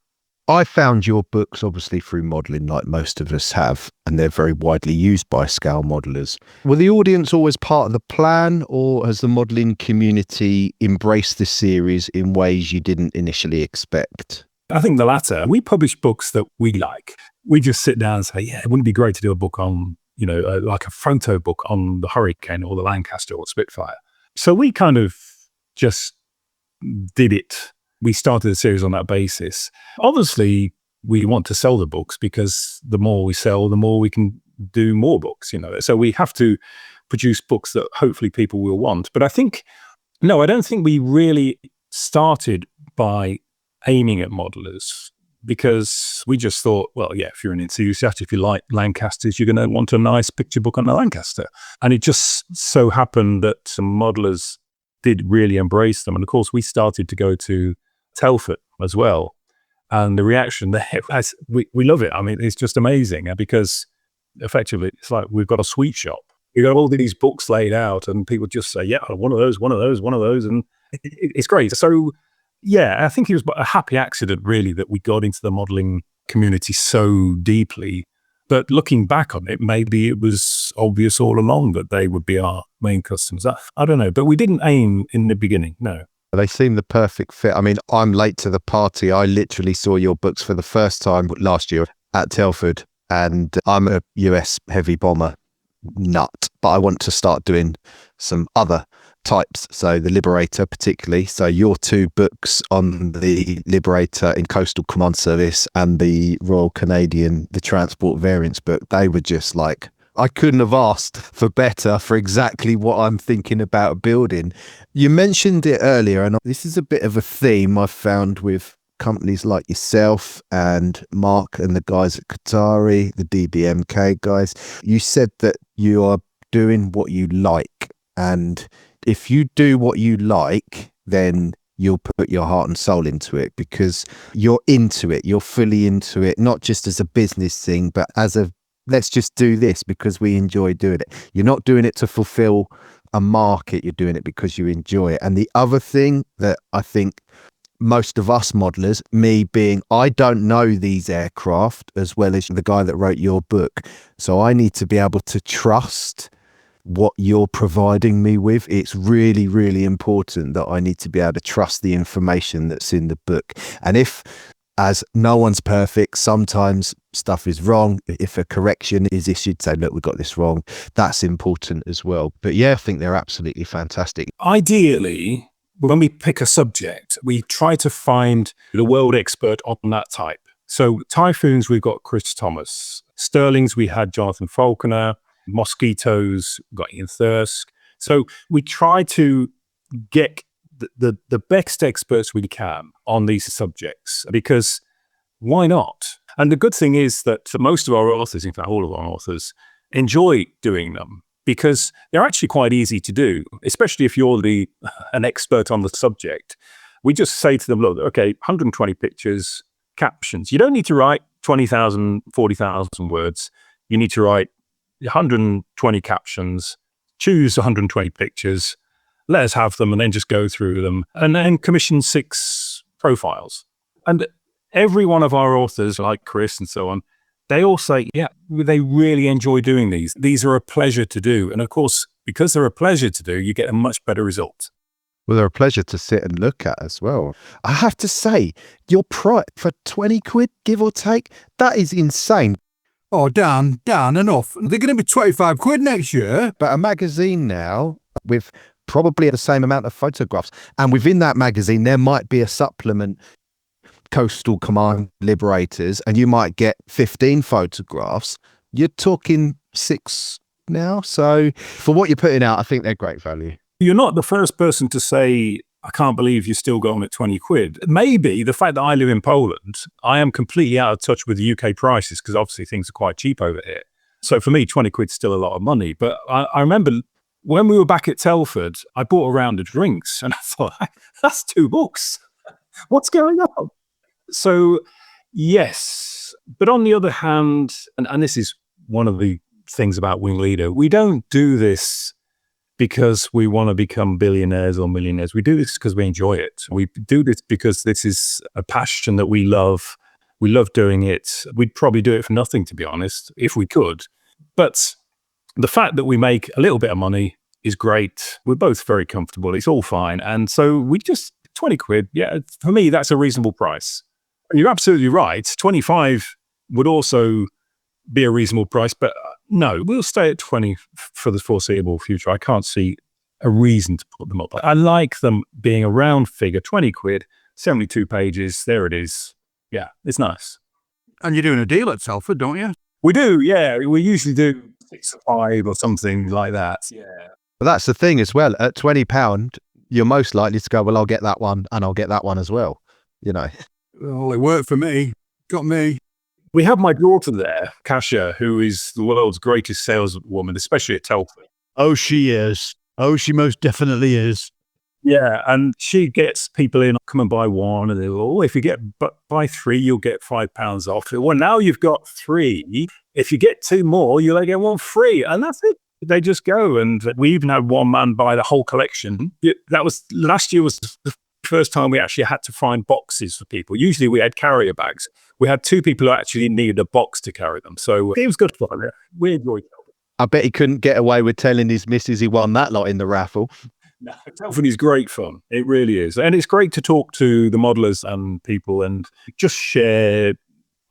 I found your books obviously through modelling, like most of us have, and they're very widely used by scale modellers. Were the audience always part of the plan, or has the modelling community embraced the series in ways you didn't initially expect? I think the latter. We publish books that we like. We just sit down and say, yeah, it wouldn't be great to do a book on, like a photo book on the Hurricane or the Lancaster or Spitfire. So we kind of just did it. We started the series on that basis. Obviously, we want to sell the books, because the more we sell, the more we can do more books, So we have to produce books that hopefully people will want. But I don't think we really started by aiming at modelers, because we just thought, well, yeah, if you're an enthusiast, if you like Lancasters, you're going to want a nice picture book on a Lancaster. And it just so happened that some modelers did really embrace them. And of course, we started to go to Telford as well. And the reaction there, we love it. I mean, it's just amazing, because effectively it's like we've got a sweet shop. We've got all these books laid out, and people just say, yeah, one of those. And it's great. So yeah, I think it was a happy accident, really, that we got into the modelling community so deeply. But looking back on it, maybe it was obvious all along that they would be our main customers. I don't know, but we didn't aim in the beginning, no. They seem the perfect fit. I mean, I'm late to the party. I literally saw your books for the first time last year at Telford, and I'm a US heavy bomber nut, but I want to start doing some other types, so the Liberator particularly. So your two books on the Liberator in Coastal Command Service and the Royal Canadian, the Transport Variants book, they were just like, I couldn't have asked for better for exactly what I'm thinking about building. You mentioned it earlier, and this is a bit of a theme I've found with companies like yourself and Mark and the guys at Qatari, the DBMK guys. You said that you are doing what you like, and if you do what you like, then you'll put your heart and soul into it, because you're into it. You're fully into it, not just as a business thing, but as a, let's just do this because we enjoy doing it. You're not doing it to fulfill a market. You're doing it because you enjoy it. And the other thing that I think most of us modelers, me being, I don't know these aircraft as well as the guy that wrote your book. So I need to be able to trust what you're providing me with. It's really, really important that I need to be able to trust the information that's in the book. And if as no one's perfect. Sometimes stuff is wrong. If a correction is issued, say, look, we got this wrong. That's important as well. But yeah, I think they're absolutely fantastic. Ideally, when we pick a subject, we try to find the world expert on that type. So typhoons, we've got Chris Thomas. Sterlings, we had Jonathan Falconer. Mosquitoes, we've got Ian Thirsk. So we try to get the best experts we can on these subjects, because why not? And the good thing is that most of our authors, in fact all of our authors, enjoy doing them because they're actually quite easy to do, especially if you're an expert on the subject. We just say to them, look, okay, 120 pictures, captions. You don't need to write 20,000, 40,000 words. You need to write 120 captions, choose 120 pictures, let us have them, and then just go through them, and then commission 6 profiles. And every one of our authors, like Chris and so on, they all say, yeah, they really enjoy doing these. These are a pleasure to do. And of course, because they're a pleasure to do, you get a much better result. Well, they're a pleasure to sit and look at as well. I have to say, your price for 20 quid, give or take, that is insane. Oh, Dan, enough. They're going to be 25 quid next year. But a magazine now with probably the same amount of photographs. And within that magazine, there might be a supplement, Coastal Command Liberators, and you might get 15 photographs. You're talking 6 now. So for what you're putting out, I think they're great value. You're not the first person to say, I can't believe you're still going at 20 quid. Maybe the fact that I live in Poland, I am completely out of touch with the UK prices because obviously things are quite cheap over here. So for me, 20 quid's still a lot of money. But I remember when we were back at Telford, I bought a round of drinks and I thought, that's 2 books. What's going on? So yes, but on the other hand, and this is one of the things about WingLeader, we don't do this because we want to become billionaires or millionaires. We do this because we enjoy it. We do this because this is a passion that we love. We love doing it. We'd probably do it for nothing, to be honest, if we could. But the fact that we make a little bit of money is great. We're both very comfortable. It's all fine. And so we just, 20 quid, yeah, for me, that's a reasonable price. You're absolutely right. 25 would also be a reasonable price, but no, we'll stay at 20 for the foreseeable future. I can't see a reason to put them up. I like them being a round figure, 20 quid, 72 pages. There it is. Yeah, it's nice. And you're doing a deal at Telford, don't you? We do, yeah. We usually do 6 or 5 or something like that. Yeah. But that's the thing as well. At £20, you're most likely to go, well, I'll get that one and I'll get that one as well. You know. Well, it worked for me. Got me. We have my daughter there, Kasia, who is the world's greatest saleswoman, especially at Telford. Oh, she is. Oh, she most definitely is. Yeah, and she gets people in, come and buy one, and they go, oh, if you buy 3, you'll get £5 off. Well, now you've got 3. If you get 2 more, you'll get 1 free, and that's it. They just go, and we even had one man buy the whole collection. That was last year was the first time we actually had to find boxes for people. Usually we had carrier bags. We had 2 people who actually needed a box to carry them. So it was good fun. We enjoyed it. I bet he couldn't get away with telling his missus he won that lot in the raffle. No, Telford is great fun. It really is. And it's great to talk to the modelers and people and just share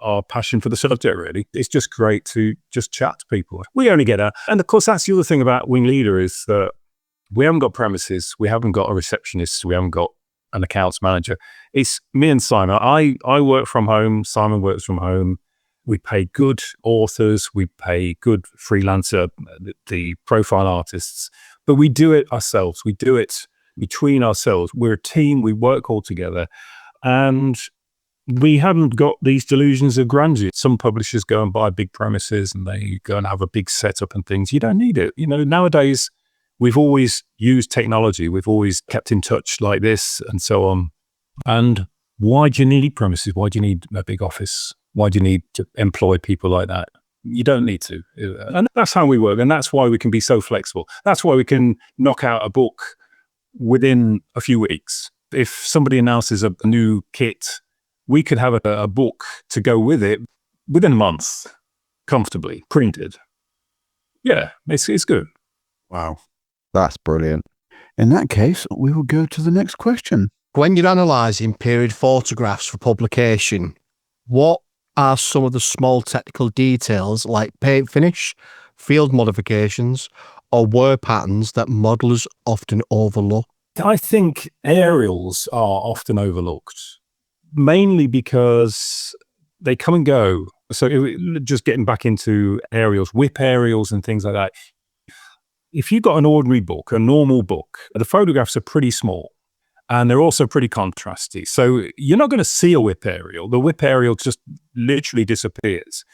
our passion for the subject, really. It's just great to just chat to people. We only get and of course, that's the other thing about WingLeader is that we haven't got premises, we haven't got a receptionist, we haven't got an accounts manager. It's me and Simon. I work from home, Simon works from home. We pay good authors, we pay good freelancer, the profile artists, but we do it ourselves. We do it between ourselves. We're a team, we work all together, and we haven't got these delusions of grandeur. Some publishers go and buy big premises and they go and have a big setup and things. You don't need it. You know, nowadays, we've always used technology. We've always kept in touch like this and so on. And why do you need premises? Why do you need a big office? Why do you need to employ people like that? You don't need to. And that's how we work. And that's why we can be so flexible. That's why we can knock out a book within a few weeks. If somebody announces a new kit, we could have a book to go with it within a month, comfortably printed. Yeah, it's good. Wow. That's brilliant. In that case, we will go to the next question. When you're analysing period photographs for publication, what are some of the small technical details like paint finish, field modifications, or wear patterns that modelers often overlook? I think aerials are often overlooked, mainly because they come and go. So just getting back into aerials, whip aerials and things like that. If you've got an ordinary book, a normal book, the photographs are pretty small and they're also pretty contrasty. So you're not going to see a whip aerial. The whip aerial just literally disappears.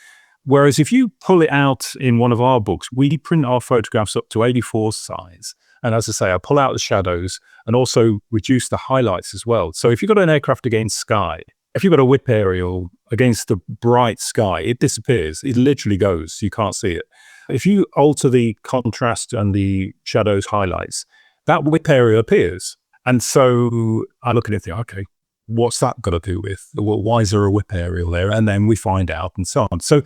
Whereas if you pull it out in one of our books, we print our photographs up to 84 size. And as I say, I pull out the shadows and also reduce the highlights as well. So if you've got an aircraft against sky, if you've got a whip aerial against the bright sky, it disappears. It literally goes. You can't see it. If you alter the contrast and the shadows highlights, that whip aerial appears. And so I look at it and think, okay, what's that got to do with? Well, why is there a whip aerial there? And then we find out and so on. So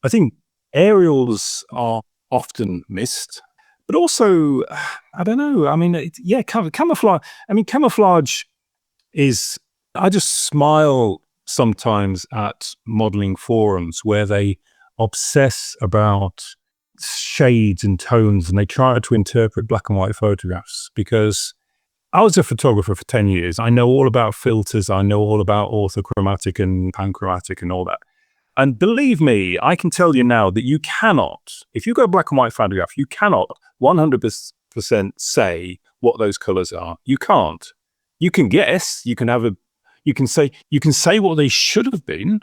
I think aerials are often missed, but also, I don't know. I mean, camouflage. I mean, camouflage is, I just smile sometimes at modeling forums where they obsess about shades and tones and they try to interpret black and white photographs, because I was a photographer for 10 years. I know all about filters. I know all about orthochromatic and panchromatic and all that. And believe me, I can tell you now that you cannot, if you go black and white photograph, you cannot 100% say what those colors are. You can't. You can guess, you can say what they should have been,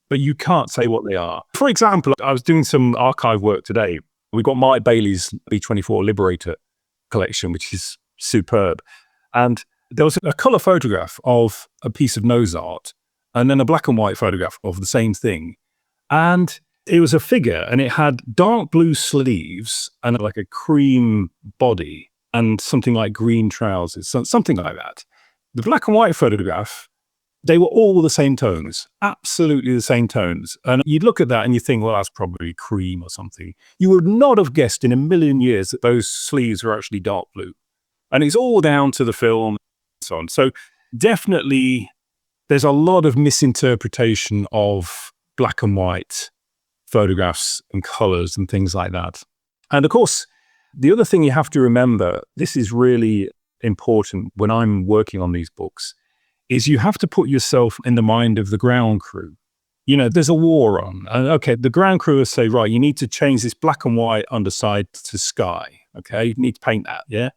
but you can't say what they are. For example, I was doing some archive work today. We've got Mike Bailey's B24 Liberator collection, which is superb. And there was a color photograph of a piece of nose art and then a black and white photograph of the same thing. And it was a figure and it had dark blue sleeves and like a cream body and something like green trousers, something like that. The black and white photograph, they were all the same tones, absolutely the same tones. And you'd look at that and you think, well, that's probably cream or something. You would not have guessed in a million years that those sleeves were actually dark blue. And it's all down to the film and so on. So definitely there's a lot of misinterpretation of black and white photographs and colors and things like that. And of course, the other thing you have to remember, this is really important when I'm working on these books, is you have to put yourself in the mind of the ground crew. You know, there's a war on. And okay, the ground crew will say, right, you need to change this black and white underside to sky. Okay, you need to paint that, yeah?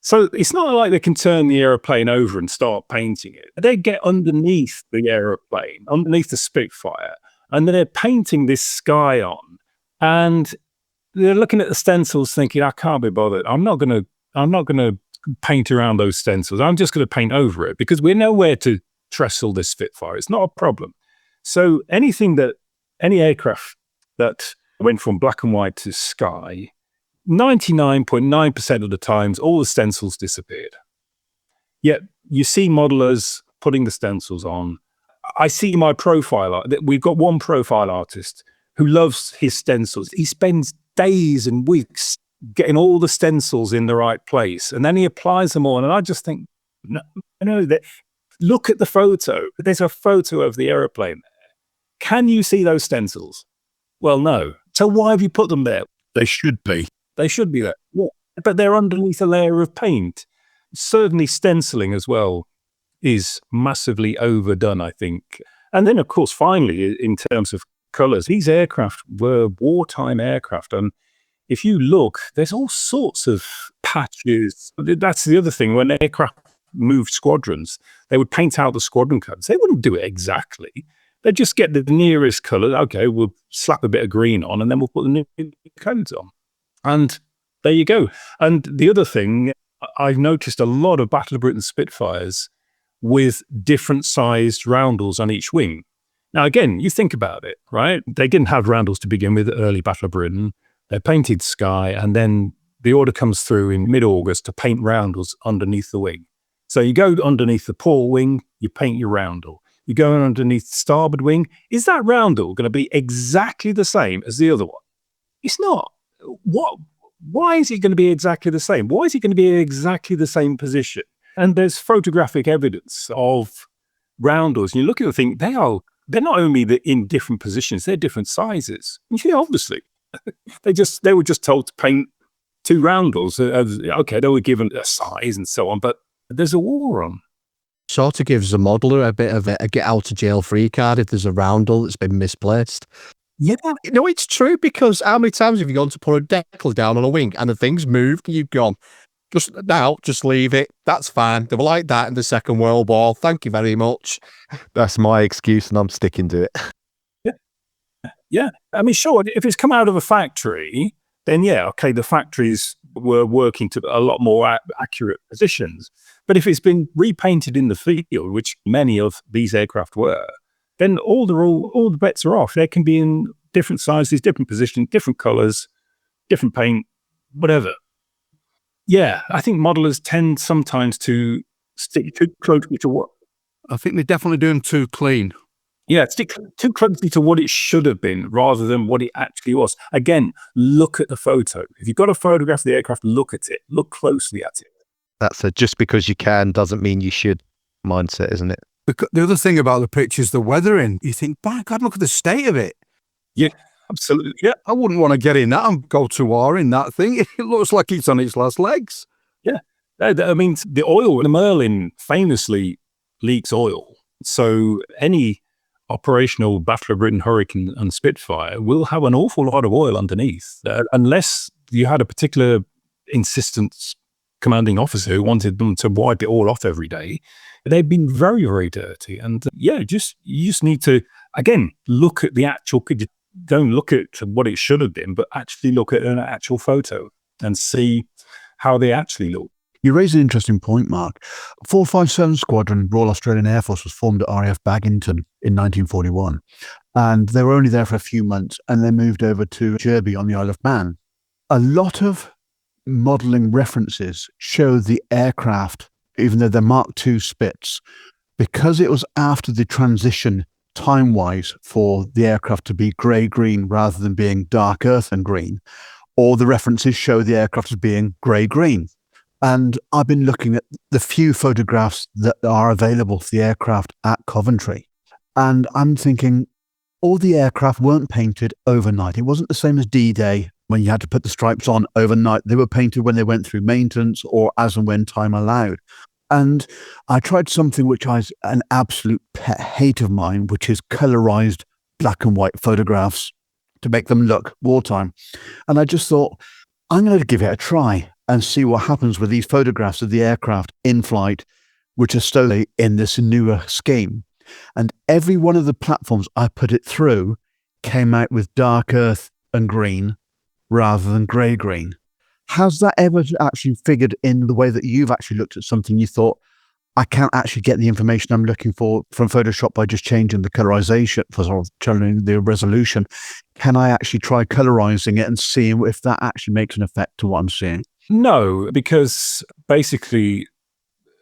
So it's not like they can turn the aeroplane over and start painting it. They get underneath the aeroplane, underneath the Spitfire, and then they're painting this sky on. And they're looking at the stencils thinking, I can't be bothered. I'm not going to paint around those stencils. I'm just going to paint over it because we know where to trestle this Spitfire. It's not a problem. So any aircraft that went from black and white to sky, 99.9% of the times, all the stencils disappeared. Yet you see modelers putting the stencils on. I see my profile. We've got one profile artist who loves his stencils. He spends days and weeks getting all the stencils in the right place, and then he applies them all. And I just think, look at the photo. There's a photo of the aeroplane there. Can you see those stencils? Well, no. So why have you put them there? They should be. They should be there. Yeah. But they're underneath a layer of paint. Certainly stenciling as well is massively overdone, I think. And then, of course, finally, in terms of colors, these aircraft were wartime aircraft. And if you look, there's all sorts of patches. That's the other thing. When aircraft moved squadrons, they would paint out the squadron codes. They wouldn't do it exactly. They'd just get the nearest color. Okay, we'll slap a bit of green on and then we'll put the new codes on. And there you go. And the other thing, I've noticed a lot of Battle of Britain Spitfires with different sized roundels on each wing. Now, again, you think about it, right? They didn't have roundels to begin with, early Battle of Britain. They're painted sky, and then the order comes through in mid-August to paint roundels underneath the wing. So you go underneath the port wing, you paint your roundel. You go underneath the starboard wing. Is that roundel going to be exactly the same as the other one? It's not. Why is it going to be exactly the same? Why is it going to be exactly the same position? And there's photographic evidence of roundels. And you look at it and think, they're not only in different positions, they're different sizes. Yeah, obviously. They were just told to paint 2 roundels. Okay, they were given a size and so on, but there's a war on. Sort of gives the modeler a bit of a get out of jail free card if there's a roundel that's been misplaced. Yeah. No, it's true, because how many times have you gone to put a decal down on a wing and the thing's moved and you've gone, just leave it. That's fine. They were like that in the Second World War. Thank you very much. That's my excuse and I'm sticking to it. Yeah. I mean, sure, if it's come out of a factory, then yeah, okay, the factories were working to a lot more accurate positions. But if it's been repainted in the field, which many of these aircraft were, then all the bets are off. They can be in different sizes, different positions, different colors, different paint, whatever. Yeah, I think modelers tend sometimes to stick too closely to what... I think they're definitely doing too clean. Yeah, stick too closely to what it should have been rather than what it actually was. Again, look at the photo. If you've got a photograph of the aircraft, look at it. Look closely at it. That's a just because you can doesn't mean you should mindset, isn't it? The other thing about the pictures, the weathering, you think, by God, look at the state of it. Yeah, absolutely. Yeah. I wouldn't want to get in that and go to war in that thing. It looks like it's on its last legs. Yeah. I mean, the oil, the Merlin famously leaks oil. So any operational Battle of Britain Hurricane and Spitfire will have an awful lot of oil underneath, unless you had a particular insistent commanding officer who wanted them to wipe it all off every day. They've been very, very dirty. And you just need to, again, look at the actual, don't look at what it should have been, but actually look at an actual photo and see how they actually look. You raise an interesting point, Mark. 457 Squadron, Royal Australian Air Force, was formed at RAF Baginton in 1941. And they were only there for a few months, and they moved over to Derby on the Isle of Man. A lot of modelling references show the aircraft, even though they're Mark II Spits, because it was after the transition time-wise for the aircraft to be grey-green rather than being dark earth and green, all the references show the aircraft as being grey-green. And I've been looking at the few photographs that are available for the aircraft at Coventry. And I'm thinking, all the aircraft weren't painted overnight. It wasn't the same as D-Day when you had to put the stripes on overnight. They were painted when they went through maintenance or as and when time allowed. And I tried something which is an absolute pet hate of mine, which is colorized black and white photographs to make them look wartime. And I just thought, I'm going to give it a try and see what happens with these photographs of the aircraft in flight, which are slowly in this newer scheme. And every one of the platforms I put it through came out with dark earth and green rather than grey-green. Has that ever actually figured in the way that you've actually looked at something you thought, I can't actually get the information I'm looking for from Photoshop by just changing the colorization, for sort of changing the resolution? Can I actually try colorizing it and see if that actually makes an effect to what I'm seeing? No, because basically,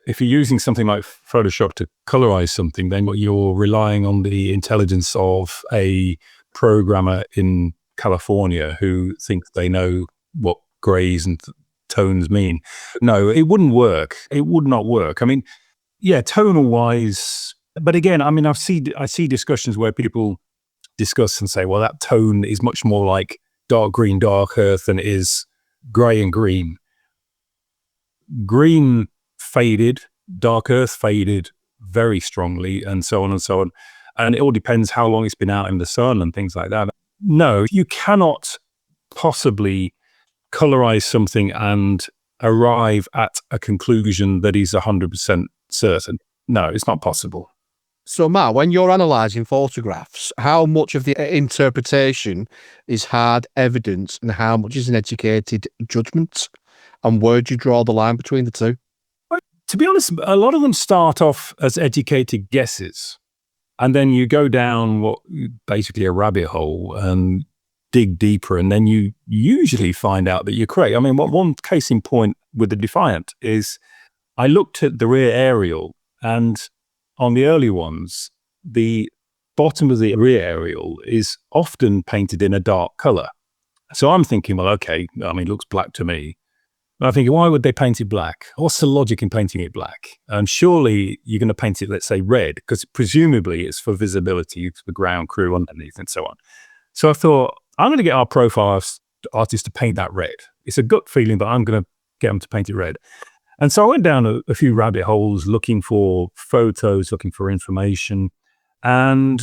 if you're using something like Photoshop to colorize something, then you're relying on the intelligence of a programmer in California who thinks they know what grays and tones mean. No, it wouldn't work. It would not work. I mean, yeah, tonal wise, but again, I mean, I see discussions where people discuss and say, well, that tone is much more like dark green, dark earth than it is grey and green. Green faded, dark earth faded very strongly, and so on and so on. And it all depends how long it's been out in the sun and things like that. No, you cannot possibly colorize something and arrive at a conclusion that is 100% certain. No, it's not possible. So, Matt, when you're analysing photographs, how much of the interpretation is hard evidence and how much is an educated judgment? And where do you draw the line between the two? To be honest, a lot of them start off as educated guesses. And then you go down basically a rabbit hole and dig deeper. And then you usually find out that you're correct. I mean, one case in point with the Defiant is I looked at the rear aerial, and on the early ones, the bottom of the rear aerial is often painted in a dark color. So I'm thinking, well, okay, I mean, it looks black to me. And I'm thinking, why would they paint it black? What's the logic in painting it black? Surely you're going to paint it, let's say, red, because presumably it's for visibility for the ground crew underneath and so on. So I thought, I'm going to get our profile artist to paint that red. It's a gut feeling, but I'm going to get them to paint it red. And so I went down a few rabbit holes looking for photos, looking for information. And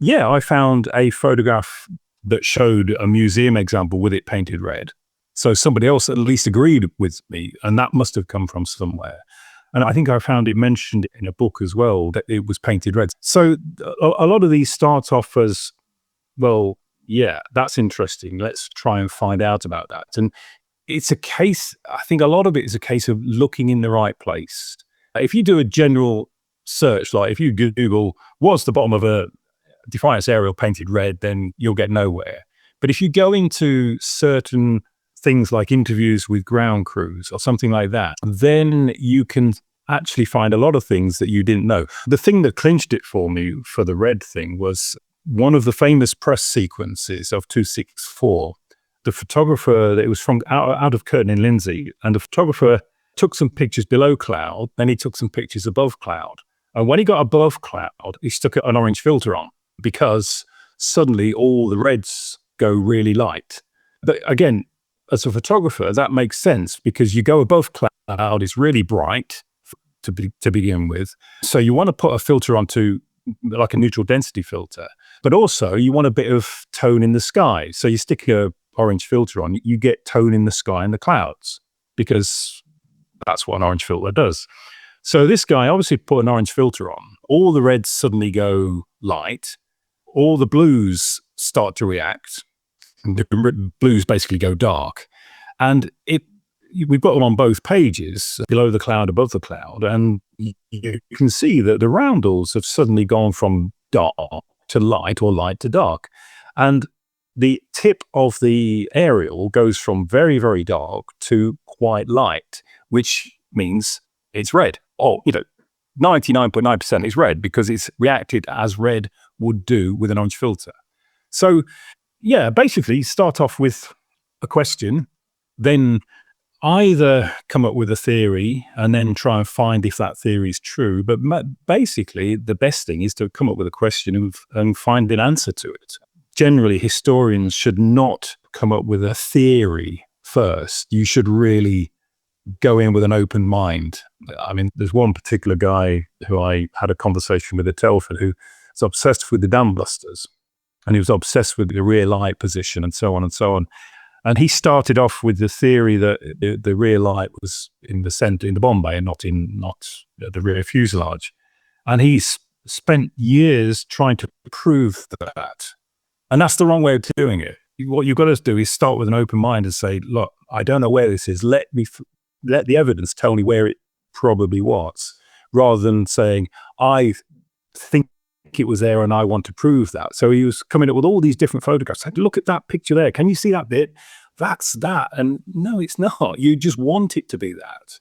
yeah, I found a photograph that showed a museum example with it painted red. So somebody else at least agreed with me, and that must have come from somewhere. And I think I found it mentioned in a book as well that it was painted red. So a lot of these start off as, well, yeah, that's interesting. Let's try and find out about that. And it's a case, I think a lot of it is a case of looking in the right place. If you do a general search, like if you Google, what's the bottom of a Defiance aerial painted red, then you'll get nowhere. But if you go into certain things like interviews with ground crews or something like that, then you can actually find a lot of things that you didn't know. The thing that clinched it for me for the red thing was one of the famous press sequences of 264. The photographer, it was from out of Curtin in Lindsay, and the photographer took some pictures below cloud, then he took some pictures above cloud. And when he got above cloud, he stuck an orange filter on, because suddenly all the reds go really light. But again, as a photographer, that makes sense, because you go above cloud, it's really bright to begin with. So you want to put a filter onto, like a neutral density filter, but also you want a bit of tone in the sky. So you stick a orange filter on, you get tone in the sky and the clouds, because that's what an orange filter does. So this guy obviously put an orange filter on. All the reds suddenly go light. All the blues start to react. The blues basically go dark. And we've got them on both pages, below the cloud, above the cloud. And you can see that the roundels have suddenly gone from dark to light, or light to dark. And the tip of the aerial goes from very, very dark to quite light, which means it's red. Or, 99.9% is red, because it's reacted as red would do with an orange filter. So, yeah, basically start off with a question, then either come up with a theory and then try and find if that theory is true. But basically, the best thing is to come up with a question and find an answer to it. Generally, historians should not come up with a theory first. You should really go in with an open mind. I mean, there's one particular guy who I had a conversation with at Telford who was obsessed with the dam busters, and he was obsessed with the rear light position and so on and so on. And he started off with the theory that the rear light was in the center, in the bomb bay, and not the rear fuselage. And he's spent years trying to prove that. And that's the wrong way of doing it. What you've got to do is start with an open mind and say, look, I don't know where this is. Let the evidence tell me where it probably was, rather than saying, I think it was there and I want to prove that. So he was coming up with all these different photographs. Said, look at that picture there. Can you see that bit? That's that. And no, it's not. You just want it to be that.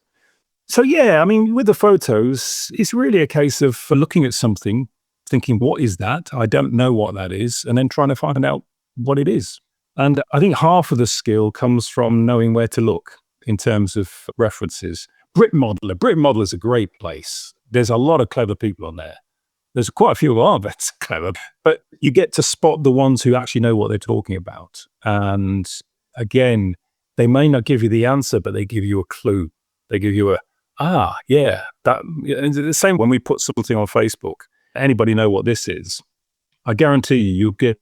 So yeah, I mean, with the photos, it's really a case of looking at something, thinking, what is that? I don't know what that is. And then trying to find out what it is. And I think half of the skill comes from knowing where to look in terms of references. Brit Modeler is a great place. There's a lot of clever people on there. There's quite a few who aren't that clever, but you get to spot the ones who actually know what they're talking about. And again, they may not give you the answer, but they give you a clue. They give you the same when we put something on Facebook. Anybody know what this is? I guarantee you'll get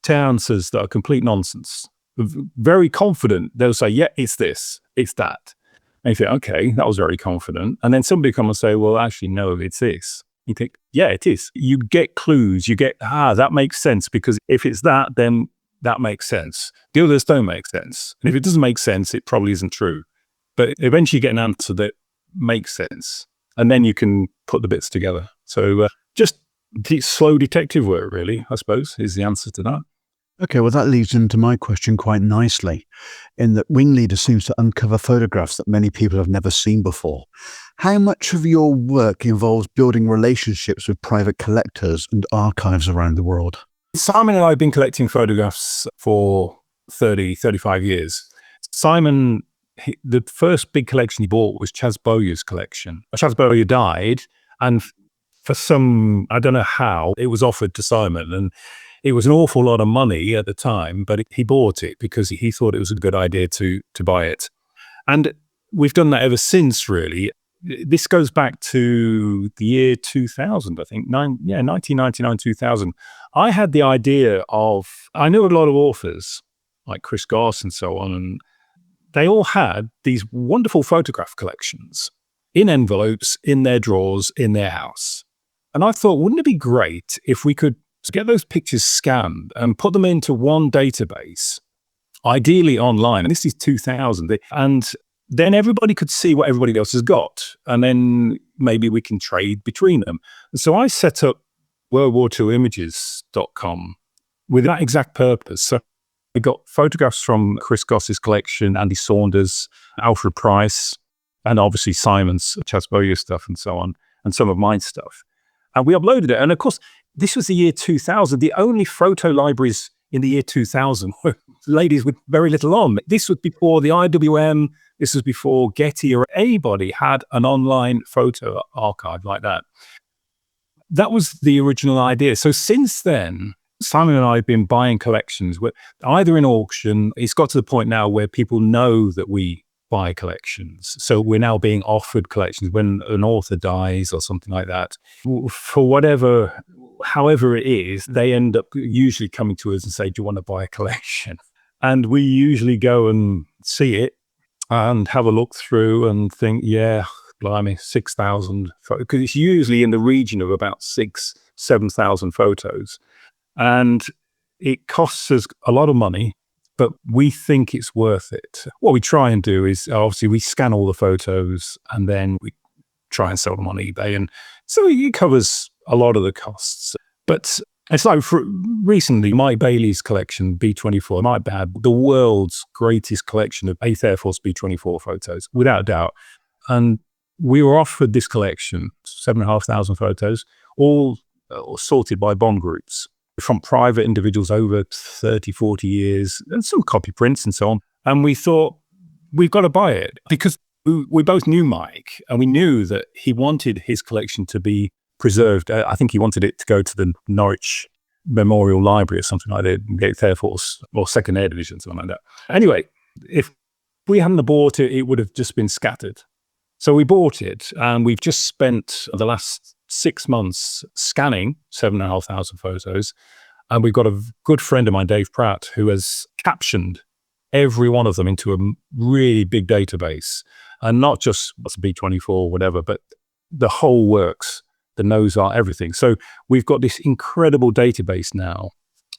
answers that are complete nonsense. Very confident, they'll say, yeah, it's this, it's that. And you think, okay, that was very confident. And then somebody come and say, well, actually, no, it's this. You think, yeah, it is. You get clues. You get, that makes sense, because if it's that, then that makes sense. The others don't make sense. And if it doesn't make sense, it probably isn't true. But eventually you get an answer that makes sense. And then you can put the bits together. So just slow detective work, really, I suppose, is the answer to that. Okay, well, that leads into my question quite nicely, in that WingLeader seems to uncover photographs that many people have never seen before. How much of your work involves building relationships with private collectors and archives around the world? Simon and I have been collecting photographs for 35 years. Simon the first big collection he bought was Chas Bowyer's collection. Chas Bowyer died, and for some, I don't know how, it was offered to Simon, and it was an awful lot of money at the time, but he bought it because he thought it was a good idea to buy it. And we've done that ever since, really. This goes back to the year 2000, I think, 1999, 2000. I had the idea I knew a lot of authors, like Chris Goss and so on, and they all had these wonderful photograph collections in envelopes, in their drawers, in their house. And I thought, wouldn't it be great if we could get those pictures scanned and put them into one database, ideally online. And this is 2000. And then everybody could see what everybody else has got. And then maybe we can trade between them. And so I set up WorldWar2Images.com with that exact purpose. So we got photographs from Chris Goss's collection, Andy Saunders, Alfred Price, and obviously Simon's Chas Bowyer stuff and so on, and some of my stuff. And we uploaded it. And of course, this was the year 2000. The only photo libraries in the year 2000 were ladies with very little on. This was before the IWM. This was before Getty or anybody had an online photo archive like that. That was the original idea. So since then, Simon and I have been buying collections, either in auction. It's got to the point now where people know that we buy collections. So we're now being offered collections when an author dies or something like that. For however it is, they end up usually coming to us and say, do you want to buy a collection? And we usually go and see it and have a look through and think, yeah, blimey, 6,000, because it's usually in the region of about 7,000 photos. And it costs us a lot of money, but we think it's worth it. What we try and do is, obviously, we scan all the photos and then we try and sell them on eBay. And so it covers a lot of the costs. But it's like recently, Mike Bailey's collection, B-24, might have the world's greatest collection of 8th Air Force B-24 photos, without a doubt. And we were offered this collection, 7,500 photos, all sorted by bond groups, from private individuals over 30, 40 years, and some copy prints and so on. And we thought, we've got to buy it, because we both knew Mike, and we knew that he wanted his collection to be preserved. I think he wanted it to go to the Norwich Memorial Library or something like that, the 8th Air Force or 2nd Air Division, something like that. Anyway, if we hadn't bought it, it would have just been scattered. So we bought it, and we've just spent the last 6 months scanning 7,500 photos. And we've got a good friend of mine, Dave Pratt, who has captioned every one of them into a really big database. And not just what's B-24 or whatever, but the whole works, the nose art, everything. So we've got this incredible database now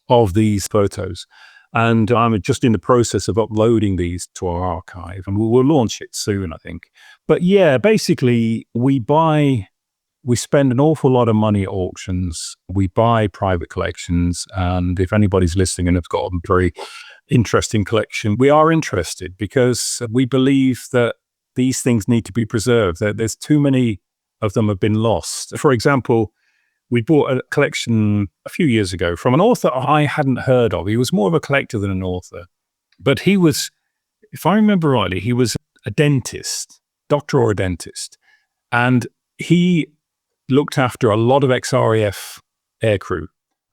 of these photos. And I'm just in the process of uploading these to our archive, and we'll launch it soon, I think. But yeah, basically, we spend an awful lot of money at auctions. We buy private collections. And if anybody's listening and has got a very interesting collection, we are interested, because we believe that these things need to be preserved. There's too many of them have been lost. For example, we bought a collection a few years ago from an author I hadn't heard of. He was more of a collector than an author. But he was, if I remember rightly, he was a dentist, doctor or a dentist. And he looked after a lot of ex-RAF aircrew.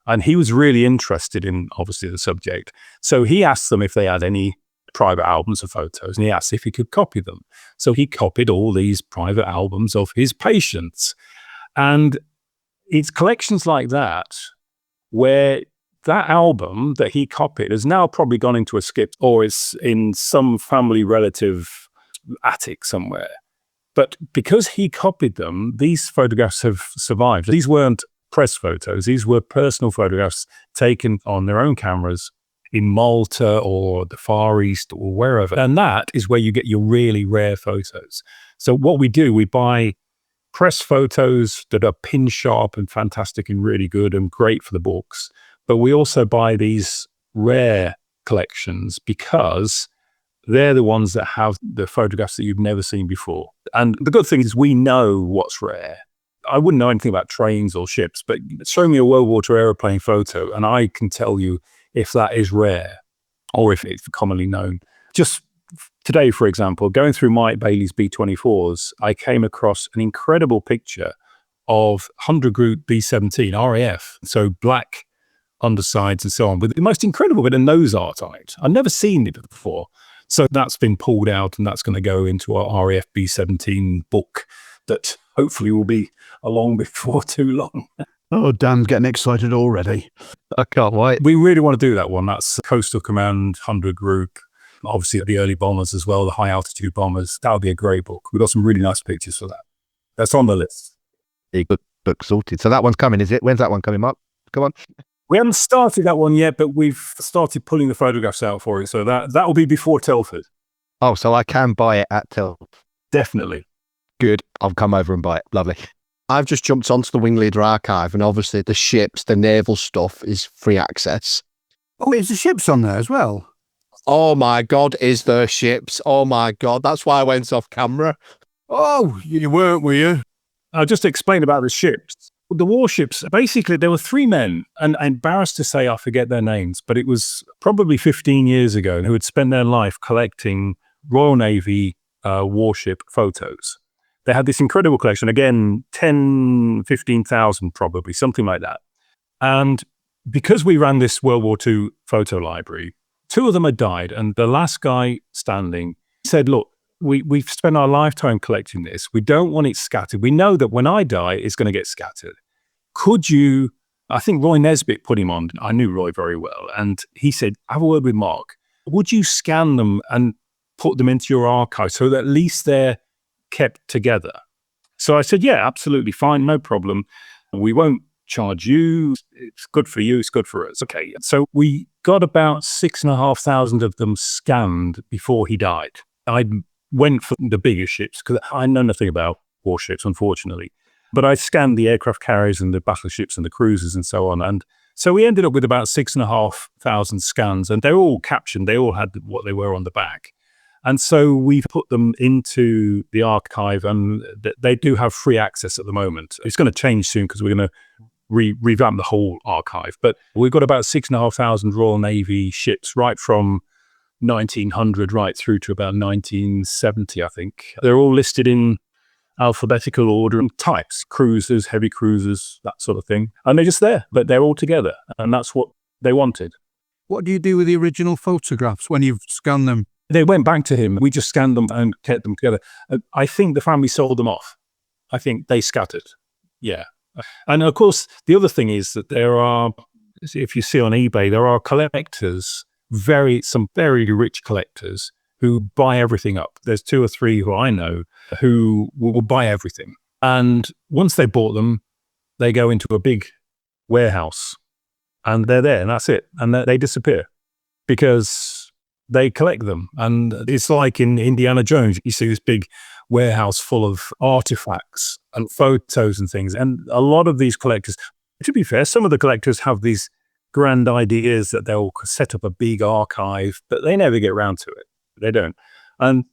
And he was really interested in, obviously, the subject. So he asked them if they had any private albums of photos, and he asked if he could copy them. So he copied all these private albums of his patients. And it's collections like that where that album that he copied has now probably gone into a skip, or is in some family relative attic somewhere. But because he copied them, these photographs have survived. These weren't press photos. These were personal photographs taken on their own cameras in Malta or the Far East or wherever. And that is where you get your really rare photos. So what we do, we buy press photos that are pin sharp and fantastic and really good and great for the books. But we also buy these rare collections because they're the ones that have the photographs that you've never seen before. And the good thing is we know what's rare. I wouldn't know anything about trains or ships, but show me a World War II aeroplane photo and I can tell you if that is rare or if it's commonly known. Just Today, for example, going through Mike Bailey's B-24s, I came across an incredible picture of 100 Group B-17 RAF, so black undersides and so on, with the most incredible bit of nose art on it. I'd never seen it before. So that's been pulled out, and that's going to go into our RAF B-17 book that hopefully will be along before too long. Oh, Dan's getting excited already. I can't wait. We really want to do that one. That's Coastal Command 100 Group. Obviously, the early bombers as well, the high altitude bombers. That would be a great book. We've got some really nice pictures for that. That's on the list. Yeah, good book sorted. So that one's coming, is it? When's that one coming, Mark? Come on. We haven't started that one yet, but we've started pulling the photographs out for it. So that will be before Telford. Oh, so I can buy it at Telford. Definitely. Good. I'll come over and buy it. Lovely. I've just jumped onto the WingLeader archive, and obviously the ships, the naval stuff is free access. Oh, is the ships on there as well? Oh my God, is there ships? Oh my God. That's why I went off camera. Oh, you weren't, were you? I'll just explain about the ships. The warships, basically, there were three men, and I'm embarrassed to say I forget their names, but it was probably 15 years ago, who had spent their life collecting Royal Navy warship photos. They had this incredible collection, again, 10, 15,000 probably, something like that. And because we ran this World War II photo library, two of them had died, and the last guy standing said, look, we've spent our lifetime collecting this. We don't want it scattered. We know that when I die, it's going to get scattered. Could you, I think Roy Nesbitt put him on. I knew Roy very well. And he said, have a word with Mark. Would you scan them and put them into your archive so that at least they're kept together? So I said, yeah, absolutely fine. No problem. We won't charge you. It's good for you. It's good for us. Okay. So we got about 6,500 of them scanned before he died. I went for the bigger ships because I know nothing about warships, unfortunately. But I scanned the aircraft carriers and the battleships and the cruisers and so on. And so we ended up with about 6,500 scans, and they're all captioned. They all had what they were on the back. And so we've put them into the archive, and they do have free access at the moment. It's going to change soon because we're going to revamp the whole archive. But we've got about 6,500 Royal Navy ships right from 1900 right through to about 1970, I think. They're all listed in alphabetical order and types, cruisers, heavy cruisers, that sort of thing. And they're just there, but they're all together. And that's what they wanted. What do you do with the original photographs when you've scanned them? They went back to him. We just scanned them and kept them together. I think the family sold them off. I think they scattered. Yeah. And of course, the other thing is that there are, if you see on eBay, there are collectors, some very rich collectors who buy everything up. There's two or three who I know who will buy everything. And once they bought them, they go into a big warehouse and they're there and that's it. And they disappear because they collect them. And it's like in Indiana Jones, you see this big warehouse full of artifacts and photos and things. And a lot of these collectors, to be fair, some of the collectors have these grand ideas that they'll set up a big archive, but they never get around to it. They don't. And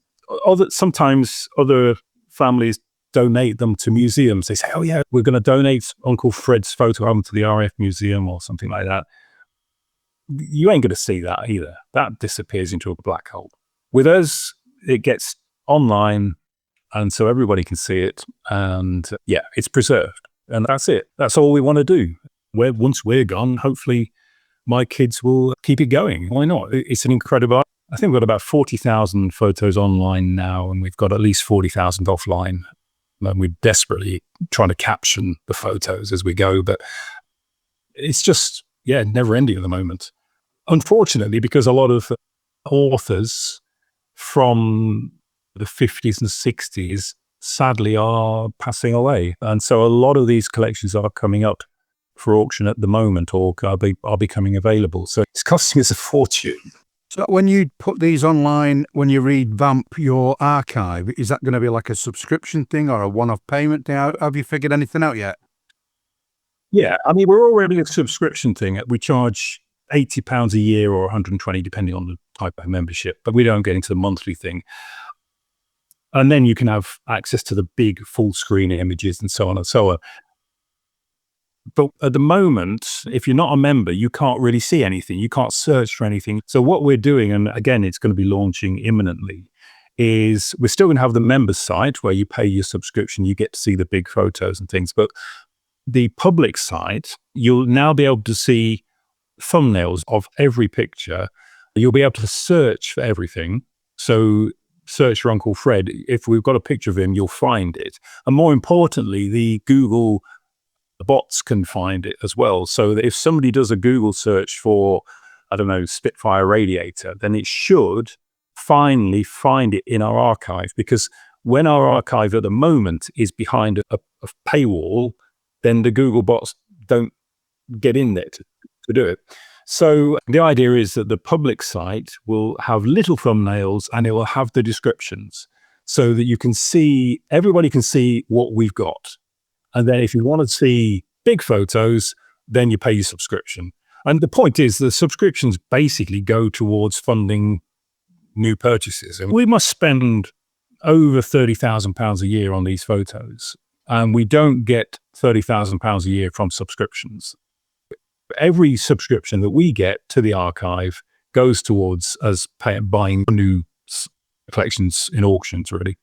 sometimes other families donate them to museums. They say, oh yeah, we're going to donate Uncle Fred's photo album to the RAF Museum or something like that. You ain't going to see that either. That disappears into a black hole. With us, it gets online, and so everybody can see it. And yeah, it's preserved. And that's it. That's all we want to do. Once we're gone, hopefully my kids will keep it going. Why not? It's an incredible. I think we've got about 40,000 photos online now, and we've got at least 40,000 offline. And we're desperately trying to caption the photos as we go, but it's just, never ending at the moment. Unfortunately, because a lot of authors from the 50s and 60s sadly are passing away. And so a lot of these collections are coming up for auction at the moment or are becoming available. So it's costing us a fortune. So when you put these online, when you revamp your archive, is that going to be like a subscription thing or a one-off payment thing? Have you figured anything out yet? Yeah, I mean, we're already a subscription thing. We charge £80 a year or 120 depending on the type of membership, but we don't get into the monthly thing. And then you can have access to the big full screen images and so on and so on. But at the moment, if you're not a member, you can't really see anything. You can't search for anything. So what we're doing, and again, it's going to be launching imminently, is we're still going to have the members site where you pay your subscription, you get to see the big photos and things. But the public site, you'll now be able to see thumbnails of every picture. You'll be able to search for everything. So search for Uncle Fred. If we've got a picture of him, you'll find it. And more importantly, the Google bots can find it as well. So that if somebody does a Google search for, I don't know, Spitfire radiator, then it should finally find it in our archive. Because when our archive at the moment is behind a paywall, then the Google bots don't get in there to do it. So the idea is that the public site will have little thumbnails and it will have the descriptions so that you can see, everybody can see what we've got. And then if you want to see big photos, then you pay your subscription. And the point is the subscriptions basically go towards funding new purchases. And we must spend over £30,000 a year on these photos. And we don't get £30,000 a year from subscriptions. Every subscription that we get to the archive goes towards us buying new collections in auctions, really.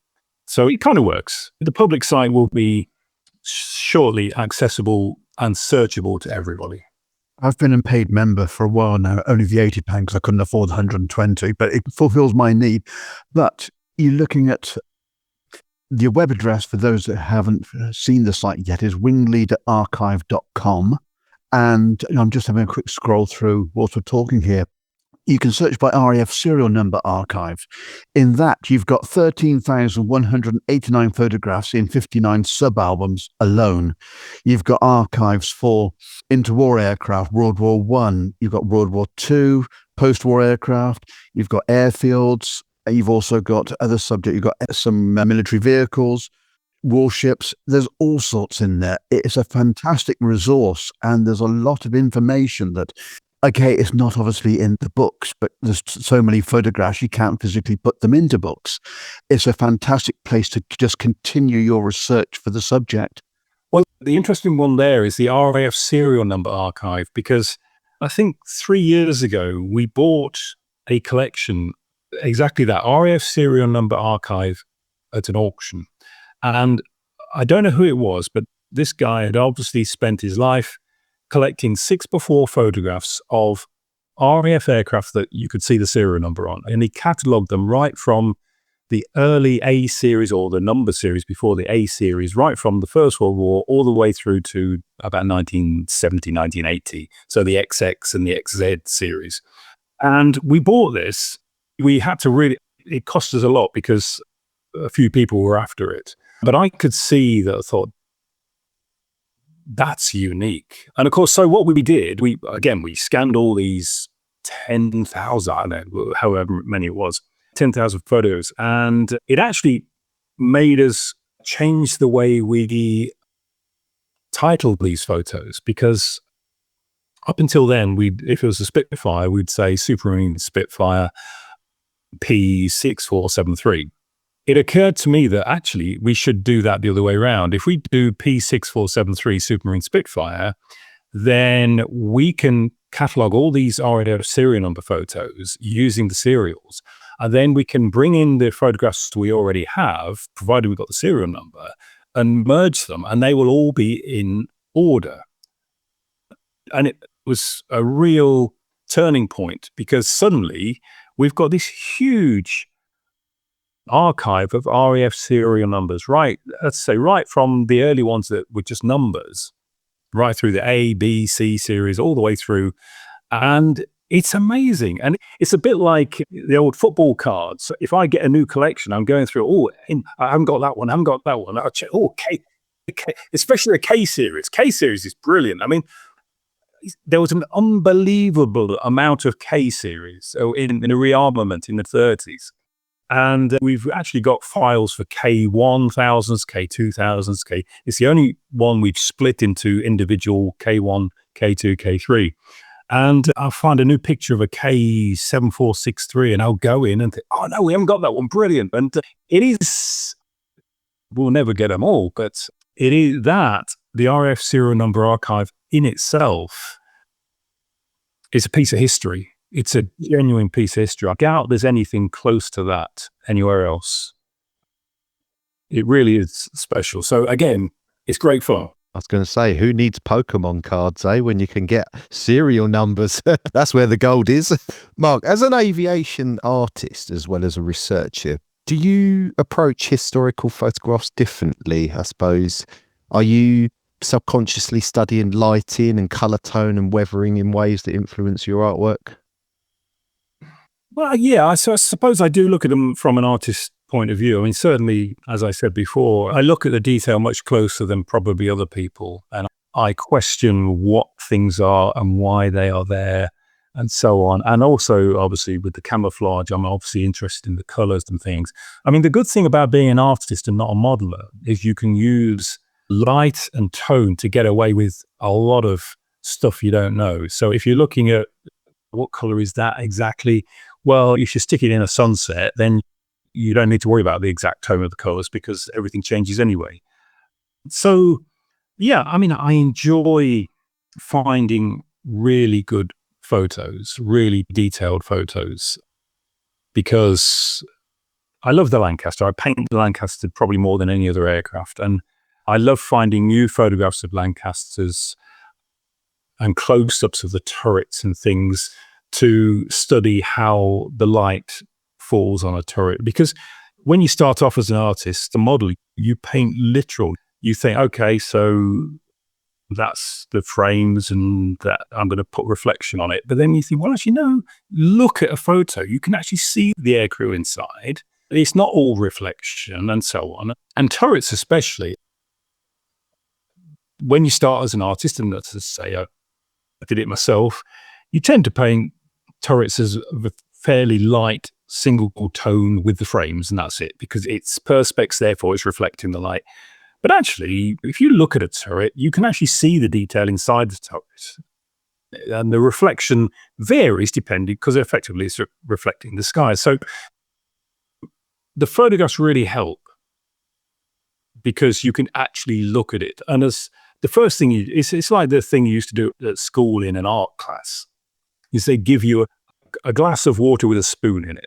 So it kind of works. The public site will be shortly accessible and searchable to everybody. I've been a paid member for a while now, only the £80 because I couldn't afford the 120, but it fulfills my need. But you're looking at the web address, for those that haven't seen the site yet, is wingleaderarchive.com. And I'm just having a quick scroll through whilst we're talking here. You can search by RAF serial number archive. In that, you've got 13,189 photographs in 59 sub-albums alone. You've got archives for interwar aircraft, World War I. You've got World War II, post-war aircraft. You've got airfields. You've also got other subjects. You've got some military vehicles, warships. There's all sorts in there. It's a fantastic resource, and there's a lot of information that, okay, it's not obviously in the books, but there's so many photographs you can't physically put them into books. It's a fantastic place to just continue your research for the subject. Well, the interesting one there is the RAF serial number archive, because I think 3 years ago we bought a collection, exactly that, RAF serial number archive, at an auction. And I don't know who it was, but this guy had obviously spent his life collecting 6x4 photographs of RAF aircraft that you could see the serial number on. And he catalogued them right from the early A series, or the number series before the A series, right from the First World War all the way through to about 1970, 1980. So the XX and the XZ series. And we bought this. We had to really, it cost us a lot because a few people were after it. But I could see that, I thought, that's unique. And of course, so what we did, we scanned all these 10,000, I don't know, however many it was, 10,000 photos. And it actually made us change the way we titled these photos, because up until then, if it was a Spitfire, we'd say Supermarine Spitfire P6473. It occurred to me that actually we should do that the other way around. If we do P6473 Supermarine Spitfire, then we can catalog all these RAF serial number photos using the serials. And then we can bring in the photographs we already have, provided we've got the serial number, and merge them, and they will all be in order. And it was a real turning point, because suddenly we've got this huge archive of RAF serial numbers, right? Let's say right from the early ones that were just numbers, right through the A, B, C series, all the way through. And it's amazing. And it's a bit like the old football cards. If I get a new collection, I'm going through, I haven't got that one, I haven't got that one. I'll check, K, especially the K series. K series is brilliant. I mean, there was an unbelievable amount of K series in a rearmament in the 30s. And we've actually got files for K1000s, K2000s, It's the only one we've split into individual K1, K2, K3. And I'll find a new picture of a K7463 and I'll go in and think, oh no, we haven't got that one. Brilliant. And it is, we'll never get them all, but it is that the RF serial number archive in itself is a piece of history. It's a genuine piece of history. I doubt there's anything close to that anywhere else. It really is special. So again, it's great fun. I was going to say, who needs Pokemon cards, when you can get serial numbers? That's where the gold is. Mark, as an aviation artist as well as a researcher, do you approach historical photographs differently, I suppose? Are you subconsciously studying lighting and colour tone and weathering in ways that influence your artwork? Well, yeah, I suppose I do look at them from an artist's point of view. I mean, certainly, as I said before, I look at the detail much closer than probably other people. And I question what things are and why they are there and so on. And also, obviously, with the camouflage, I'm obviously interested in the colors and things. I mean, the good thing about being an artist and not a modeler is you can use light and tone to get away with a lot of stuff you don't know. So if you're looking at what color is that exactly, well, if you stick it in a sunset, then you don't need to worry about the exact tone of the colors because everything changes anyway. So, yeah, I mean, I enjoy finding really good photos, really detailed photos, because I love the Lancaster. I paint the Lancaster probably more than any other aircraft. And I love finding new photographs of Lancasters and close-ups of the turrets and things to study how the light falls on a turret. Because when you start off as an artist, a model, you paint literal. You think, okay, so that's the frames and that I'm going to put reflection on it. But then you think, well, actually, no, look at a photo. You can actually see the aircrew inside. It's not all reflection and so on. And turrets especially. When you start as an artist, and let's just say I did it myself, you tend to paint turrets as a fairly light single tone with the frames, and that's it, because it's perspex, therefore it's reflecting the light. But actually, if you look at a turret, you can actually see the detail inside the turret. And the reflection varies depending, because effectively it's reflecting the sky. So the photographs really help because you can actually look at it. And as the first thing, it's like the thing you used to do at school in an art class, is they give you a glass of water with a spoon in it.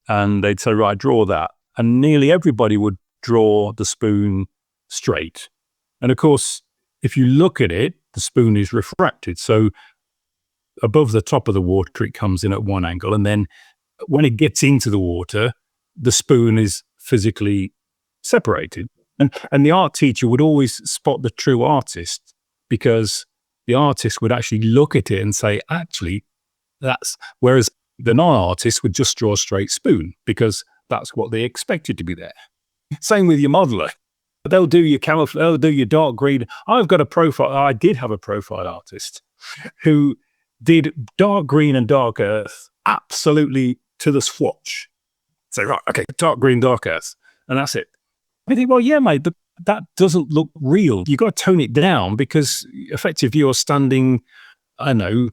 And they'd say, right, draw that. And nearly everybody would draw the spoon straight. And of course, if you look at it, the spoon is refracted. So above the top of the water, it comes in at one angle. And then when it gets into the water, the spoon is physically separated. And the art teacher would always spot the true artist, because the artist would actually look at it and say, actually, that's, whereas the non-artist would just draw a straight spoon because that's what they expected to be there. Same with your modeler. They'll do your camouflage, they'll do your dark green. I did have a profile artist who did dark green and dark earth absolutely to the swatch. Say, right, okay, dark green, dark earth, and that's it. I think, well, yeah, mate, that doesn't look real. You've got to tone it down because effectively you're standing, I don't know,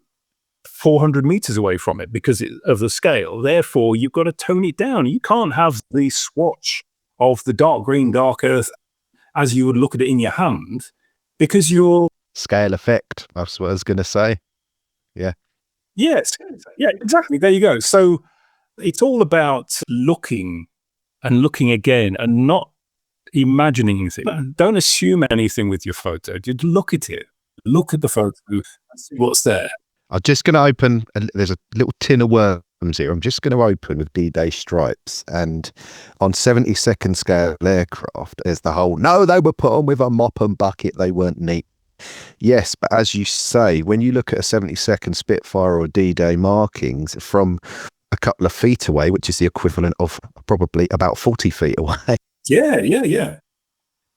400 meters away from it because of the scale. Therefore, you've got to tone it down. You can't have the swatch of the dark green, dark earth as you would look at it in your hand, because you're... Scale effect, that's what I was going to say. Yeah. Yes. Yeah, exactly. There you go. So it's all about looking and looking again and not imagining anything. Don't assume anything with your photo. Just look at it. Look at the photo and see what's there. I'm just going to open, there's a little tin of worms here. I'm just going to open with D-Day stripes. And on 72nd scale aircraft, there's the whole, no, they were put on with a mop and bucket. They weren't neat. Yes, but as you say, when you look at a 72nd Spitfire or D-Day markings from a couple of feet away, which is the equivalent of probably about 40 feet away. Yeah.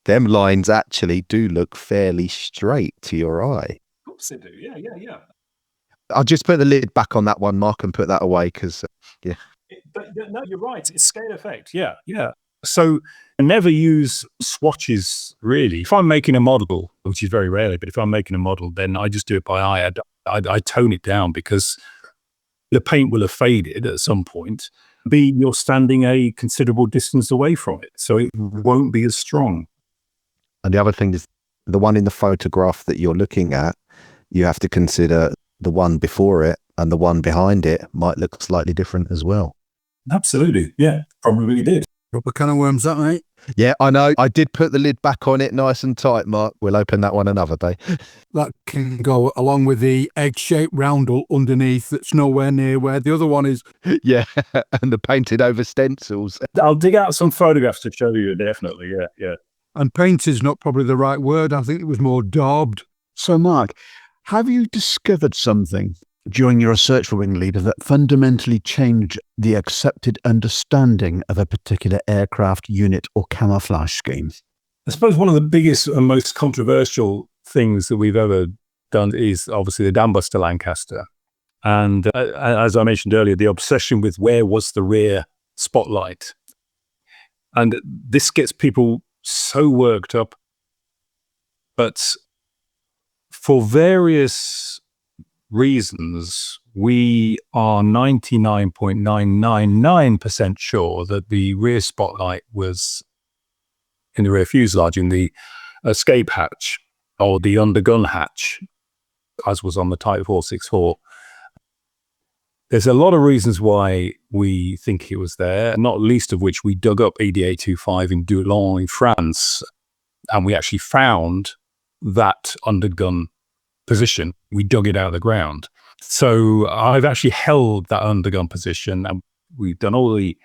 Them lines actually do look fairly straight to your eye. Of course they do. Yeah. I'll just put the lid back on that one, Mark, and put that away because, yeah. But no, you're right. It's scale effect. Yeah. So never use swatches, really. If I'm making a model, which is very rarely, but if I'm making a model, then I just do it by eye. I tone it down because the paint will have faded at some point. B, you're standing a considerable distance away from it, so it won't be as strong. And the other thing is the one in the photograph that you're looking at, you have to consider the one before it and the one behind it might look slightly different as well. Absolutely. Yeah, probably did. Proper can of worms, that, mate. Yeah, I know. I did put the lid back on it nice and tight, Mark. We'll open that one another day. That can go along with the egg-shaped roundel underneath that's nowhere near where the other one is. Yeah, and the painted over stencils. I'll dig out some photographs to show you, definitely. Yeah. And painted's not probably the right word. I think it was more daubed. So, Mark, have you discovered something during your research for WingLeader that fundamentally changed the accepted understanding of a particular aircraft unit or camouflage scheme? I suppose one of the biggest and most controversial things that we've ever done is obviously the Dambuster Lancaster. And as I mentioned earlier, the obsession with where was the rear spotlight. And this gets people so worked up. But for various reasons, we are 99.999% sure that the rear spotlight was in the rear fuselage, in the escape hatch or the undergun hatch, as was on the Type 464. There's a lot of reasons why we think it was there, not least of which we dug up EDA-25 in Doullens in France, and we actually found that undergun position. We dug it out of the ground. So I've actually held that undergun position, and we've done all the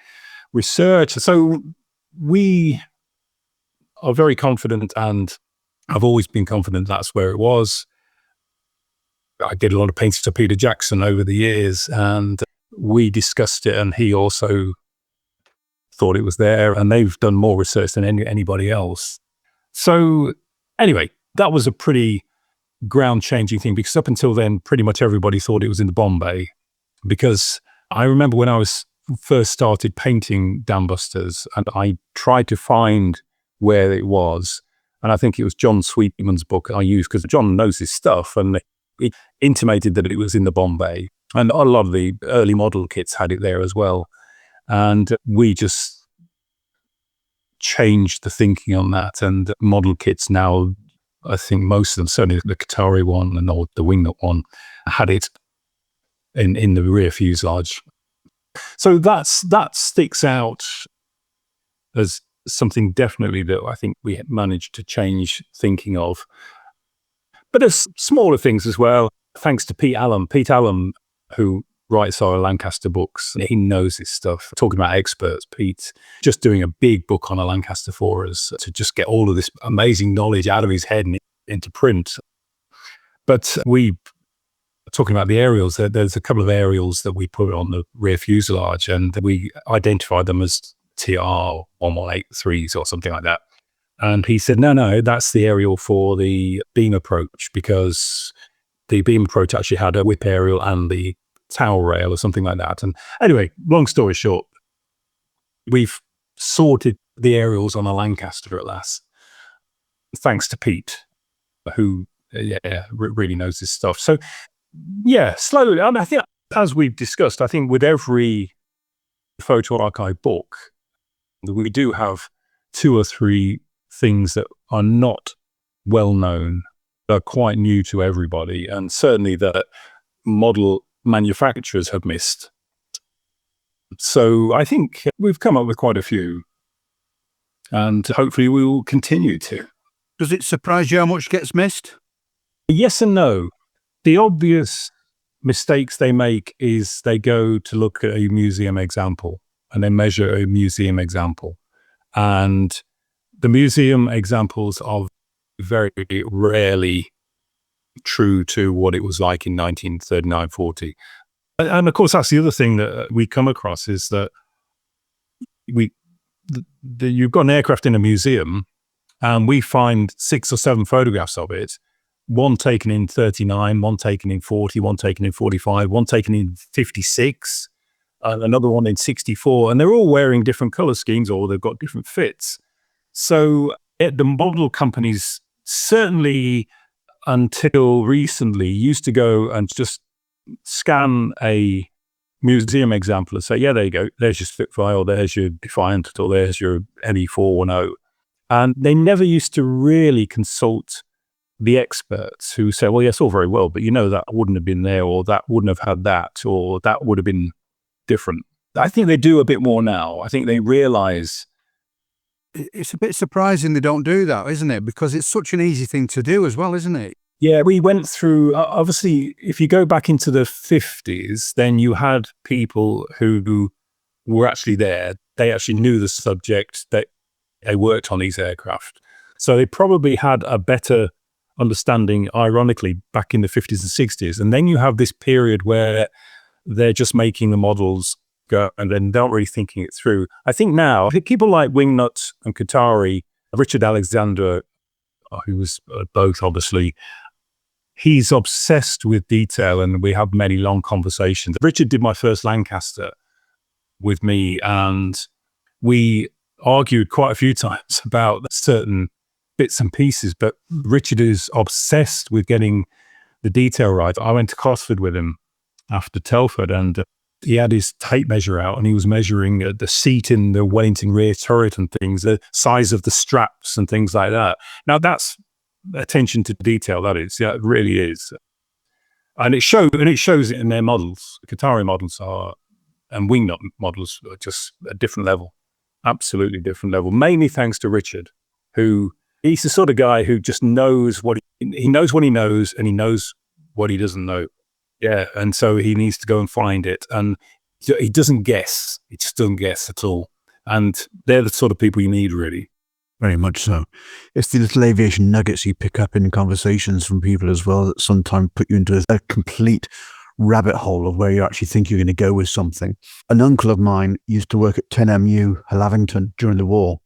research. So we are very confident, and I've always been confident that's where it was. I did a lot of painting to Peter Jackson over the years, and we discussed it, and he also thought it was there, and they've done more research than anybody else. So anyway, that was a pretty ground-changing thing, because up until then, pretty much everybody thought it was in the bomb bay. Because I remember when I was first started painting Dambusters, and I tried to find where it was, and I think it was John Sweetman's book I used, because John knows his stuff, and he intimated that it was in the bomb bay. And a lot of the early model kits had it there as well. And we just changed the thinking on that, and model kits now, I think most of them, certainly the Qatari one and the Wingnut one, had it in the rear fuselage. So that sticks out as something definitely that I think we managed to change thinking of. But there's smaller things as well, thanks to Pete Allen. Pete Allen, who writes our Lancaster books, he knows this stuff. Talking about experts, Pete, just doing a big book on a Lancaster for us to just get all of this amazing knowledge out of his head and into print. But talking about the aerials, there's a couple of aerials that we put on the rear fuselage, and we identified them as TR 1183s or something like that. And he said, no, that's the aerial for the beam approach, because the beam approach actually had a whip aerial and the tower rail or something like that. And anyway, long story short, we've sorted the aerials on a Lancaster at last, thanks to Pete, who really knows this stuff. So yeah, slowly. And I think, as we've discussed, I think with every photo archive book, we do have 2 or 3 things that are not well known, that are quite new to everybody, and certainly that model manufacturers have missed. So I think we've come up with quite a few, and hopefully we will continue to. Does it surprise you how much gets missed? Yes and no. The obvious mistakes they make is they go to look at a museum example and they measure a museum example. And the museum examples are very rarely true to what it was like in 1939-40. And of course, that's the other thing that we come across, is that you've got an aircraft in a museum, and we find 6 or 7 photographs of it, one taken in 39, one taken in 40, one taken in 45, one taken in 56, and another one in 64, and they're all wearing different color schemes, or they've got different fits. So the model companies, certainly until recently, used to go and just scan a museum example and say, yeah, there you go, there's your Spitfire, or there's your Defiant, or there's your ME410. And they never used to really consult the experts who say, well, yes, all very well, but that wouldn't have been there, or that wouldn't have had that, or that would have been different. I think they do a bit more now. I think they realize. It's a bit surprising they don't do that, isn't it? Because it's such an easy thing to do as well, isn't it? Yeah, we went through, obviously, if you go back into the 50s, then you had people who were actually there. They actually knew the subject, that they worked on these aircraft. So they probably had a better understanding, ironically, back in the 50s and 60s. And then you have this period where they're just making the models go and then they're not really thinking it through. I think now, people like Wingnut and Qatari, Richard Alexander, who was both obviously, he's obsessed with detail, and we have many long conversations. Richard did my first Lancaster with me, and we argued quite a few times about certain bits and pieces, but Richard is obsessed with getting the detail right. I went to Cosford with him after Telford, and he had his tape measure out, and he was measuring the seat in the Wellington rear turret and things, the size of the straps and things like that. Now that's attention to detail, that is. Yeah, it really is. And it shows it in their models. Qatari models are, and Wingnut models are just a different level. Absolutely different level. Mainly thanks to Richard, who he's the sort of guy who just knows what he knows what he knows, and he knows what he doesn't know. Yeah, and so he needs to go and find it, and he doesn't guess. He just doesn't guess at all. And they're the sort of people you need, really. Very much so. It's the little aviation nuggets you pick up in conversations from people as well that sometimes put you into a complete rabbit hole of where you actually think you're going to go with something. An uncle of mine used to work at 10MU Lavington during the war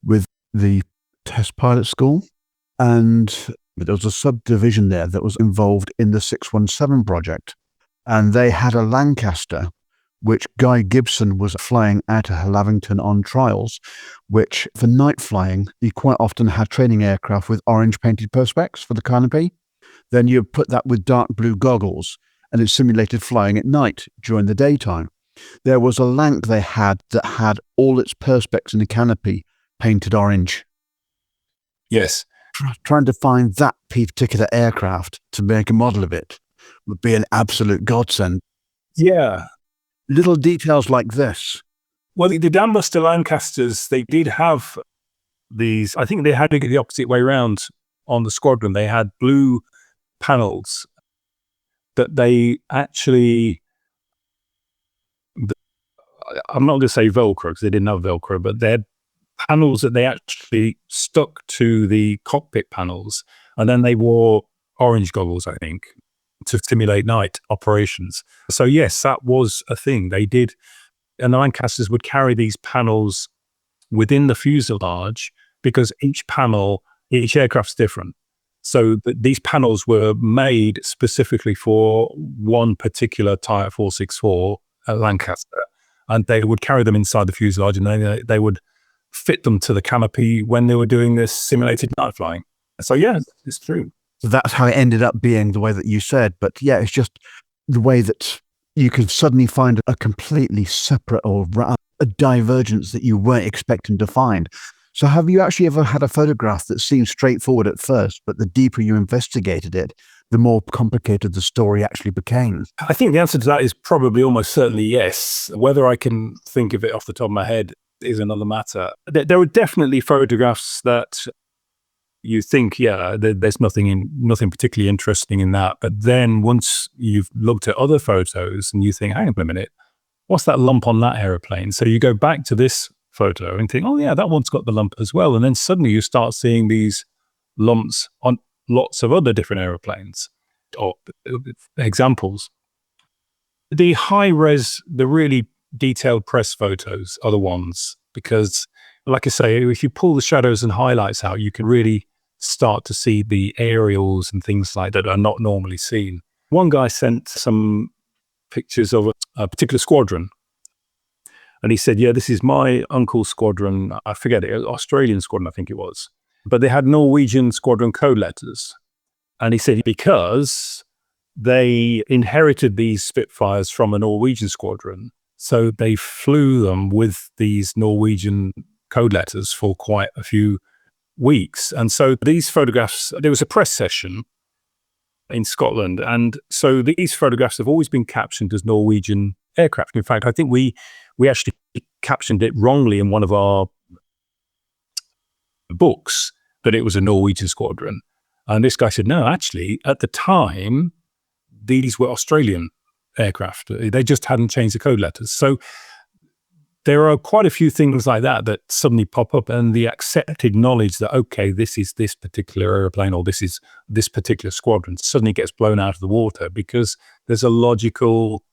with the test pilot school, and there was a subdivision there that was involved in the 617 project, and they had a Lancaster which Guy Gibson was flying out of Lavington on trials, which for night flying, you quite often had training aircraft with orange painted perspex for the canopy. Then you put that with dark blue goggles, and it simulated flying at night during the daytime. There was a Lanc they had that had all its perspex in the canopy painted orange. Yes. Trying to find that particular aircraft to make a model of it would be an absolute godsend. Yeah. Little details like this. Well, the Dambuster Lancasters, they did have these, I think they had it the opposite way around on the squadron. They had blue panels that they actually, I'm not going to say Velcro because they didn't have Velcro, but they had panels that they actually stuck to the cockpit panels, and then they wore orange goggles, I think, to simulate night operations. So yes, that was a thing they did, and the Lancasters would carry these panels within the fuselage because each aircraft's different. So these panels were made specifically for one particular Type 464 Lancaster, and they would carry them inside the fuselage, and they would fit them to the canopy when they were doing this simulated night flying. So yeah, it's true. So that's how it ended up being the way that you said. But yeah, it's just the way that you can suddenly find a completely separate or a divergence that you weren't expecting to find. So have you actually ever had a photograph that seemed straightforward at first, but the deeper you investigated it, the more complicated the story actually became? I think the answer to that is probably almost certainly yes. Whether I can think of it off the top of my head is another matter. There are definitely photographs that you think, yeah, there's nothing particularly interesting in that. But then once you've looked at other photos and you think, hang on a minute, what's that lump on that aeroplane? So you go back to this photo and think, oh yeah, that one's got the lump as well. And then suddenly you start seeing these lumps on lots of other different aeroplanes or examples. The high res, the really detailed press photos are the ones, because like I say, if you pull the shadows and highlights out, you can really start to see the aerials and things like that are not normally seen. One guy sent some pictures of a particular squadron, and he said, yeah, this is my uncle's squadron. I forget it, Australian squadron, I think it was. But they had Norwegian squadron code letters. And he said, because they inherited these Spitfires from a Norwegian squadron, so they flew them with these Norwegian code letters for quite a few weeks. And so these photographs, there was a press session in Scotland. And so these photographs have always been captioned as Norwegian aircraft. In fact, I think we actually captioned it wrongly in one of our books that it was a Norwegian squadron. And this guy said, no, actually, at the time, these were Australian aircraft. They just hadn't changed the code letters. So there are quite a few things like that that suddenly pop up, and the accepted knowledge that, okay, this is this particular airplane or this is this particular squadron suddenly gets blown out of the water because there's a logical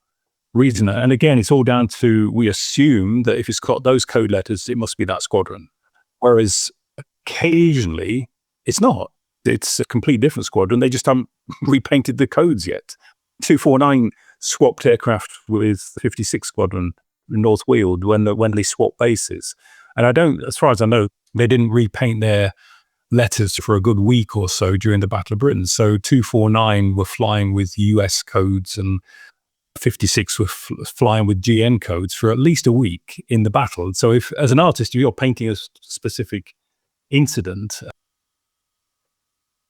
reason. And again, it's all down to, we assume that if it's got those code letters, it must be that squadron. Whereas occasionally it's not. It's a completely different squadron. They just haven't repainted the codes yet. 249 swapped aircraft with 56 Squadron in North Weald when they swapped bases. And as far as I know, they didn't repaint their letters for a good week or so during the Battle of Britain. So 249 were flying with US codes and 56 were flying with GN codes for at least a week in the battle. So if, as an artist, you're painting a specific incident,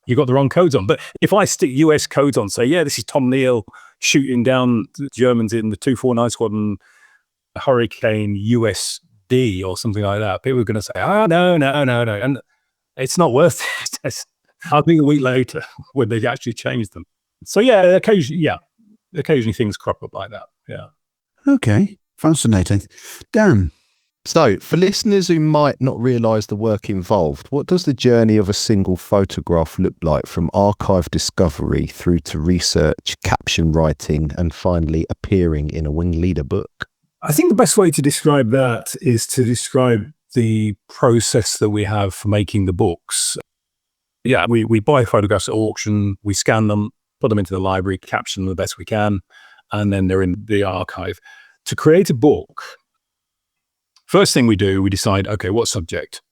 you got the wrong codes on. But if I stick US codes on, say, yeah, this is Tom Neal shooting down the Germans in the 249 Squadron Hurricane USD or something like that, people are going to say, no. And it's not worth it. I think a week later when they actually changed them. So yeah, occasionally things crop up like that. Yeah. Okay. Fascinating. Dan. So, for listeners who might not realise the work involved, what does the journey of a single photograph look like from archive discovery through to research, caption writing, and finally appearing in a WingLeader book? I think the best way to describe that is to describe the process that we have for making the books. Yeah, we buy photographs at auction, we scan them, put them into the library, caption them the best we can, and then they're in the archive. To create a book, first thing we do, we decide, okay, what subject?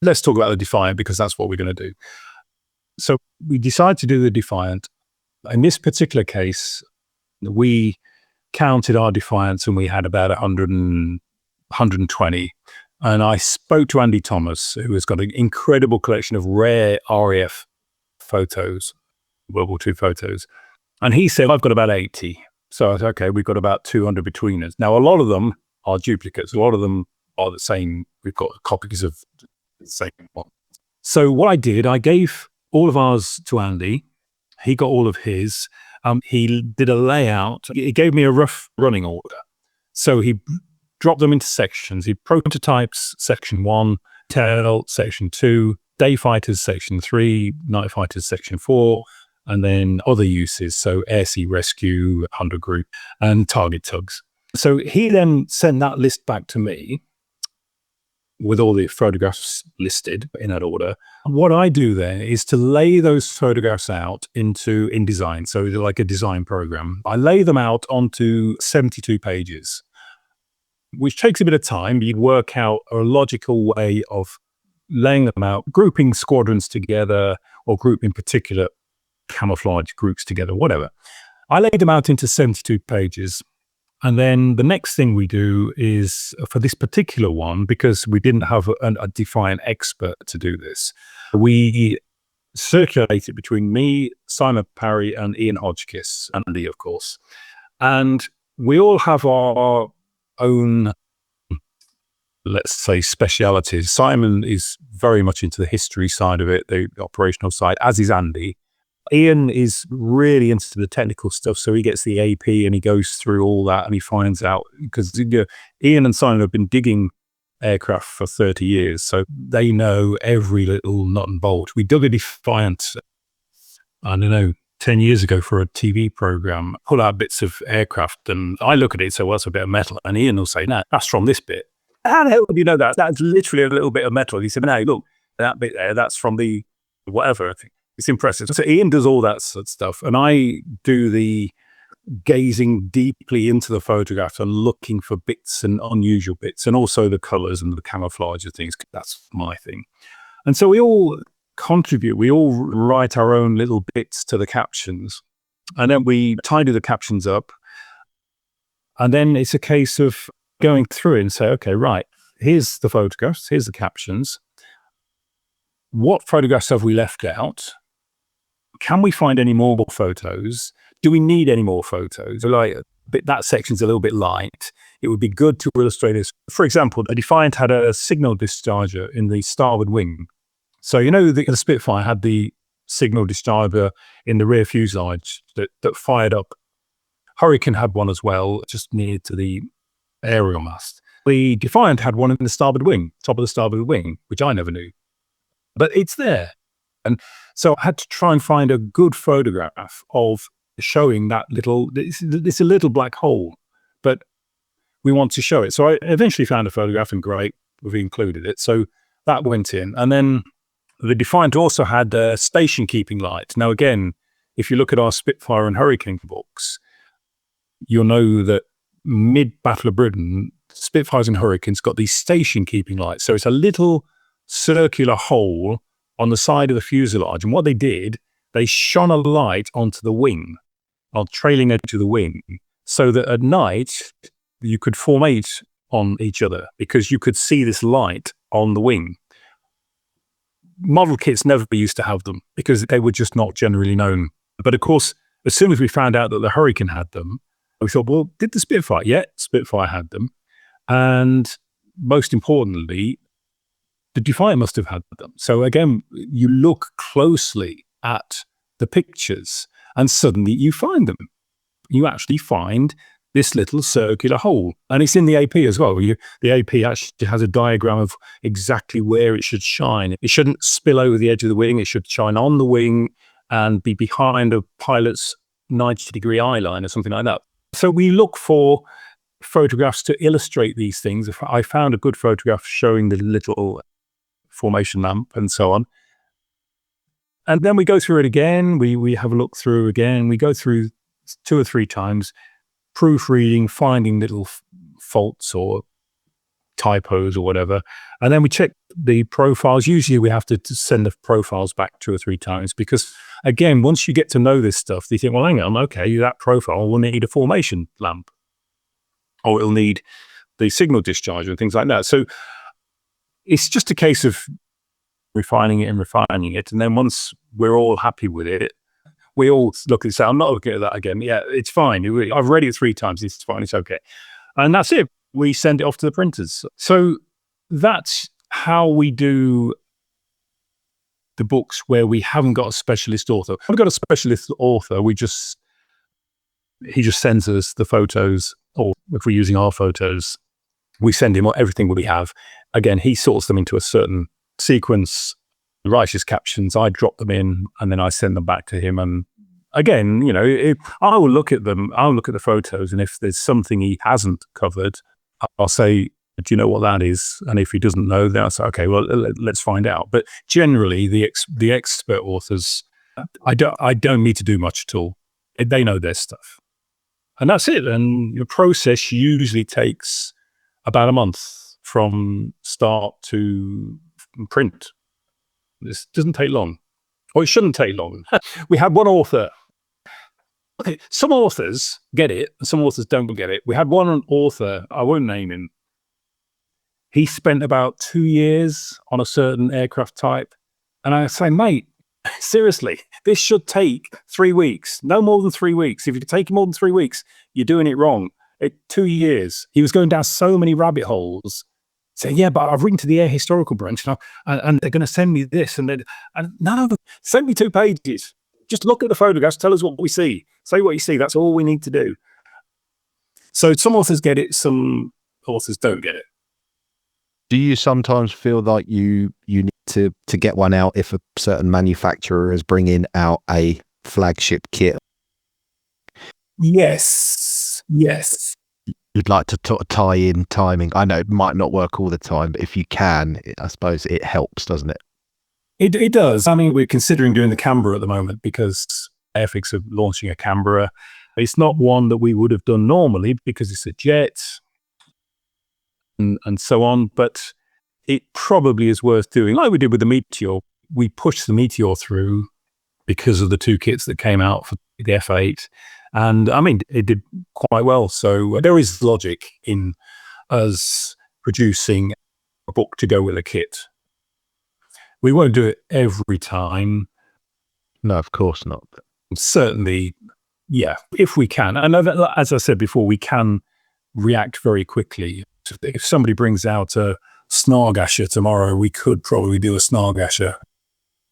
Let's talk about the Defiant because that's what we're going to do. So we decide to do the Defiant. In this particular case, we counted our Defiants and we had about 120. And I spoke to Andy Thomas, who has got an incredible collection of rare RAF photos, World War II photos. And he said, I've got about 80. So I said, okay, we've got about 200 between us. Now, a lot of them are duplicates. A lot of them are the same. We've got copies of the same one. So what I did, I gave all of ours to Andy. He got all of his. He did a layout. He gave me a rough running order. So he dropped them into sections. He prototypes section 1, tail section 2, day fighters section 3, night fighters section 4, and then other uses. So air sea rescue, 100 group, and target tugs. So he then sent that list back to me with all the photographs listed in that order. What I do then is to lay those photographs out in InDesign, so like a design program. I lay them out onto 72 pages, which takes a bit of time. You work out a logical way of laying them out, grouping squadrons together or grouping particular camouflage groups together, whatever. I laid them out into 72 pages. And then the next thing we do is, for this particular one, because we didn't have a Defiant expert to do this, we circulate it between me, Simon Parry, and Ian Hodgkiss, and Andy, of course. And we all have our own, let's say, specialities. Simon is very much into the history side of it, the operational side, as is Andy. Ian is really into the technical stuff, so he gets the AP and he goes through all that and he finds out, because Ian and Simon have been digging aircraft for 30 years, so they know every little nut and bolt. We dug a Defiant, I don't know, 10 years ago for a TV program, pull out bits of aircraft, and I look at it and say, well, that's a bit of metal. And Ian will say, no, that's from this bit. How the hell do you know that? That's literally a little bit of metal. He said, no, look, that bit there, that's from the whatever, I think. It's impressive. So Ian does all that sort of stuff, and I do the gazing deeply into the photograph and looking for bits and unusual bits, and also the colours and the camouflage of things. That's my thing. And so we all contribute. We all write our own little bits to the captions, and then we tidy the captions up. And then it's a case of going through it and say, okay, right, here's the photographs, here's the captions. what photographs have we left out? Can we find any more photos? Do we need any more photos? That section's a little bit light. It would be good to illustrate this. For example, a Defiant had a signal discharger in the starboard wing. So, the Spitfire had the signal discharger in the rear fuselage that fired up. Hurricane had one as well, just near to the aerial mast. The Defiant had one in the starboard wing, top of the starboard wing, which I never knew. But it's there. And so I had to try and find a good photograph of showing that it's a little black hole, but we want to show it. So I eventually found a photograph, and great, we've included it. So that went in. And then the Defiant also had a station keeping light. Now, again, if you look at our Spitfire and Hurricane books, you'll know that mid-Battle of Britain, Spitfires and Hurricanes got these station keeping lights. So it's a little circular hole on the side of the fuselage. And what they did, they shone a light onto the wing, on trailing edge of the wing, so that at night you could formate on each other because you could see this light on the wing. Model kits never used to have them because they were just not generally known. But of course, as soon as we found out that the Hurricane had them, we thought, well, did the Spitfire? Yeah, Spitfire had them. And most importantly, the Defiant must have had them. So again, you look closely at the pictures and suddenly you find them. You actually find this little circular hole. And it's in the AP as well. The AP actually has a diagram of exactly where it should shine. It shouldn't spill over the edge of the wing. It should shine on the wing and be behind a pilot's 90-degree eye line or something like that. So we look for photographs to illustrate these things. I found a good photograph showing the little formation lamp and so on. And then we go through it again. We have a look through again. We go through 2 or 3 times, proofreading, finding little faults or typos or whatever. And then we check the profiles. Usually we have to send the profiles back 2 or 3 times because, again, once you get to know this stuff, you think, well, hang on, okay, that profile will need a formation lamp or it'll need the signal discharger and things like that. So it's just a case of refining it. And then once we're all happy with it, we all look and say, I'm not looking at that again. Yeah, it's fine. I've read it 3 times. It's fine. It's okay. And that's it. We send it off to the printers. So that's how we do the books where we haven't got a specialist author. If we've got a specialist author, he just sends us the photos, or if we're using our photos, we send him everything we have. Again, he sorts them into a certain sequence, writes his captions, I drop them in, and then I send them back to him. And again, I will look at them, I'll look at the photos, and if there's something he hasn't covered, I'll say, do you know what that is? And if he doesn't know, then I'll say, okay, well, let's find out. But generally, the expert authors, I don't need to do much at all. They know their stuff. And that's it. And the process usually takes about a month from start to print. This doesn't take long, or it shouldn't take long. We had one author. Okay, some authors get it, and some authors don't get it. We had one author, I won't name him. He spent about 2 years on a certain aircraft type. And I say, mate, seriously, this should take 3 weeks, no more than 3 weeks. If you take more than 3 weeks, you're doing it wrong. 2 years. He was going down so many rabbit holes. Say, yeah, but I've written to the Air Historical Branch and they're going to send me this. And no, send me 2 pages. Just look at the photographs, tell us what we see. Say what you see, that's all we need to do. So some authors get it, some authors don't get it. Do you sometimes feel like you need to get one out if a certain manufacturer is bringing out a flagship kit? Yes. You'd like to tie in timing. I know it might not work all the time, but if you can, I suppose it helps, doesn't it? It does. I mean, we're considering doing the Canberra at the moment because Airfix are launching a Canberra. It's not one that we would have done normally because it's a jet and so on, but it probably is worth doing. Like we did with the Meteor, we pushed the Meteor through because of the 2 kits that came out for the F8. And I mean, it did quite well. So there is logic in us producing a book to go with a kit. We won't do it every time. No, of course not. Certainly, yeah, if we can. And as I said before, we can react very quickly. If somebody brings out a Snargasher tomorrow, we could probably do a Snargasher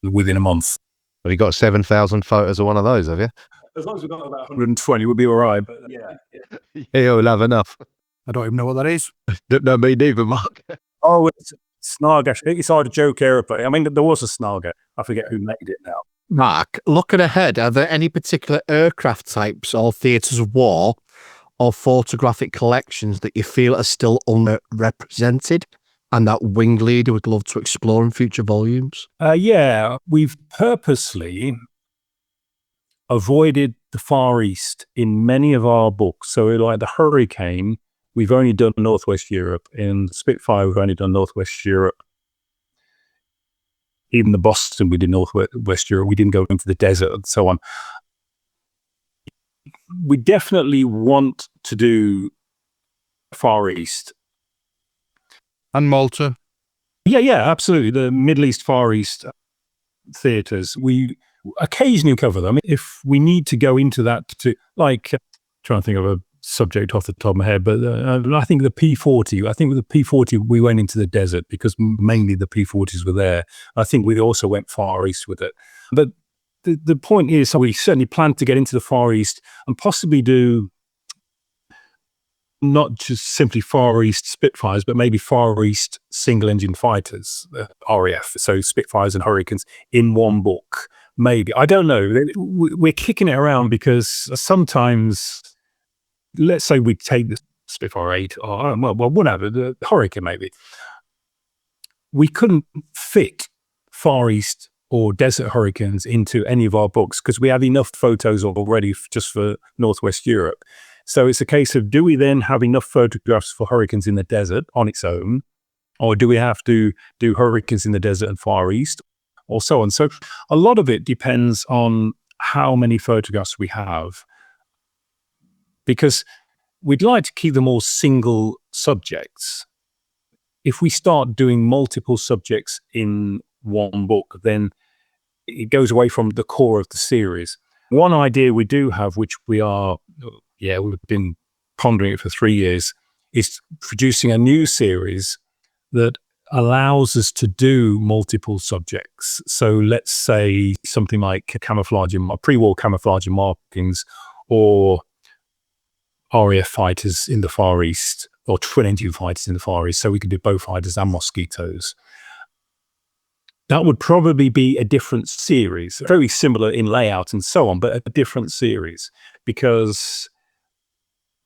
within a month. Have you got 7,000 photos of one of those, have you? As long as we've got about 120, we'll be all right. But yeah. Yeah, we'll have enough. I don't even know what that is. No, me neither, Mark. Oh, it's Snargasher. It's either joke aeroplane. I mean, there was a Snarger. I forget who made it now. Mark, looking ahead, are there any particular aircraft types or theatres of war or photographic collections that you feel are still underrepresented and that WingLeader would love to explore in future volumes? Yeah, we've purposely avoided the Far East in many of our books. So like the Hurricane, we've only done Northwest Europe. In Spitfire, we've only done Northwest Europe. Even the Boston, we did Northwest Europe. We didn't go into the desert and so on. We definitely want to do Far East. And Malta. Yeah, absolutely. The Middle East, Far East theatres. We occasionally cover them. If we need to go into that trying to think of a subject off the top of my head, but I think the P-40. I think with the P-40 we went into the desert because mainly the P-40s were there. I think we also went Far East with it. But the point is, we certainly plan to get into the Far East and possibly do not just simply Far East Spitfires, but maybe Far East single-engine fighters, RAF, so Spitfires and Hurricanes in one book. Maybe. I don't know. We're kicking it around because sometimes, let's say we take the Spitfire 8 or, whatever, the Hurricane maybe. We couldn't fit Far East or Desert Hurricanes into any of our books because we have enough photos already just for Northwest Europe. So it's a case of, do we then have enough photographs for Hurricanes in the desert on its own? Or do we have to do Hurricanes in the desert and Far East? Or so on. So a lot of it depends on how many photographs we have, because we'd like to keep them all single subjects. If we start doing multiple subjects in one book, then it goes away from the core of the series. One idea we do have, which we've been pondering it for 3 years, is producing a new series that allows us to do multiple subjects. So let's say something like pre-war camouflage and markings, or RAF fighters in the Far East, or twin-engine fighters in the Far East. So we could do bow fighters and mosquitoes. That would probably be a different series, very similar in layout and so on, but a different series, because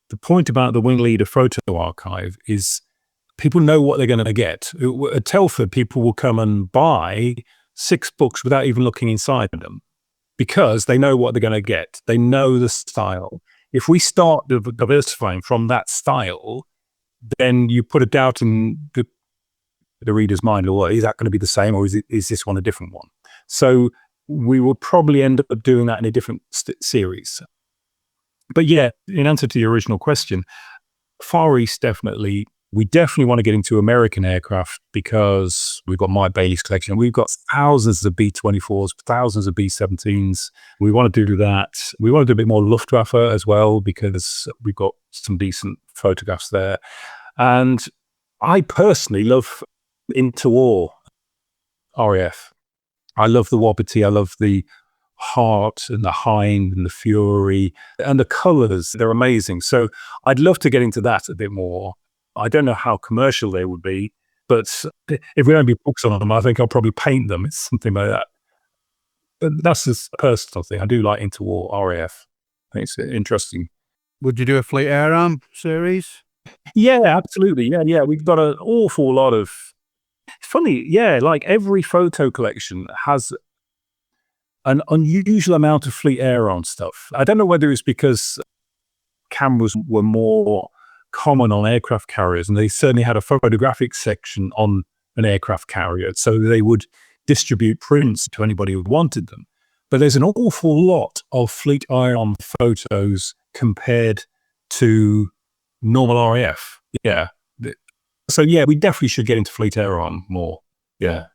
the point about the WingLeader photo archive is people know what they're going to get. At Telford, people will come and buy 6 books without even looking inside them because they know what they're going to get. They know the style. If we start diversifying from that style, then you put a doubt in the reader's mind, or is that going to be the same, or is this one a different one? So we will probably end up doing that in a different series. But yeah, in answer to your original question, Far East definitely. We definitely want to get into American aircraft because we've got Mike Bailey's collection. We've got thousands of B-24s, thousands of B-17s. We want to do that. We want to do a bit more Luftwaffe as well because we've got some decent photographs there. And I personally love interwar RAF. I love the Wapiti. I love the Heart and the Hind and the Fury and the colors. They're amazing. So I'd love to get into that a bit more. I don't know how commercial they would be, but if we don't be books on them, I think I'll probably paint them. It's something like that. But that's just a personal thing. I do like interwar RAF. I think it's interesting. Would you do a Fleet Air Arm series? Yeah, absolutely. Yeah. We've got an awful lot of... It's funny, like every photo collection has an unusual amount of Fleet Air Arm stuff. I don't know whether it's because cameras were more common on aircraft carriers, and they certainly had a photographic section on an aircraft carrier, so they would distribute prints to anybody who wanted them. But there's an awful lot of Fleet Air Arm photos compared to normal RAF. Yeah. So yeah, we definitely should get into Fleet Air Arm more. Yeah.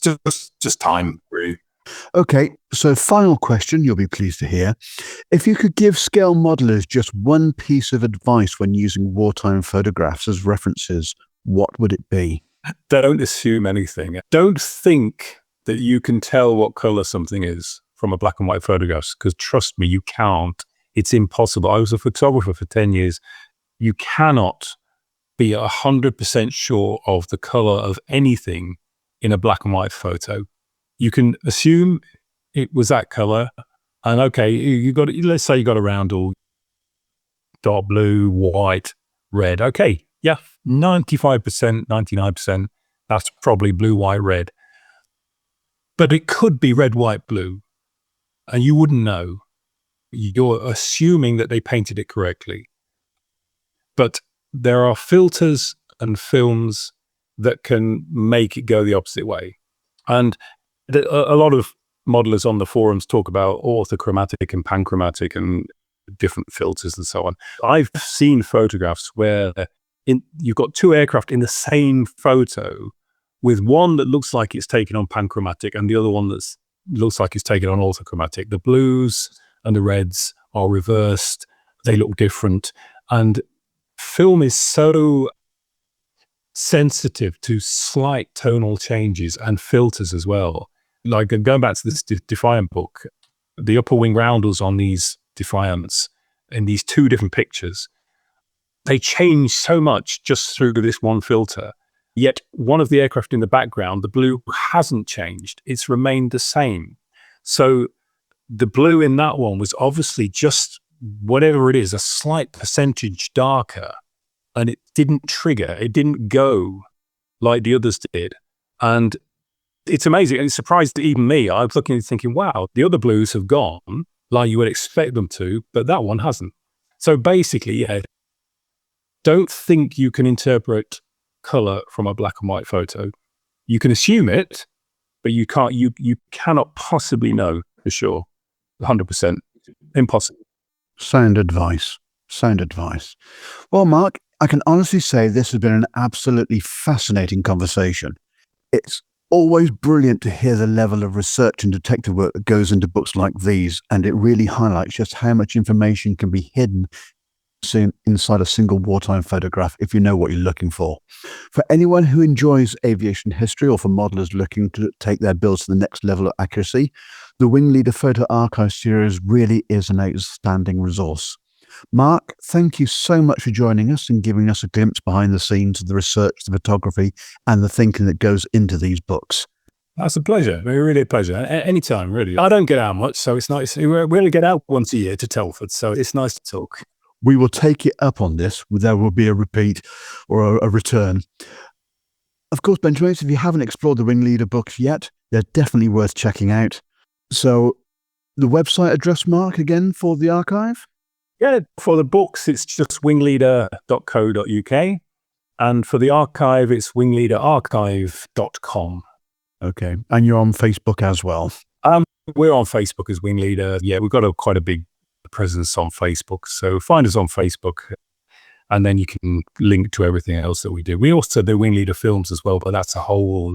It's just time, really. Okay, so final question, you'll be pleased to hear. If you could give scale modelers just one piece of advice when using wartime photographs as references, what would it be? Don't assume anything. Don't think that you can tell what color something is from a black and white photograph, because trust me, you can't. It's impossible. I was a photographer for 10 years. You cannot be 100% sure of the color of anything in a black and white photo. You can assume it was that color, and okay, let's say you got a roundel, dark blue, white, red. Okay, yeah, 95%, 99%, that's probably blue, white, red. But it could be red, white, blue, and you wouldn't know. You're assuming that they painted it correctly. But there are filters and films that can make it go the opposite way. And a lot of modelers on the forums talk about orthochromatic and panchromatic and different filters and so on. I've seen photographs where you've got two aircraft in the same photo, with one that looks like it's taken on panchromatic and the other one that looks like it's taken on orthochromatic. The blues and the reds are reversed. They look different. And film is so sensitive to slight tonal changes and filters as well. Like going back to this Defiant book, the upper wing roundels on these Defiants in these two different pictures, they change so much just through this one filter. Yet one of the aircraft in the background, the blue hasn't changed. It's remained the same. So the blue in that one was obviously just whatever it is, a slight percentage darker, and it didn't trigger. It didn't go like the others did. And it's amazing. And it surprised even me. I was looking and thinking, wow, the other blues have gone like you would expect them to, but that one hasn't. So basically, yeah, don't think you can interpret color from a black and white photo. You can assume it, but you can't. You cannot possibly know for sure. 100%. Impossible. Sound advice. Well, Mark, I can honestly say this has been an absolutely fascinating conversation. It's always brilliant to hear the level of research and detective work that goes into books like these, and it really highlights just how much information can be hidden inside a single wartime photograph if you know what you're looking for. For anyone who enjoys aviation history, or for modelers looking to take their builds to the next level of accuracy, the WingLeader Photo Archive series really is an outstanding resource. Mark, thank you so much for joining us and giving us a glimpse behind the scenes of the research, the photography, and the thinking that goes into these books. That's a pleasure. Really a pleasure. Anytime, really. I don't get out much, so it's nice. We only get out once a year to Telford, so it's nice to talk. We will take it up on this. There will be a repeat or a return. Of course, Benchmates, if you haven't explored the WingLeader books yet, they're definitely worth checking out. So the website address, Mark, again, for the archive? Yeah, for the books, it's just wingleader.co.uk. And for the archive, it's wingleaderarchive.com. Okay. And you're on Facebook as well? We're on Facebook as WingLeader. Yeah, we've got quite a big presence on Facebook. So find us on Facebook, and then you can link to everything else that we do. We also do WingLeader films as well, but that's a whole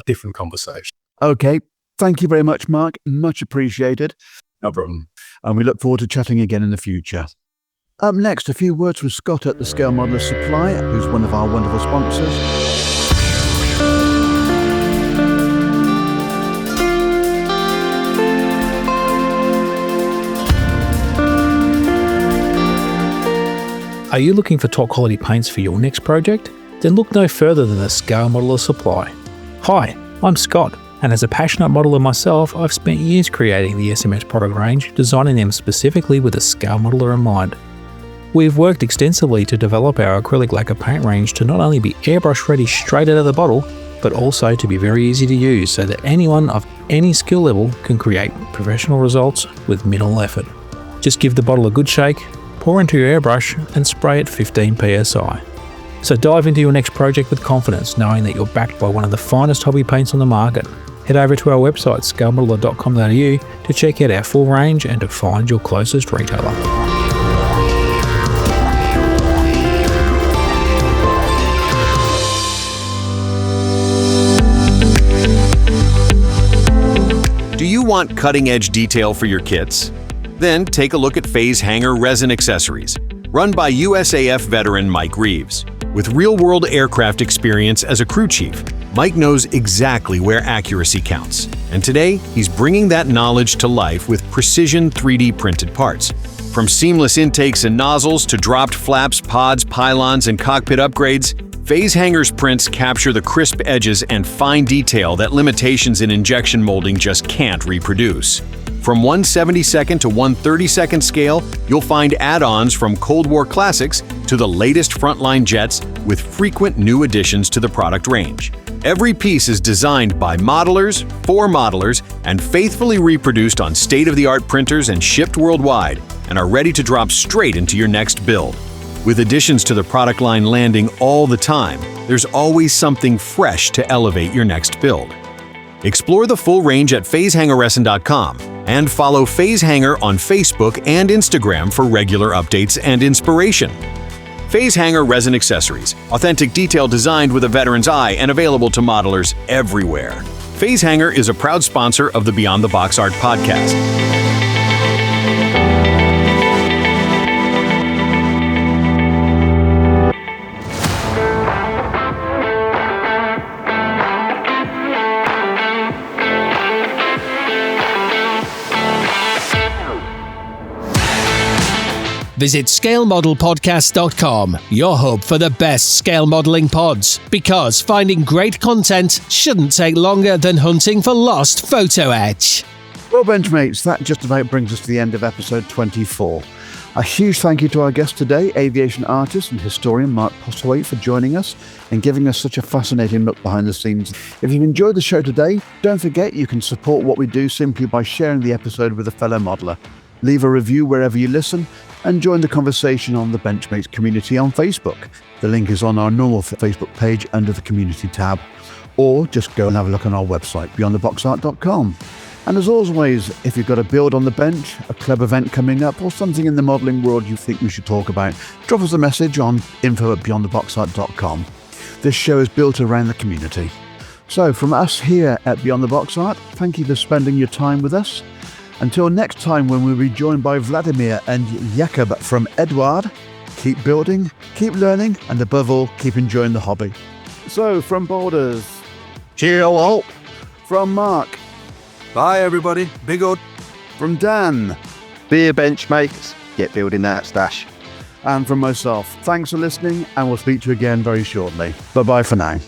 different conversation. Okay. Thank you very much, Mark. Much appreciated. No problem. And we look forward to chatting again in the future. Up next, a few words from Scott at the Scale Modeler Supply, who's one of our wonderful sponsors. Are you looking for top quality paints for your next project? Then look no further than the Scale Modeler Supply. Hi, I'm Scott, and as a passionate modeler myself, I've spent years creating the SMS product range, designing them specifically with a scale modeler in mind. We've worked extensively to develop our acrylic lacquer paint range to not only be airbrush ready straight out of the bottle, but also to be very easy to use so that anyone of any skill level can create professional results with minimal effort. Just give the bottle a good shake, pour into your airbrush and spray at 15 psi. So dive into your next project with confidence, knowing that you're backed by one of the finest hobby paints on the market. Head over to our website scalemodeler.com.au to check out our full range and to find your closest retailer. Do you want cutting-edge detail for your kits? Then take a look at Phase Hanger Resin Accessories, run by USAF veteran Mike Reeves. With real-world aircraft experience as a crew chief, Mike knows exactly where accuracy counts. And today, he's bringing that knowledge to life with precision 3D printed parts. From seamless intakes and nozzles to dropped flaps, pods, pylons, and cockpit upgrades, Phase Hanger's prints capture the crisp edges and fine detail that limitations in injection molding just can't reproduce. From 1/72nd to 1/32nd scale, you'll find add-ons from Cold War classics to the latest frontline jets with frequent new additions to the product range. Every piece is designed by modelers, for modelers, and faithfully reproduced on state-of-the-art printers and shipped worldwide, and are ready to drop straight into your next build. With additions to the product line landing all the time, there's always something fresh to elevate your next build. Explore the full range at phasehangerresin.com and follow Phase Hanger on Facebook and Instagram for regular updates and inspiration. Phase Hanger Resin Accessories, authentic detail designed with a veteran's eye and available to modelers everywhere. Phase Hanger is a proud sponsor of the Beyond the Box Art podcast. Visit scalemodelpodcast.com, your hub for the best scale modelling pods, because finding great content shouldn't take longer than hunting for lost photo etch. Well, Benchmates, that just about brings us to the end of episode 24. A huge thank you to our guest today, aviation artist and historian Mark Postlethwaite, for joining us and giving us such a fascinating look behind the scenes. If you've enjoyed the show today, don't forget you can support what we do simply by sharing the episode with a fellow modeler. Leave a review wherever you listen, and join the conversation on the Benchmates community on Facebook. The link is on our normal Facebook page under the community tab, or just go and have a look on our website, beyondtheboxart.com. And as always, if you've got a build on the bench, a club event coming up, or something in the modelling world you think we should talk about, drop us a message on info@beyondtheboxart.com. This show is built around the community. So from us here at Beyond the Box Art, thank you for spending your time with us. Until next time, when we'll be joined by Vladimir and Jakub from Edward, keep building, keep learning, and above all, keep enjoying the hobby. So, from Boulders, cheerio all. From Mark, Bye, everybody. Be good. from Dan, Be a Benchmates, get building that stash. and from myself, thanks for listening, and we'll speak to you again very shortly. Bye-bye for now.